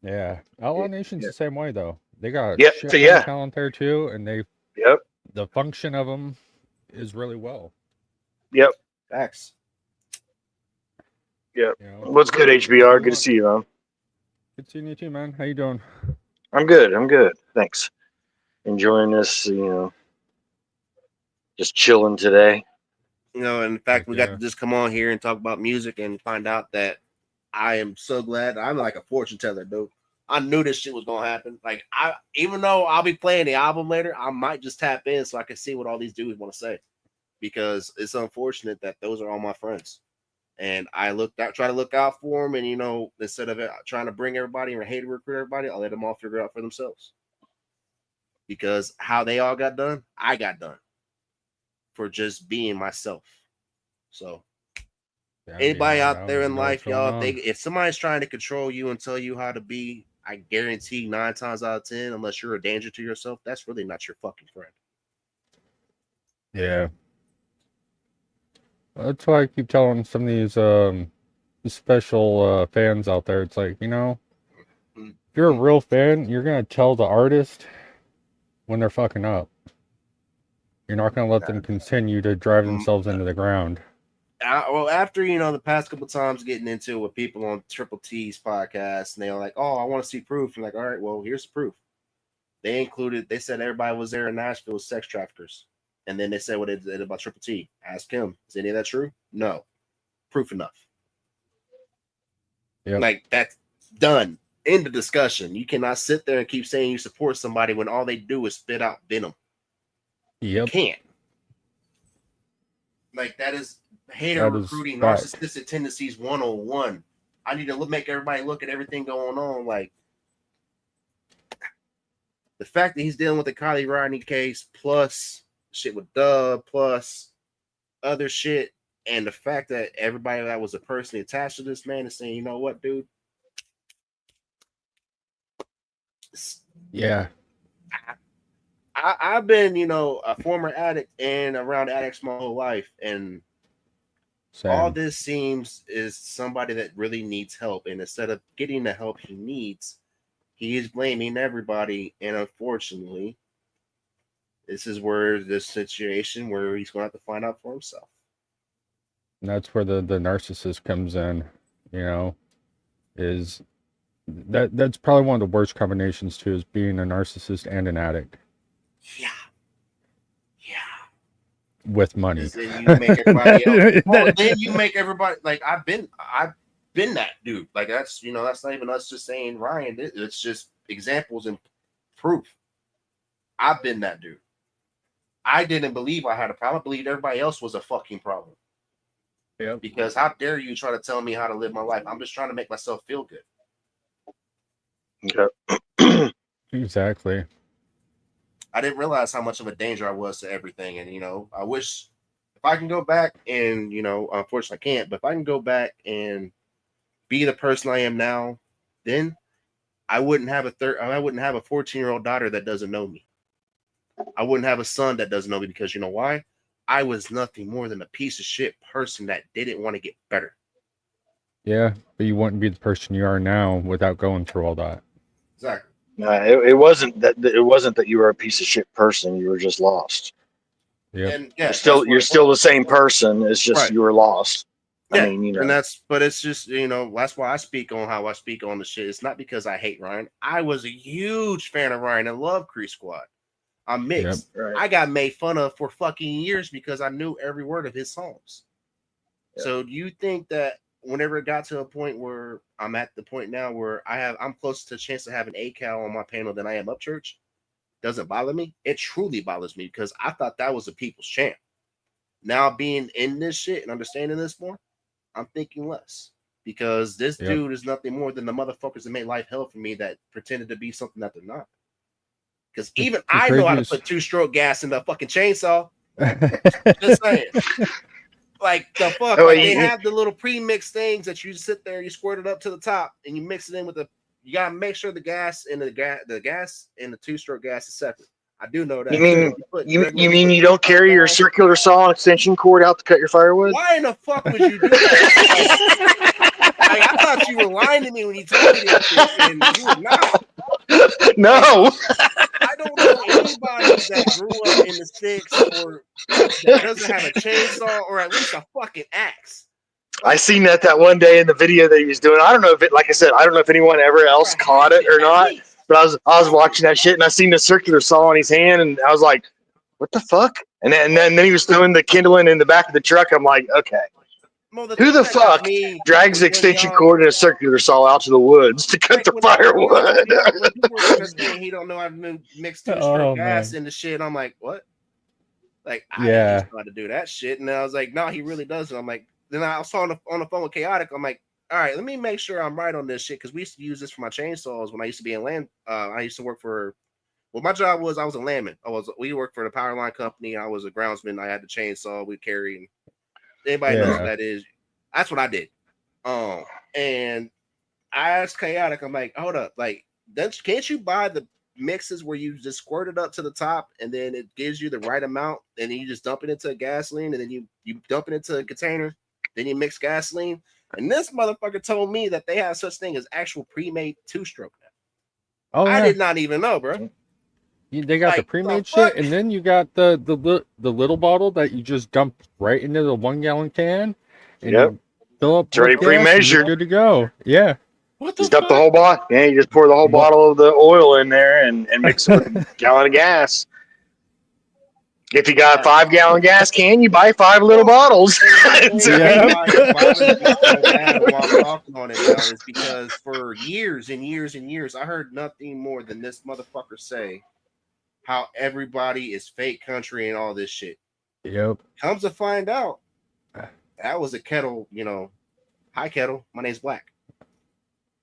Q: Yeah, Outlaw Nation's the same way though. They got talent there too, and the function of them is really well.
G: Yep.
A: Facts.
G: Yep. What's good, HBR? Good to see you, man.
Q: Good seeing you too, man. How you doing?
G: I'm good. I'm good. Thanks. Enjoying this, just chilling today.
A: You know, and in fact, we got to just come on here and talk about music and find out that I am so glad. I'm like a fortune teller, dude. I knew this shit was gonna happen. Like, even though I'll be playing the album later, I might just tap in so I can see what all these dudes want to say, because it's unfortunate that those are all my friends, and I try to look out for them, and instead of trying to bring everybody or hate to recruit everybody, I'll let them all figure it out for themselves. Because how they all got done, I got done for just being myself. So anybody out there in life, y'all, if somebody's trying to control you and tell you how to be, I guarantee 9 times out of 10, unless you're a danger to yourself, that's really not your fucking friend.
Q: Yeah. That's why I keep telling some of these special fans out there. It's like, if you're a real fan, you're going to tell the artist when they're fucking up. You're not going to let them continue to drive themselves into the ground.
A: Well, after the past couple times getting into it with people on Triple T's podcast, and they're like, "Oh, I want to see proof." I'm like, "All right, well, here's the proof." They said everybody was there in Nashville was sex traffickers, and then they said what they did about Triple T. Ask him, is any of that true? No, proof enough. Yep. Like, that's done. End of discussion. You cannot sit there and keep saying you support somebody when all they do is spit out venom.
Q: Yep.
A: You can't. Like, that is hater recruiting, narcissistic tendencies 101. I need to make everybody look at everything going on. Like, the fact that he's dealing with the Kylie Rodney case, plus shit with Dub, plus other shit, and the fact that everybody that was a person attached to this man is saying, you know what, dude?
Q: Yeah.
A: I've been, a former addict and around addicts my whole life, and all this seems is somebody that really needs help, and instead of getting the help he needs, he is blaming everybody, and unfortunately, this is where this situation where he's going to have to find out for himself.
Q: And that's where the narcissist comes in, is that's probably one of the worst combinations too, is being a narcissist and an addict.
A: Yeah.
Q: With money.
A: Then you make everybody else. Then you make everybody, like, I've been that dude. Like, that's that's not even us just saying Ryan. It's just examples and proof. I've been that dude. I didn't believe I had a problem. I believed everybody else was a fucking problem.
Q: Yeah.
A: Because how dare you try to tell me how to live my life? I'm just trying to make myself feel good.
G: Okay.
Q: Exactly.
A: I didn't realize how much of a danger I was to everything. And, I wish if I can go back and, unfortunately I can't, but if I can go back and be the person I am now, then I wouldn't have a 14-year-old daughter that doesn't know me. I wouldn't have a son that doesn't know me, because you know why? I was nothing more than a piece of shit person that didn't want to get better.
Q: Yeah, but you wouldn't be the person you are now without going through all that.
A: Exactly.
G: It wasn't that you were a piece of shit person. You were just lost.
Q: Yeah.
A: You're
G: still the same person. It's just
A: right.
G: You were lost.
A: Yeah.
G: I mean,
A: and but it's just, that's why I speak on how I speak on the shit. It's not because I hate Ryan. I was a huge fan of Ryan and love Crease Squad. I'm mixed.
G: Yep. Right.
A: I got made fun of for fucking years because I knew every word of his songs. Yep. So do you think that whenever it got to a point where I'm at the point now where I'm closer to a chance to have an ACAL on my panel than I am Upchurch, doesn't bother me? It truly bothers me, because I thought that was a people's champ. Now being in this shit and understanding this more, I'm thinking less, because this dude is nothing more than the motherfuckers that made life hell for me that pretended to be something that they're not. Because even I know how to put 2-stroke gas in the fucking chainsaw. Just saying. Like, the fuck, they have the little pre-mixed things that you sit there, you squirt it up to the top, and you mix it in with you gotta make sure the gas and the gas and the 2-stroke gas is separate. I do know that.
G: You mean you don't carry your circular saw and extension cord out to cut your firewood?
A: Why in the fuck would you do that? Like, I thought you were lying to me when you told me this shit, and you were not.
G: No.
A: I don't know anybody that grew up in the sticks or that doesn't have a chainsaw or at least a fucking axe.
G: I seen that one day in the video that he was doing. I don't know if I don't know if anyone ever else caught it or not. But I was watching that shit and I seen the circular saw in his hand and I was like, what the fuck? And then he was throwing the kindling in the back of the truck. I'm like, okay.
R: Well,
G: Who the fuck drags the extension cord and a circular saw out to the woods to cut the firewood?
R: When people were sitting there saying he don't know how to mix two-stroke gas into shit, I'm like, what? Like, I didn't used to know how to do that shit. And I was like, no, he really doesn't. I'm like, then I was on the phone with Chaotic. I'm like, all right, let me make sure I'm right on this shit. Cause we used to use this for my chainsaws when I used to be in land. I used to work for, well, my job was I was a landman. We worked for the power line company. I was a groundsman. I had the chainsaw we carry. And anybody knows what that is. That's what I did. And I asked Chaotic, I'm like, hold up, like, can't you buy the mixes where you just squirt it up to the top and then it gives you the right amount and then you just dump it into a gasoline and then you dump it into a container, then you mix gasoline? And this motherfucker told me that they have such thing as actual pre-made two-stroke now. I did not even know, bro.
Q: They got the pre-made shit, and then you got the little bottle that you just dump right into the 1 gallon can, and you fill up.
G: It's already pre-measured.
Q: Good to go. Yeah.
G: Just dump the whole bottle. Yeah, you just pour the whole bottle of the oil in there and mix it with a gallon of gas. If you got a 5 gallon gas can, you buy 5 little bottles.
R: Why it bothers me so bad while I'm talking on it now is because for years and years and years, I heard nothing more than this motherfucker say how everybody is fake country and all this shit.
Q: Yep.
R: Comes to find out, that was a kettle, hi kettle, my name's Black.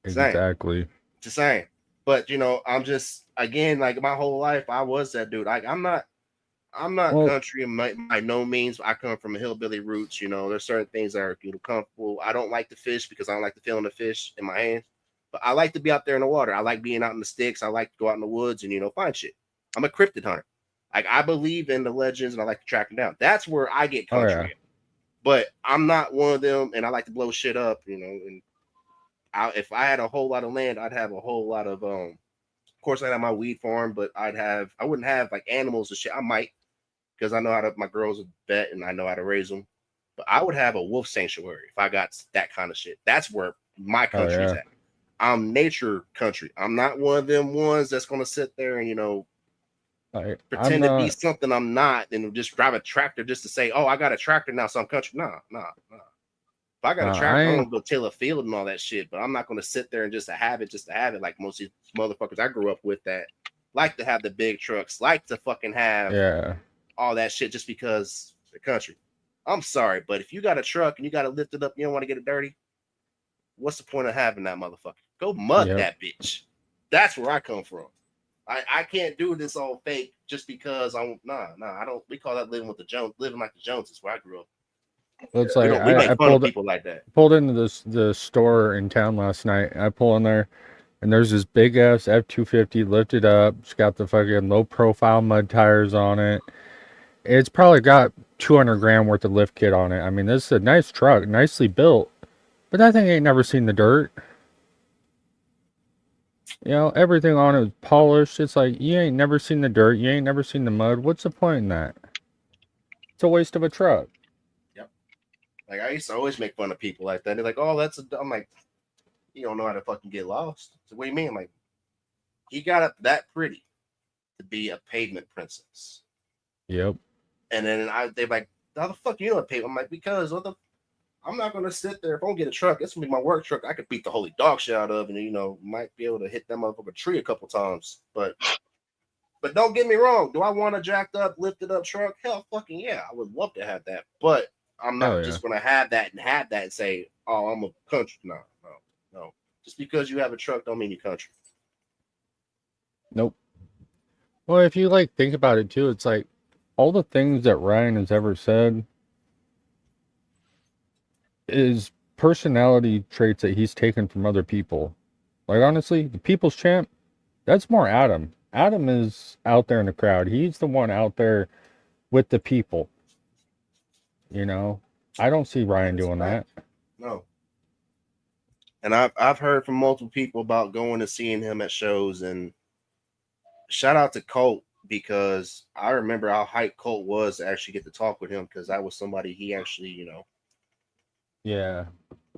Q: Exactly.
R: Just saying. But I'm just, again, like my whole life, I was that dude. Like I'm not country by no means. I come from a hillbilly roots. There's certain things that are comfortable. I don't like to fish because I don't like the feeling of fish in my hands. But I like to be out there in the water. I like being out in the sticks. I like to go out in the woods and find shit. I'm a cryptid hunter. Like I believe in the legends and I like to track them down. That's where I get country. In. But I'm not one of them, and I like to blow shit up. And if I had a whole lot of land, I'd have a whole lot of Of course, I'd have my weed farm, but I wouldn't have like animals and shit. I might, because I know how to. My girl's a vet, and I know how to raise them. But I would have a wolf sanctuary if I got that kind of shit. That's where my country's at. I'm nature country. I'm not one of them ones that's gonna sit there and pretend to be something I'm not, and just drive a tractor just to say, "Oh, I got a tractor now, so I'm country." Nah. If I got a tractor, I'm gonna go till a field and all that shit. But I'm not gonna sit there and just to have it like most of these motherfuckers I grew up with that like to have the big trucks, like to fucking have all that shit just because the country. I'm sorry, but if you got a truck and you got to lift it up, you don't want to get it dirty. What's the point of having that motherfucker? Go mud that bitch. That's where I come from. I can't do this all fake just because I don't. We call that living like the Joneses where I grew up.
Q: It's like
R: we make fun of people like that.
Q: Pulled into the store in town last night. I pull in there, and there's this big ass F-250 lifted up. It's got the fucking low profile mud tires on it. It's probably got 200 grand worth of lift kit on it. I mean, this is a nice truck, nicely built, but that thing ain't never seen the dirt. Everything on it was polished. It's like, you ain't never seen the dirt. You ain't never seen the mud. What's the point in that? It's a waste of a truck.
R: Yep. Like, I used to always make fun of people like that. They're like, oh, I'm like, you don't know how to fucking get lost. So what do you mean? Like, he got up that pretty to be a pavement princess.
Q: Yep.
R: And then they're like, how the fuck you know what pavement? I'm like, because I'm not gonna sit there. If I don't get a truck, it's gonna be my work truck. I could beat the holy dog shit out of, and might be able to hit that motherfucker tree a couple times. But don't get me wrong. Do I want a jacked up, lifted up truck? Hell, fucking yeah, I would love to have that. But I'm not just gonna have that and say, oh, I'm a country. No. Just because you have a truck, don't mean you're country.
Q: Nope. Well, if you think about it too, it's like all the things that Ryan has ever said is personality traits that he's taken from other people. Like, honestly, the people's champ, that's more Adam. Adam is out there in the crowd. He's the one out there with the people. I don't see Ryan doing that.
R: No. And I've heard from multiple people about going and seeing him at shows, and shout out to Colt, because I remember how hyped Colt was to actually get to talk with him, because that was somebody he actually,
Q: Yeah.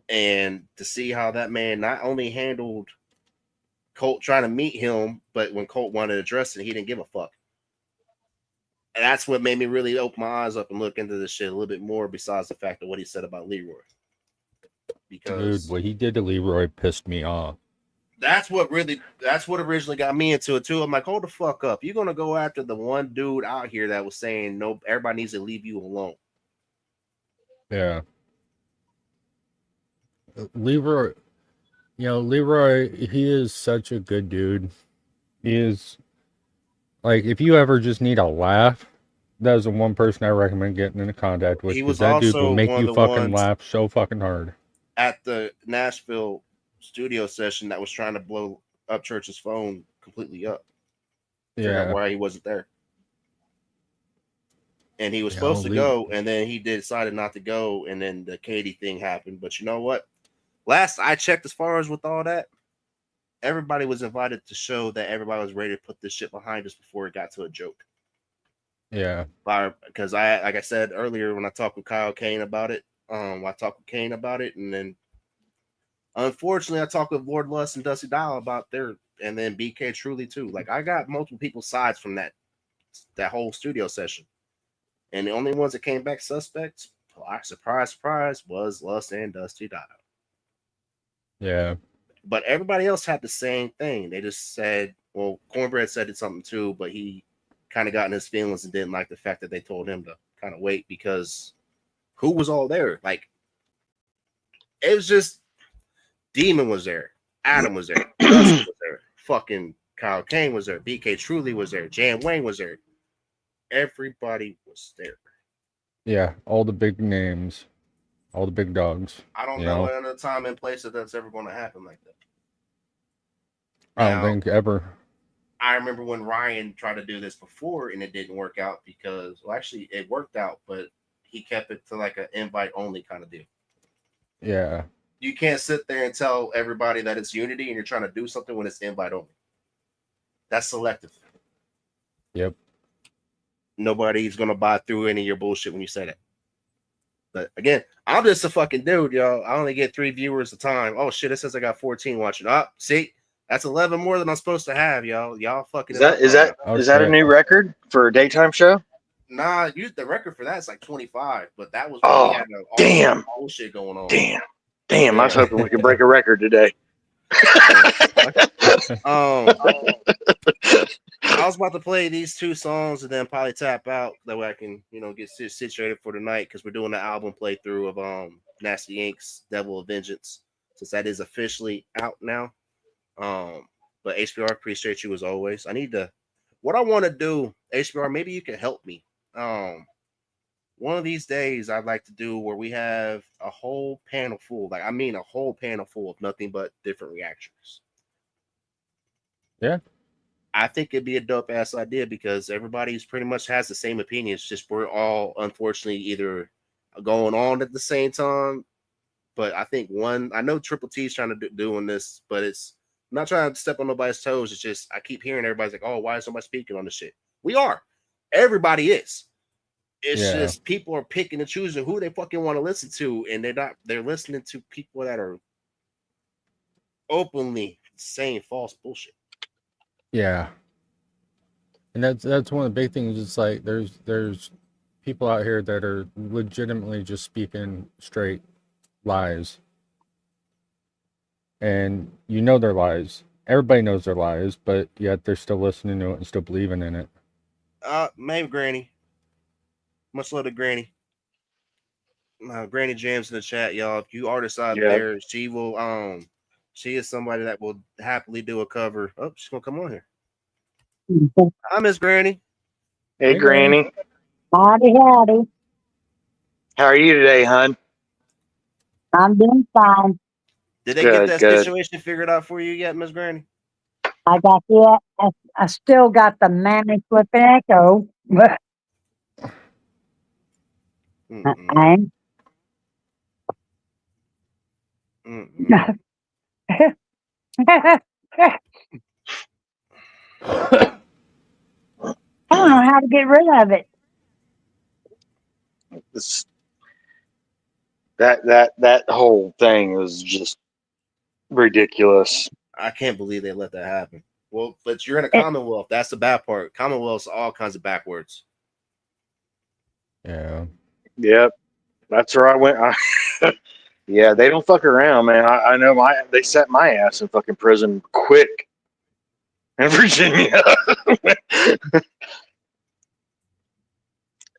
R: And to see how that man not only handled Colt trying to meet him, but when Colt wanted to address it, he didn't give a fuck. And that's what made me really open my eyes up and look into this shit a little bit more, besides the fact of what he said about Leroy. Because
Q: dude, what he did to Leroy pissed me off.
R: That's what originally got me into it too. I'm like, hold the fuck up. You're gonna go after the one dude out here that was saying no, everybody needs to leave you alone.
Q: Yeah. Leroy, Leroy, he is such a good dude. He is, like, if you ever just need a laugh, that is the one person I recommend getting into contact with.
R: He was
Q: that dude will
R: also
Q: make
R: one of
Q: you
R: the
Q: fucking
R: ones
Q: laugh so fucking hard.
R: at the Nashville studio session that was trying to blow up Church's phone completely up. Figure out why he wasn't there. And he was supposed to go, and then he decided not to go, and then the Katie thing happened. But you know what? Last I checked, as far as with all that, everybody was invited to show that everybody was ready to put this shit behind us before it got to a joke.
Q: Yeah.
R: Because like I said earlier, when I talked with Kyle Kane about it, I talked with Kane about it, and then unfortunately I talked with Lord Lust and Dusty Dial about their, and then BK Truly too. Like, I got multiple people's sides from that whole studio session. And the only ones that came back suspects, surprise, was Lust and Dusty Dial.
Q: Yeah.
R: But everybody else had the same thing. They just said, well, Cornbread said it something too, but he kind of got in his feelings and didn't like the fact that they told him to kind of wait, because who was all there? Like, it was just Demon was there, Adam was there, Dusty was there, fucking Kyle Kane was there, BK Truly was there, Jan Wayne was there. Everybody was there.
Q: Yeah, all the big names, all the big dogs.
R: I don't know another time and place that's ever going to happen like that.
Q: I don't think ever.
R: I remember when Ryan tried to do this before and it didn't work out because, well, actually it worked out, but he kept it to like an invite only kind of deal.
Q: Yeah.
R: You can't sit there and tell everybody that it's unity and you're trying to do something when it's invite only. That's selective.
Q: Yep.
R: Nobody's going to buy through any of your bullshit when you say that. But again, I'm just a fucking dude, y'all. I only get 3 viewers a time. Oh shit, it says I got 14 watching. See? That's 11 more than I'm supposed to have, y'all. Y'all fucking
G: is that a new record for a daytime show?
R: Nah, the record for that is like 25, but that was
G: when we had all
R: bullshit going on.
G: Damn. Yeah. I was hoping we could break a record today.
R: I was about to play these 2 songs and then probably tap out. That way I can, get situated for the night, because we're doing the album playthrough of Nasty Inc.'s Devil of Vengeance, since that is officially out now. But HBR, appreciate you as always. What I want to do, HBR, maybe you can help me. One of these days I'd like to do where we have a whole panel full, a whole panel full of nothing but different reactions.
Q: Yeah.
R: I think it'd be a dope ass idea, because everybody's pretty much has the same opinions. Just we're all unfortunately either going on at the same time. But I think I know Triple T's trying to doing this, but I'm not trying to step on nobody's toes. It's just I keep hearing everybody's like, oh, why is somebody speaking on this shit? We are. Everybody is. It's just people are picking and choosing who they fucking want to listen to, and they're listening to people that are openly saying false bullshit.
Q: Yeah. And that's one of the big things. It's like there's people out here that are legitimately just speaking straight lies. And they're lies. Everybody knows they're lies, but yet they're still listening to it and still believing in it.
R: Maybe Granny. Much love to Granny. Granny Jams in the chat, y'all. If you artists out there, she will she is somebody that will happily do a cover. Oh, she's gonna come on here. Hi, Miss Granny.
G: Hey, Granny.
S: Howdy.
G: How are you today, hon?
S: I'm doing fine.
R: Did they get that situation figured out for you yet, Miss Granny?
S: I got I still got the manic flipping echo, but I don't know how to get rid of it.
G: That whole thing is just ridiculous.
R: I can't believe they let that happen. Well, but you're in a Commonwealth. That's the bad part. Commonwealth's all kinds of backwards.
Q: Yeah.
G: Yep. That's where I went. Yeah, they don't fuck around, man. I know they set my ass in fucking prison quick in Virginia.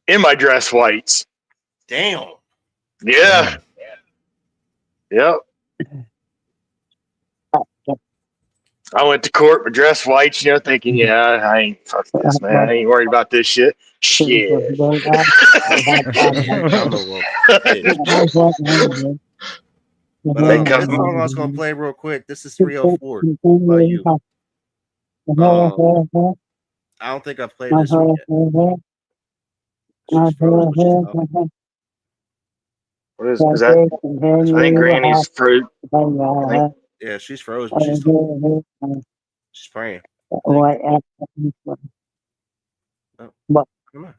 G: In my dress whites.
R: Damn.
G: Yeah. Yep. I went to court with dress whites, thinking, yeah, I ain't fuck this, man. I ain't worried about this shit. Shit.
R: Commonwealth. But this song I was gonna play real quick. This is 304 by you. I don't think I've played this one yet. She's froze, but she's up.
G: What is that? I think Granny's fruit.
R: Yeah, she's froze, but she's up. She's praying.
S: What?
R: Oh, come on.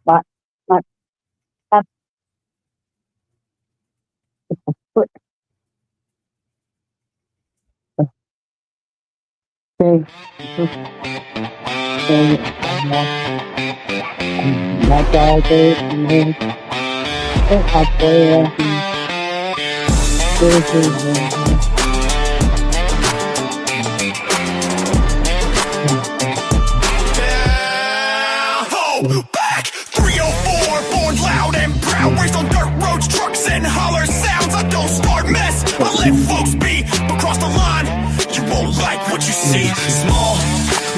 L: Back 304, born loud and proud, raised on dirt roads, trucks and holler sounds. I don't start mess, I let folks be, but cross the line, you won't like what you see. Small,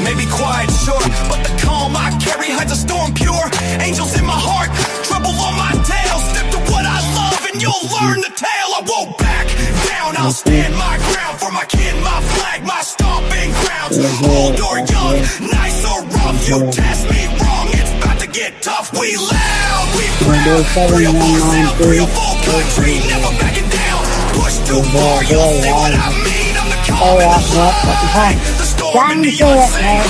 L: maybe quiet, short, but the calm I carry hides a storm pure. Angels in my heart, trouble on my tail. Step to what I love and you'll learn the tale. I won't back down, I'll stand my ground for my kin, my flag, my stomping grounds. Old or young, nice or rough, you test me wrong, it's about to get tough. We loud, we proud, 304 sound, 304 country, never backing down. Push too far, you'll see what I mean. I'm the calm in the light, the storm in the unseen.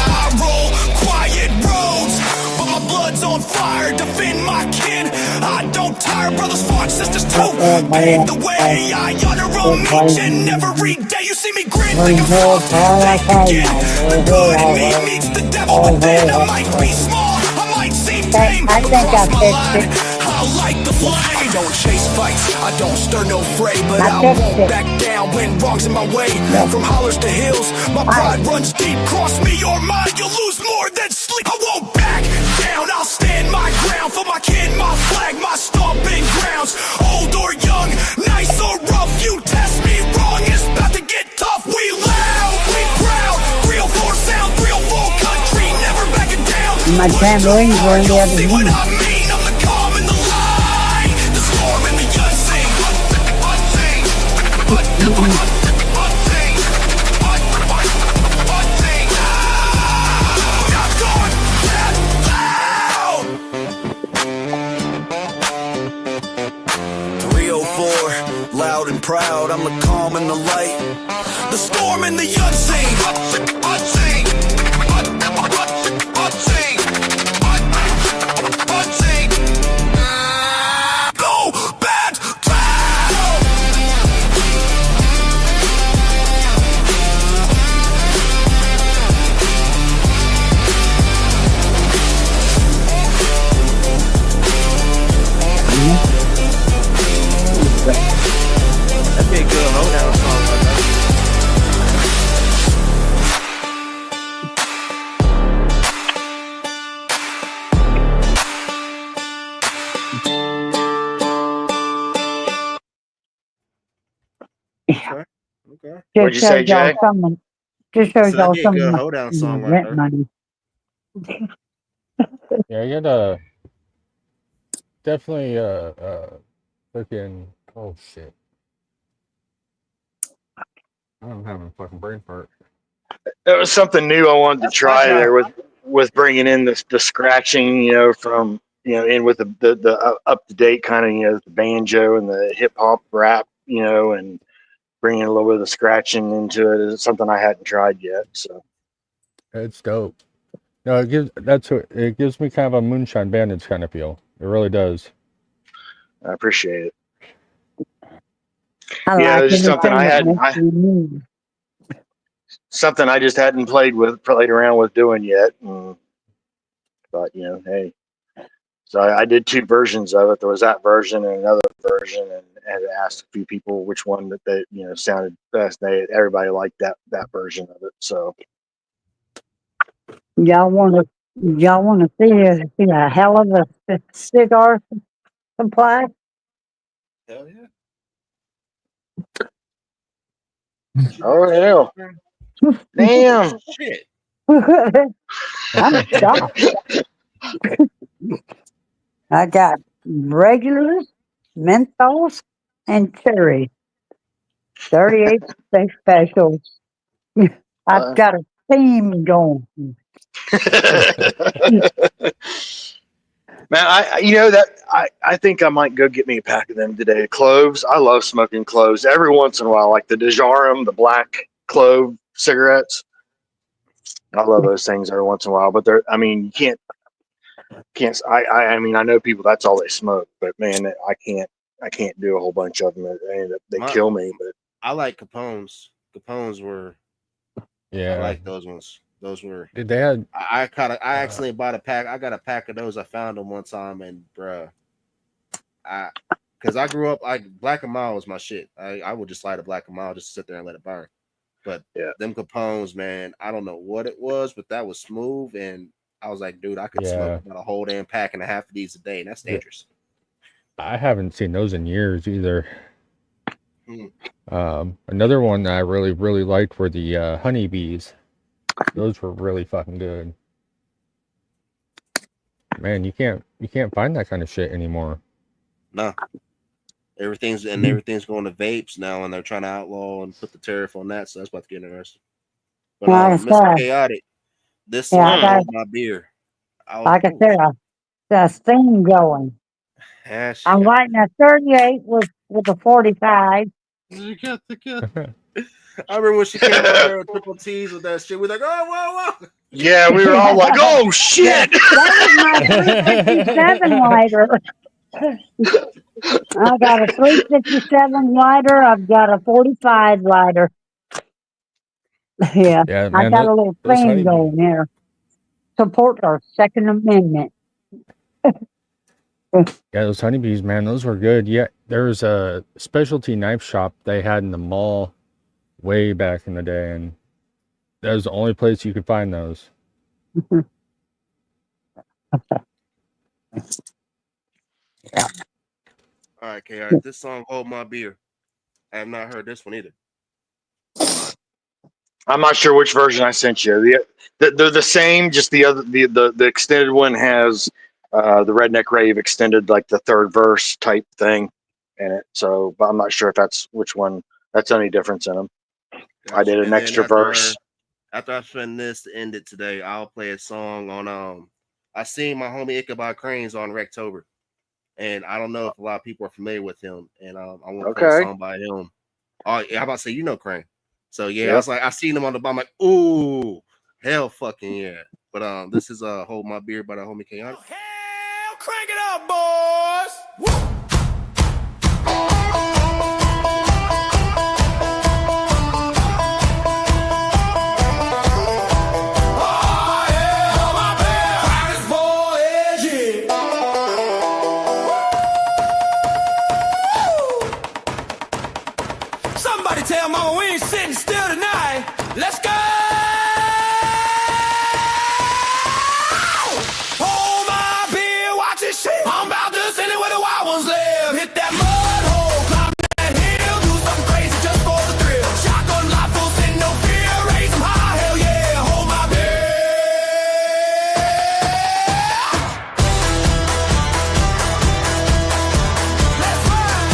L: I roll quiet roads, but my blood's on fire. Defend my kin, I don't tire. Brothers fought, sisters too, paved the way. I honor them each and every day. You see me grin, think I'm strong, think again. The good in me meets the devil within. I might be small, I might seem tame, but cross my line, I like the flame. I don't chase fights, I don't stir no fray, but I won't back down when wrong's in my way. From hollers to hills, my pride runs deep. Cross me or mine, you'll lose more than sleep. I won't back down, I'll stand my ground for my kin, my flag, my stomping grounds. Old or young, nice or rough, you test me wrong, it's about to get tough. We loud, we proud, 304 sound, 304 country, never backing down.
S: My tambourine's going the other
L: See what I mean, I'm the calm in the light, the storm in the unseen. Loud and proud, I'm the calm in the light, the storm in the unseen. Unseen. Unseen. Unseen. Go bad cloud.
R: That'd be a good hoedown song like that. Okay.
G: What'd you say, Jay?
S: Just shows y'all
R: That'd be a
S: some
R: good
S: of my
R: hoedown song right
S: rent
R: there.
S: money.
Q: Yeah, you gotta definitely freaking shit. I'm having a fucking brain fart.
G: It was something new I wanted to try there with bringing in the scratching, from in with the up to date kind of the banjo and the hip hop rap, and bringing a little bit of the scratching into it is something I hadn't tried yet. So
Q: It's dope. No, it gives me kind of a Moonshine Bandits kind of feel. It really does.
G: I appreciate it.
S: I
G: Yeah,
S: like
G: it's just something
S: anything
G: I
S: that
G: hadn't,
S: makes you move.
G: something I just hadn't played around with doing yet. But hey. So I did 2 versions of it. There was that version and another version, and asked a few people which one that they sounded best. Everybody liked that version of it. So
S: Y'all want to see a hell of a cigar supply?
R: Hell yeah.
G: oh hell, damn.
R: Shit.
S: I'm shocked. I got regulars, menthols, and cherry. 38 specials. I've got a theme going.
G: Man, I think I might go get me a pack of them today. Cloves. I love smoking cloves every once in a while, like the Dejarum, the black clove cigarettes. I love those things every once in a while, but you can't. I mean, I know people that's all they smoke, but man, I can't do a whole bunch of them. They kill me. But
R: I like Capones. Capones were.
Q: Yeah.
R: I like those ones. Those were.
Q: Did they had?
R: I accidentally bought a pack. I got a pack of those. I found them one time, and bruh, because I grew up, Black and Mild was my shit. I would just light a Black and Mild just to sit there and let it burn. But them Capones, man, I don't know what it was, but that was smooth, and I was like, dude, I could smoke about a whole damn pack and a half of these a day, and that's dangerous.
Q: I haven't seen those in years either. Another one that I really, really liked were the honeybees. Those were really fucking good. Man, you can't find that kind of shit anymore.
R: No. Everything's going to vapes now, and they're trying to outlaw and put the tariff on that, so that's about to get interesting. But Mr. Chaotic, this song hold my beer.
S: Like I said, the thing going. I'm lighting a 38 with a 45.
R: I remember when she came over there with triple T's with that shit. We were like, oh, whoa, whoa.
G: Yeah, we were all like, oh, shit.
S: That was my 357 lighter. I got a 357 lighter. I've got a 45 lighter. Yeah,
Q: man,
S: I got a little thing going there. Support our Second Amendment.
Q: Yeah, those honeybees, man, those were good. Yeah, there was a specialty knife shop they had in the mall way back in the day, and that was the only place you could find those.
R: All right, KR, this song hold my beer. I have not heard this one either.
G: I'm not sure which version I sent you. They're the same, just the extended one has the Redneck Rave extended, like the third verse type thing in it. So, but I'm not sure if that's which one. That's any difference in them. Gotcha. I did an extra verse.
R: After I spend this to end it today, I'll play a song on I seen my homie Ichabod Cranes on Rectober, and I don't know if a lot of people are familiar with him, and I want to play a song by him. Oh, how about to say Crane? So yeah, I was like, I seen him on the bar. I'm like, ooh, hell fucking yeah. But this is Hold My Beer by the homie Chaotic.
L: Hell, crank it up, boys. Woo! Tell mama we ain't sitting still tonight. Let's go! Hold my beer, watch it shit. I'm about to send it where the wild ones live. Hit that mud hole, climb that hill, do something crazy just for the thrill. Shotgun life, full sin, no fear, raise them high, hell yeah, hold my beer. Let's ride.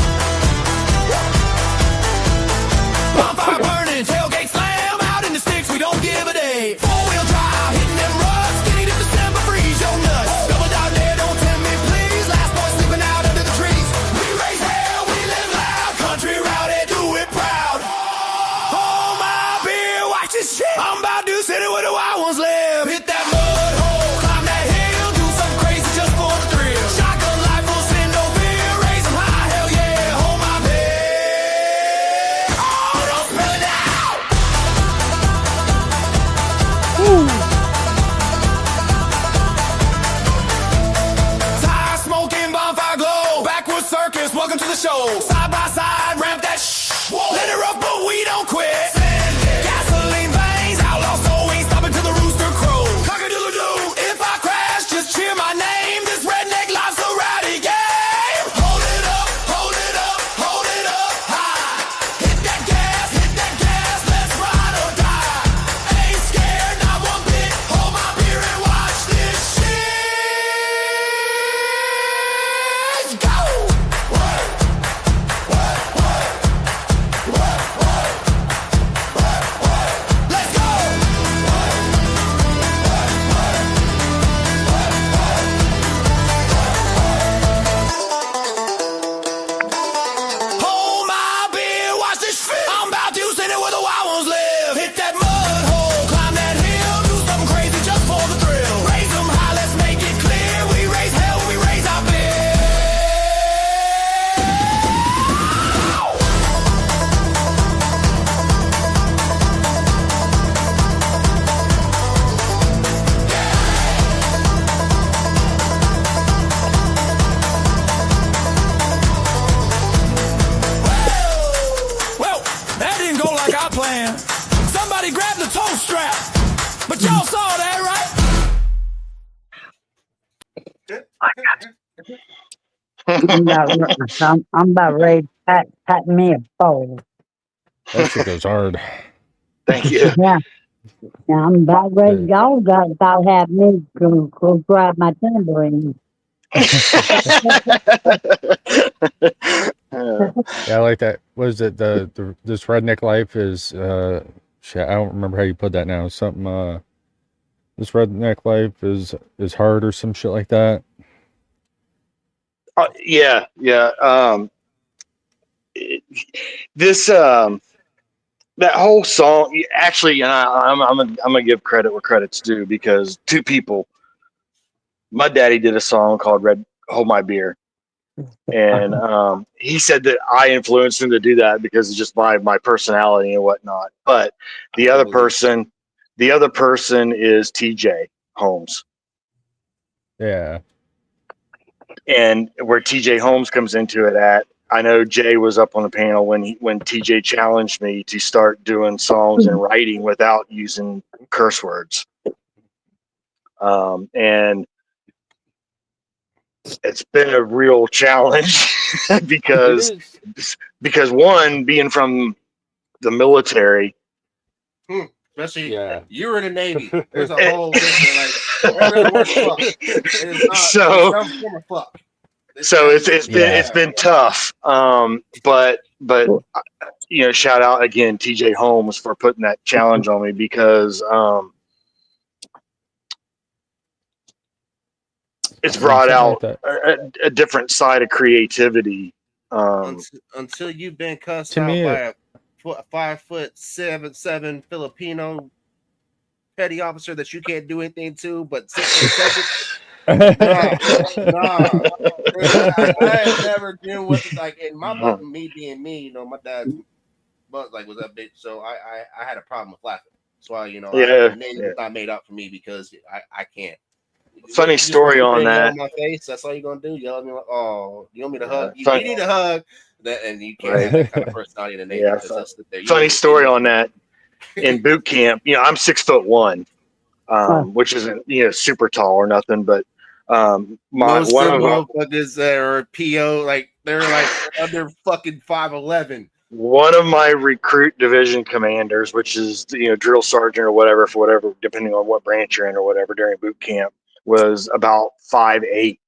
L: Bonfire burning, tailgate slam, out in the sticks. circus, welcome to the show. Side by side, ramp that let it rough, but we don't quit. Gasoline veins, outlaw soul, ain't stopping till the rooster crows. Cock-a-doodle-doo, if I crash, just cheer my name. This redneck life's a rowdy game. Hold it up, hold it up, hold it up high. Hit that gas, let's ride or die. Ain't scared, not one bit. Hold my beer and watch this shit go. Hold my beer, watch this fit. I'm about to send it where the wild ones live. Hit that mud hole, climb that hill, do something crazy just for the thrill. Raise them high, let's make it clear. We raise hell, we raise our beer. Well, that didn't go like I planned. Somebody grabbed the toe strap. But y'all saw that, right?
S: I'm about ready to pat me a bowl.
Q: That shit goes hard.
G: Thank you.
S: Yeah. I'm about ready. Y'all got about have me go grab my tambourine.
Q: Yeah, I like that. What is it? The this redneck life is shit, I don't remember how you put that now. Something this redneck life is hard or some shit like that.
G: Yeah. This that whole song actually, and I'm gonna give credit where credit's due, because two people. My daddy did a song called "Hold My Beer," and he said that I influenced him to do that because of just my personality and whatnot. But the other person is TJ Holmes.
Q: Yeah.
G: And where TJ Holmes comes into it at, I know Jay was up on the panel when TJ challenged me to start doing songs and writing without using curse words. And it's been a real challenge because one, being from the military,
R: especially you were in the Navy. There's a whole different every other word fuck. It is not some form of fuck.
G: It's been tough. But shout out again TJ Holmes for putting that challenge on me, because it's brought out a different side of creativity.
R: Until you've been cussed out by a 5'7" Filipino petty officer that you can't do anything to but sit there and take it. Nah. I never deal with it. Like, in my butt, me being me, my dad's butt was that big, so I had a problem with laughing. That's why the name is not made up for me, because I can't.
G: Funny story on that.
R: On my face, that's all you're gonna do. Yell at me like, "Oh, you want me to hug? You need a hug." And you can't have that kind of personality in the Navy.
G: Funny story on that. In boot camp, I'm 6'1", which isn't super tall or nothing, but
R: most of them motherfuckers that are PO, they're under fucking 5'11".
G: One of my recruit division commanders, which is drill sergeant or whatever, for whatever, depending on what branch you're in or whatever, during boot camp, was about 5'8",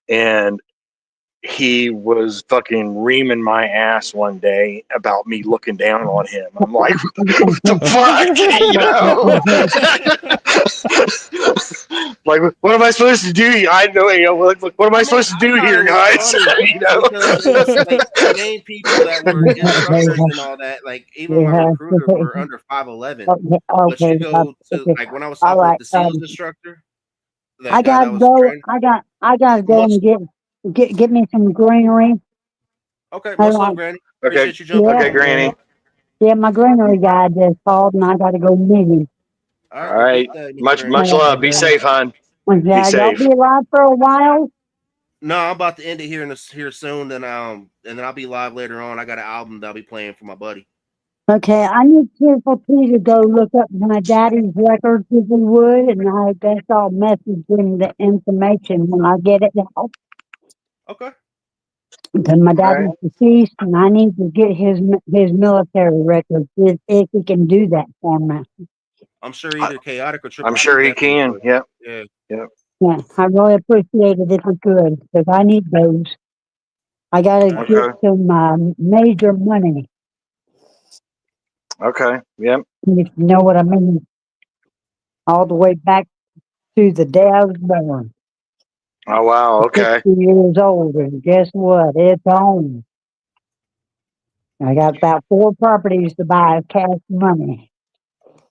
G: and he was fucking reaming my ass one day about me looking down on him. I'm like, what the fuck, like, what am I supposed to do? I know, what am I supposed to do here, guys?
R: The main people that were instructors and all that, even my recruiter were under 5'11". But you go to when I was talking with the SEALs instructor,
S: I gotta go and get me some greenery.
R: Okay, what's up, Granny? Appreciate you jumping.
G: Okay, Granny.
S: Yeah, my greenery guy just called, and I gotta go meet him.
G: All right. Much love. Be safe, hon.
S: Yeah, y'all be alive for a while.
R: No, I'm about to end it here soon. Then I'll be live later on. I got an album that I'll be playing for my buddy.
S: Okay, I need Triple P to go look up my daddy's records if he would, and I guess I'll message him the information when I get it now.
R: Okay.
S: Because my daddy's deceased, and I need to get his military records if he can do that for me.
R: I'm sure either Chaotic or Triple
G: I'm
R: P
G: sure he
R: definitely
G: can.
R: would.
G: Yep.
R: Yeah.
G: Yep.
S: Yeah, I really appreciate it if he could, because I need those. I gotta get
G: Okay.
S: some major money,
G: Okay. Yep.
S: if you know what I mean. All the way back to the day I was born.
G: Oh wow.
S: I'm
G: Okay.
S: 60 years old, and guess what? It's on. I got about 4 properties to buy with cash money.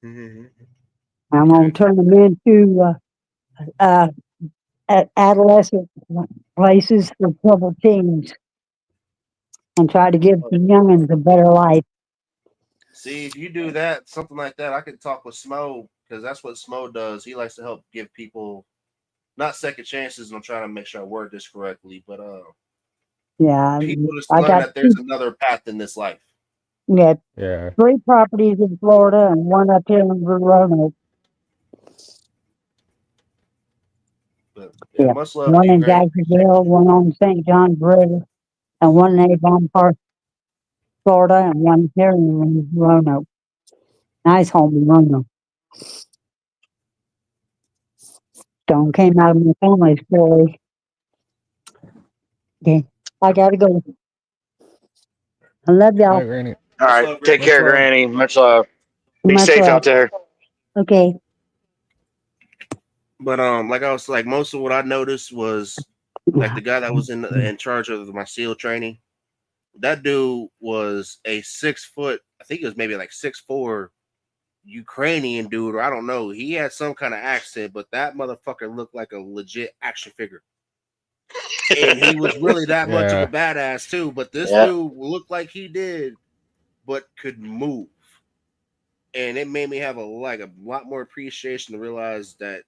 R: Mm-hmm.
S: I'm gonna turn them into uh, adolescent places for troubled teens, and try to give the youngins a better life.
R: See, if you do that, something like that, I could talk with Smo because that's what Smo does. He likes to help give people not second chances. And I'm trying to make sure I word this correctly, but
S: Yeah,
R: people just
S: I
R: learn
S: got
R: that there's another path in this life.
S: yeah,
Q: Yeah.
S: 3 properties in Florida and 1 up here in Verona.
R: But yeah,
S: Yeah,
R: much love
S: 1
R: to you,
S: in
R: Granny.
S: Jacksonville, 1 on St. John's River, and 1 in Avon Park, Florida, and 1 here in Roanoke. Nice home in Roanoke. Stone came out of my family story. Okay, I gotta go. I love
Q: All
S: y'all.
Q: right, Granny.
G: All right. Take
Q: Much
G: care,
Q: love.
G: Granny. Much love. Be
S: Much
G: safe
S: love.
G: out there.
S: Okay.
R: But like I was like, most of what I noticed was like the guy that was in charge of my SEAL training. That dude was a 6 foot. I think it was maybe like 6'4" Ukrainian dude, or I don't know. He had some kind of accent, but that motherfucker looked like a legit action figure. And he was really that much of a
Q: Yeah.
R: badass too. But this
G: Yeah.
R: dude looked like he did, but could move. And it made me have a lot more appreciation to realize that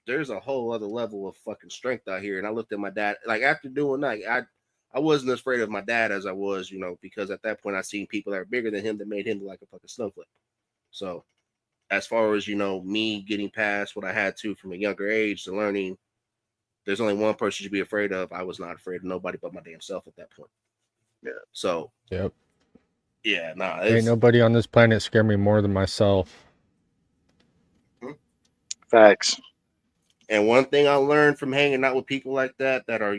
R: there's a whole other level of fucking strength out here. And I looked at my dad, like after doing that, I wasn't as afraid of my dad as I was, because at that point I seen people that are bigger than him that made him like a fucking snowflake. So as far as me getting past what I had to from a younger age to learning, there's only one person you should be afraid of. I was not afraid of nobody but my damn self at that point.
G: Yeah.
R: So
Q: Yep.
R: yeah, nah.
Q: Ain't nobody on this planet scare me more than myself.
G: Facts.
R: And one thing I learned from hanging out with people like that are,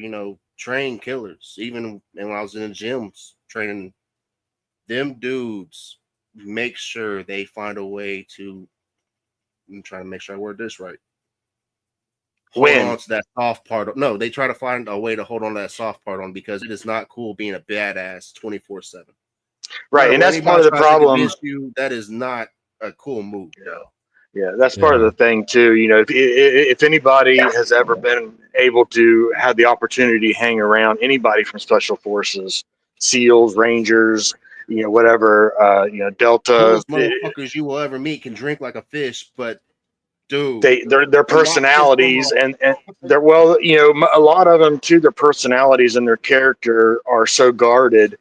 R: trained killers. Even when I was in the gyms training, them dudes make sure they find a way to. I'm trying to make sure I word this right. Hold on to that soft part. No, they try to find a way to hold on to that soft part on because it is not cool being a badass 24/7.
G: Right, and that's part of the problem.
R: That is not a cool move.
G: Yeah, that's part of the thing too. If anybody has ever been able to have the opportunity to hang around anybody from Special Forces, SEALs, Rangers, whatever, Delta,
R: Coolest motherfuckers you will ever meet can drink like a fish, but dude,
G: their personalities and they're a lot of them too. Their personalities and their character are so guarded,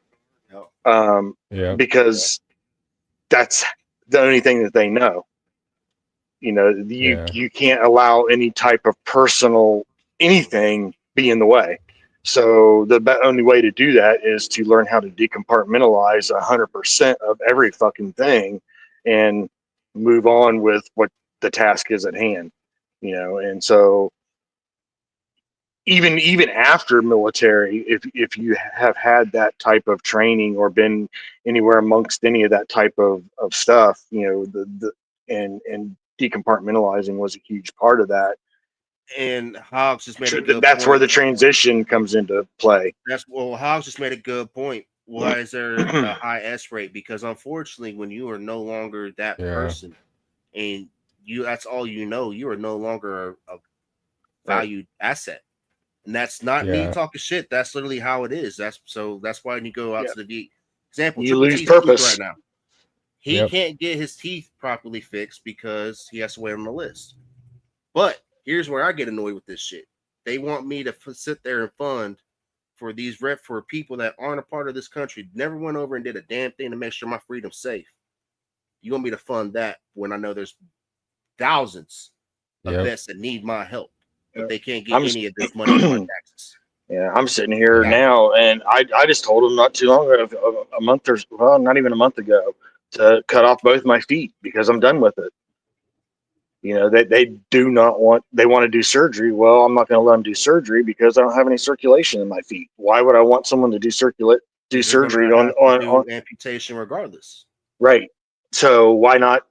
G: because that's the only thing that they know. You can't allow any type of personal anything be in the way. So the only way to do that is to learn how to decompartmentalize 100% of every fucking thing and move on with what the task is at hand. And so even after military, if you have had that type of training or been anywhere amongst any of that type of stuff, and decompartmentalizing was a huge part of that.
R: And Hobbs just made a good
G: That's
R: point.
G: where the transition comes into play.
R: Hobbs just made a good point. Why is there a high S rate? Because unfortunately, when you are no longer that person, and that's all you know, you are no longer a valued asset. And that's not me talking shit. That's literally how it is. That's why when you go out to the example,
G: you
R: Triple
G: lose
R: T's
G: purpose
R: right now. He can't get his teeth properly fixed because he has to wait on the list. But here's where I get annoyed with this shit. they want me to sit there and fund for these for people that aren't a part of this country, never went over and did a damn thing to make sure my freedom's safe. You want me to fund that when I know there's thousands of vets that need my help, but they can't get any of this money on taxes.
G: Yeah, I'm sitting here now, and I just told them not too long ago, a month or well, not even a month ago, to cut off both my feet because I'm done with it. You know, they do not want, they want to do surgery. Well, I'm not going to let them do surgery because I don't have any circulation in my feet. Why would I want someone to do surgery on
R: amputation regardless?
G: Right. So why not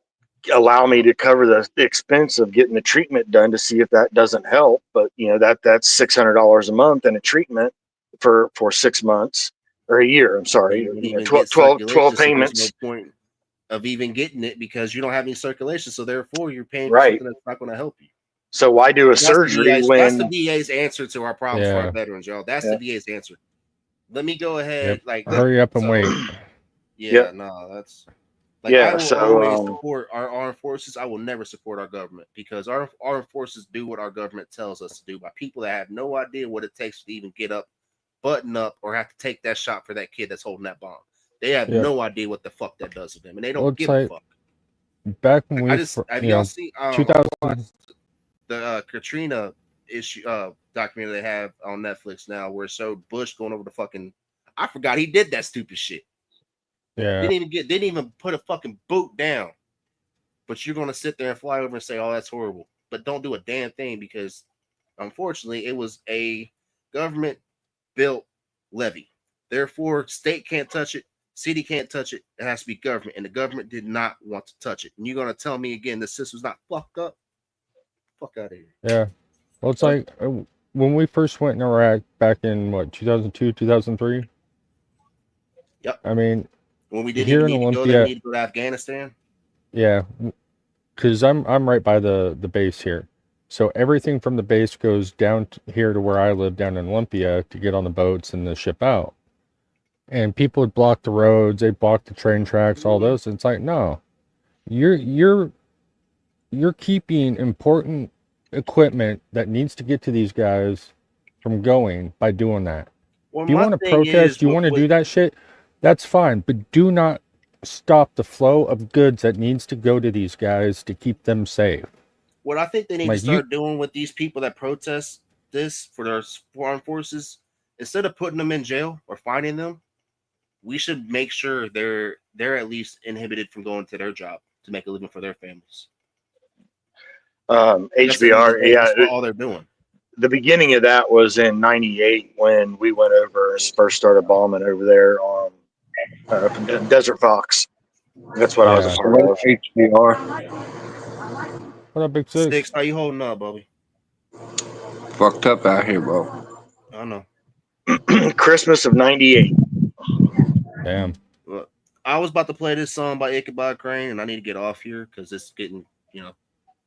G: allow me to cover the expense of getting the treatment done to see if that doesn't help? But you know, that's $600 a month and a treatment for 6 months or a year. I'm sorry, 12 payments.
R: There's no point of even getting it because you don't have any circulation. So therefore you're paying for something that's not going to help you.
G: So why do a surgery when
R: that's the VA's answer to our problems for our veterans, y'all. That's the VA's answer. Let me go ahead.
Q: Hurry up and wait.
R: Yeah, no, that's I will always support our armed forces. I will never support our government because our armed forces do what our government tells us to do by people that have no idea what it takes to even get up, button up, or have to take that shot for that kid that's holding that bomb. They have no idea what the fuck that does to them, and they don't give a fuck.
Q: Back when we
R: have y'all seen
Q: 2000
R: the Katrina issue documentary they have on Netflix now, where it showed Bush going over the fucking. I forgot he did that stupid shit.
Q: Yeah.
R: Didn't even put a fucking boot down. But you're gonna sit there and fly over and say, "Oh, that's horrible," but don't do a damn thing because, unfortunately, it was a government-built levee. Therefore, state can't touch it, city can't touch it. It has to be government, and the government did not want to touch it. And you're gonna tell me again the system's not fucked up? Fuck out of here.
Q: Yeah. Well, it's like when we first went in Iraq back in 2002, 2003.
R: Yep.
Q: I mean.
R: When we didn't even need to go there, we need to go to Afghanistan.
Q: Yeah, because I'm right by the base here, so everything from the base goes down here to where I live down in Olympia to get on the boats and the ship out. And people would block the roads, they block the train tracks, all those. It's like, no, you're keeping important equipment that needs to get to these guys from going by doing that. Well, if you want to protest, you want to do that shit. That's fine, but do not stop the flow of goods that needs to go to these guys to keep them safe.
R: What I think they need to start doing with these people that protest this for their armed forces, instead of putting them in jail or fining them, we should make sure they're at least inhibited from going to their job to make a living for their families.
G: HBR,
R: that's all they're doing.
G: The beginning of that was in '98 when we went over and first started bombing over there on Desert Fox. That's what I was a part of. HBR.
Q: What up, Big Six?
R: Six, how you holding up, Bobby?
C: Fucked up out here, bro.
R: I know.
G: Christmas of '98.
Q: Damn.
R: Look, I was about to play this song by AVVY Crane, and I need to get off here because it's getting,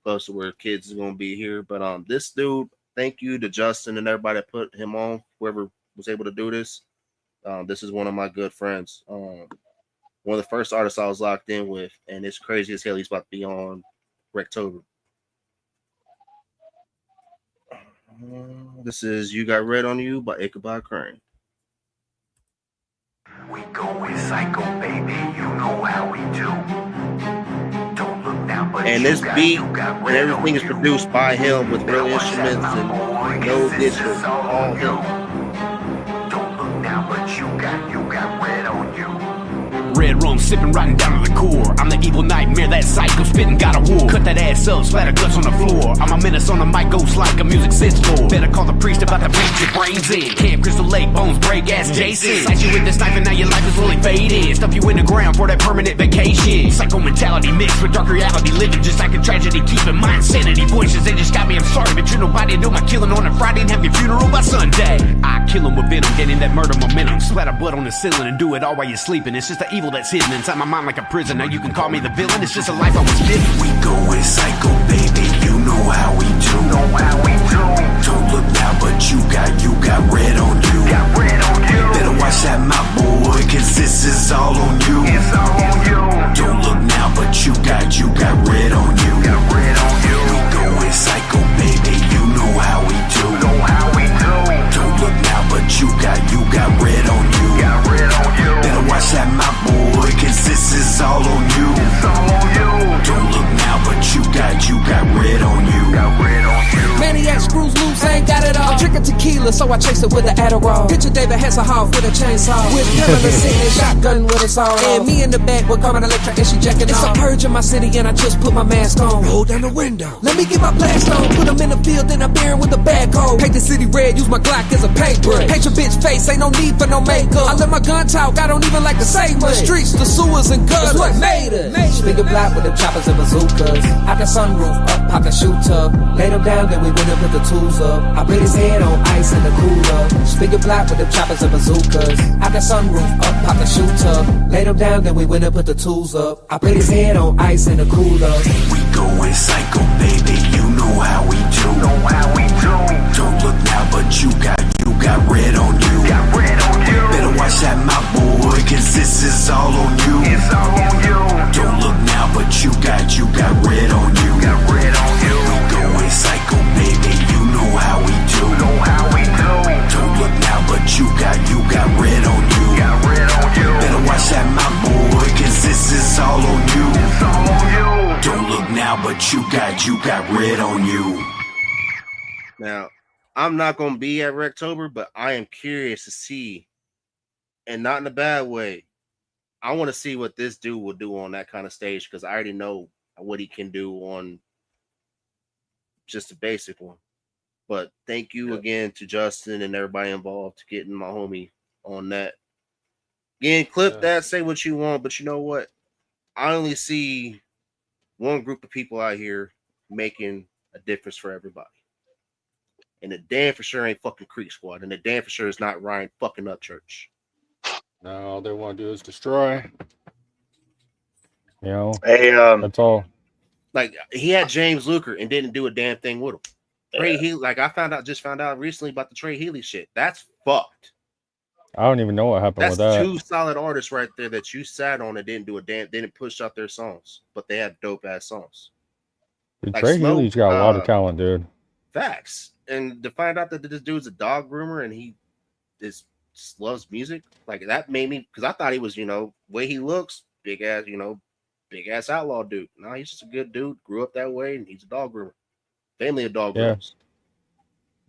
R: close to where kids is gonna be here. But this dude, thank you to Justin and everybody that put him on, whoever was able to do this. This is one of my good friends. One of the first artists I was locked in with, and it's crazy as hell. He's about to be on Rectober. This is "You Got Red on You" by AVVY Crane.
T: We going psycho, baby. You know how we do. Don't look down, but
R: and this beat and everything is produced by him with real instruments and no digital, all him.
T: But you got red on you.
U: Red rum sipping, riding down to the core. I'm the evil nightmare, that psycho spitting, got a war. Cut that ass up, splatter guts on the floor. I'm a menace on the mic, ghost like a music sense floor. Better call the priest about to beat your brains in. Camp Crystal Lake, bones break, ass Jason. Slice you with this knife and now your life is slowly fading. Stuff you in the ground for that permanent vacation. Psycho mentality mixed with dark reality, living just like a tragedy. Keeping my insanity voices, they just got me, I'm sorry, but you nobody know my killing on a Friday and have your funeral by Sunday. I kill him with venom, getting that murder momentum. Splatter blood on the ceiling and do it all while you're sleeping. It's just the evil that's hidden inside my mind like a prison. Now you can call me the villain, it's just a life I was living.
T: We going psycho, baby, you know how we do. Don't look now, but you got red on you. Better watch that, my boy, cause this is all on you. Don't look now, but you got red on you. We going psycho, baby, you know how we do.
D: cooler, so I chase it with an Adderall. Picture David Hasselhoff with a chainsaw. With Pamela sitting shotgun with us all. And me in the back with Carmen Electra and she jacking It's a purge in my city and I just put my mask on. Roll down the window. Let me get my blast on. Put them in the field, then I bear him with a backhoe. Paint the city red, use my Glock as a paintbrush. Paint your bitch face, ain't no need for no makeup. I let my gun talk, I don't even like to say much. The streets, the sewers, and guns, what made us? Speaking black with them choppers and bazookas. Out the sunroof, up pop the shooter. Lay them down, then we went up with the tools up. I put his head on ice in the cooler. Speaking black with them choppers and bazookas. Out the sunroof, up pop the shooter. Lay them down, then we went up with the tools up. I put his head on ice in the cooler.
T: We going psycho, baby. You know how we do. Don't look now, but you got red on you. Better watch that, my boy, cause this is all on you. Don't look now, but you got red on you. We going psycho, baby. You know how we do. Don't look now, but you got red on you. Better watch that, my boy, cause this is all on you. Don't look now, but you got red on you.
R: Now, I'm not going to be at Rectober, but I am curious to see, and not in a bad way, I want to see what this dude will do on that kind of stage because I already know what he can do on just a basic one. But thank you again to Justin and everybody involved to getting my homie on that. Again, clip that, say what you want, but you know what? I only see one group of people out here making a difference for everybody. And the damn for sure ain't fucking Creek Squad. And the damn for sure is not Ryan fucking up church.
Q: No, all they want to do is destroy. You know, that's all.
R: Like, he had James Luker and didn't do a damn thing with him. Trey Healy, like, I just found out recently about the Trey Healy shit. That's fucked.
Q: I don't even know what happened with that.
R: That's two solid artists right there that you sat on and didn't do a damn, didn't push out their songs, but they have dope ass songs.
Q: Dude, like Trey Healy's got a lot of talent, dude.
R: Facts. And to find out that this dude's a dog groomer and he loves music, like that made me, because I thought he was, way he looks, big ass outlaw dude. No, he's just a good dude, grew up that way, and he's a dog groomer. Family of dog groomers.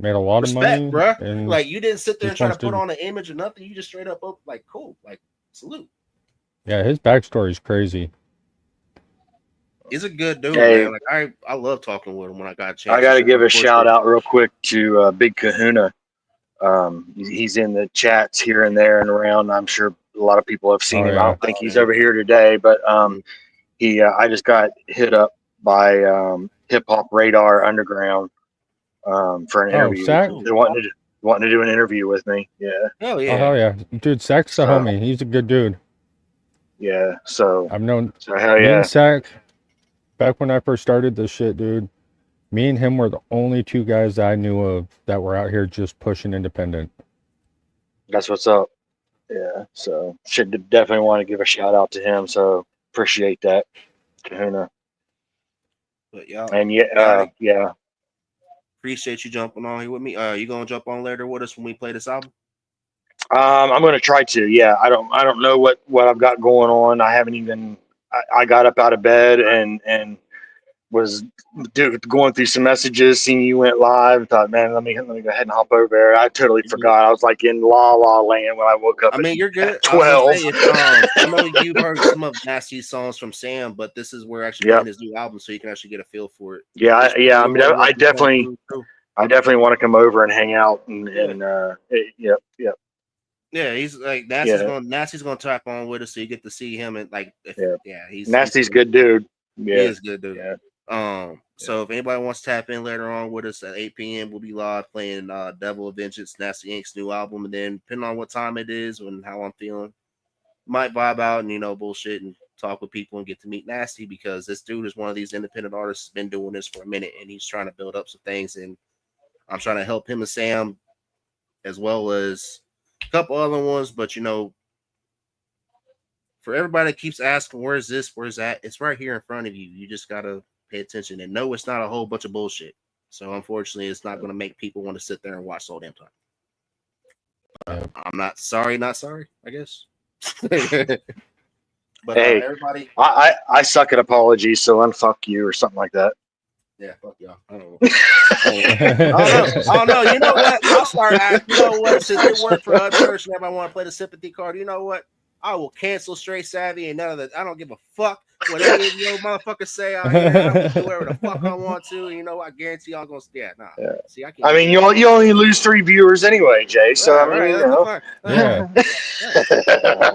Q: Made a lot of money,
R: bro. Like, you didn't sit there and try to put on an image or nothing. You just straight up, like, cool, like, salute.
Q: Yeah, his backstory is crazy.
R: He's a good dude, man. Like, I love talking with him when I got a chance.
G: I got to give a shout out real quick to Big Kahuna. He's in the chats here and there and around. I'm sure a lot of people have seen him. I don't think he's over here today, but I just got hit up by Hip Hop Radar Underground for an interview. They wanting to do an interview with me. Yeah.
R: Hell yeah.
Q: Oh, hell yeah. Dude, Sack's the homie. He's a good dude.
G: Yeah. So
Q: I've known
G: hell yeah.
Q: Sack, back when I first started this shit, dude, me and him were the only two guys that I knew of that were out here just pushing independent.
G: That's what's up. Yeah. So should definitely want to give a shout out to him. So appreciate that, Kahuna.
R: But yeah.
G: And yeah.
R: Appreciate you jumping on here with me. You gonna jump on later with us when we play this album?
G: I'm gonna try to. Yeah, I don't know what I've got going on. I haven't even. I got up out of bed and was going through some messages. Seeing you went live, thought, man, let me go ahead and hop over there. I totally forgot. I was like in La La Land when I woke up.
R: I mean, you're good.
G: At 12.
R: I know you've heard some of Nasty's songs from Sam, but this is where actually playing his new album, so you can actually get a feel for it.
G: Yeah. I mean, I definitely want to come over and hang out and yep.
R: Yeah, he's like Nasty's gonna tap on with us, so you get to see him and he's
G: Nasty's good dude. Yeah,
R: he is good dude. Yeah. So if anybody wants to tap in later on with us at 8 p.m., we'll be live playing Devil of Vengeance, Nasty Inc.'s new album, and then depending on what time it is and how I'm feeling, might vibe out and bullshit and talk with people and get to meet Nasty, because this dude is one of these independent artists who's been doing this for a minute and he's trying to build up some things, and I'm trying to help him and Sam as well as a couple other ones, but for everybody that keeps asking, where's this, where's that, it's right here in front of you. You just gotta pay attention and know it's not a whole bunch of bullshit. So unfortunately, it's not going to make people want to sit there and watch the whole damn time. I'm not sorry, I guess. But
G: hey,
R: everybody,
G: I suck at apologies, so unfuck you or something like that.
R: Yeah, fuck y'all. I don't know. You know what? I'll start. You know what? Since it worked for Upchurch and everybody want to play the sympathy card, you know what? I will cancel Straight Savvy and none of that. I don't give a fuck what any of you motherfuckers say out here. I will do whatever the fuck I want to. You know, I guarantee y'all gonna stay. Nah.
G: Yeah.
R: See, I can't.
G: I mean, you only lose 3 viewers anyway, Jay. So
R: Right,
G: I mean,
R: right.
G: you know.
R: Fine.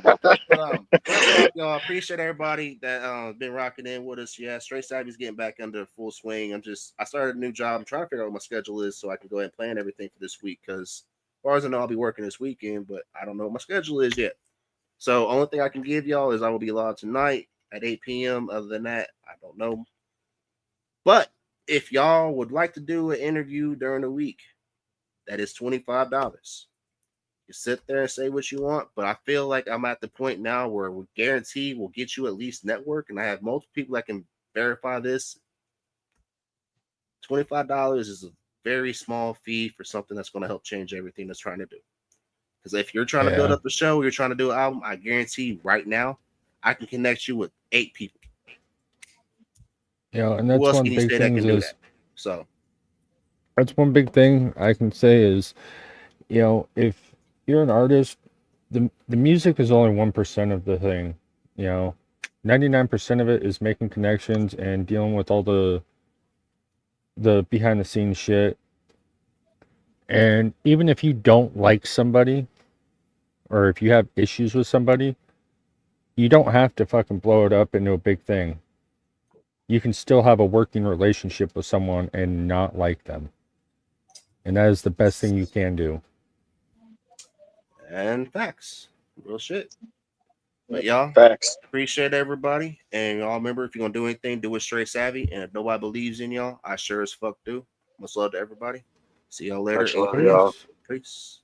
R: But fuck y'all. Appreciate everybody that been rocking in with us. Yeah, Straight Savvy's getting back under full swing. I started a new job. I'm trying to figure out what my schedule is so I can go ahead and plan everything for this week. Because as far as I know, I'll be working this weekend, but I don't know what my schedule is yet. So only thing I can give y'all is I will be live tonight at 8 p.m. Other than that, I don't know. But if y'all would like to do an interview during the week, that is $25. You sit there and say what you want, but I feel like I'm at the point now where we guarantee we'll get you at least network, and I have multiple people that can verify this. $25 is a very small fee for something that's going to help change everything that's trying to do. Because if you're trying to build up a show, you're trying to do an album, I guarantee right now, I can connect you with 8 people.
Q: Yeah, and that's one big thing is.
R: So
Q: that's one big thing I can say is, you know, if you're an artist, the music is only 1% of the thing. You know, 99% of it is making connections and dealing with all the behind the scenes shit. And even if you don't like somebody, or if you have issues with somebody, you don't have to fucking blow it up into a big thing. You can still have a working relationship with someone and not like them. And that is the best thing you can do.
R: And facts. Real shit. But y'all,
G: facts.
R: Appreciate everybody. And y'all remember, if you're going to do anything, do it Straight Savvy. And if nobody believes in y'all, I sure as fuck do. Much love to everybody. See y'all later.
G: Much love, y'all.
R: Peace.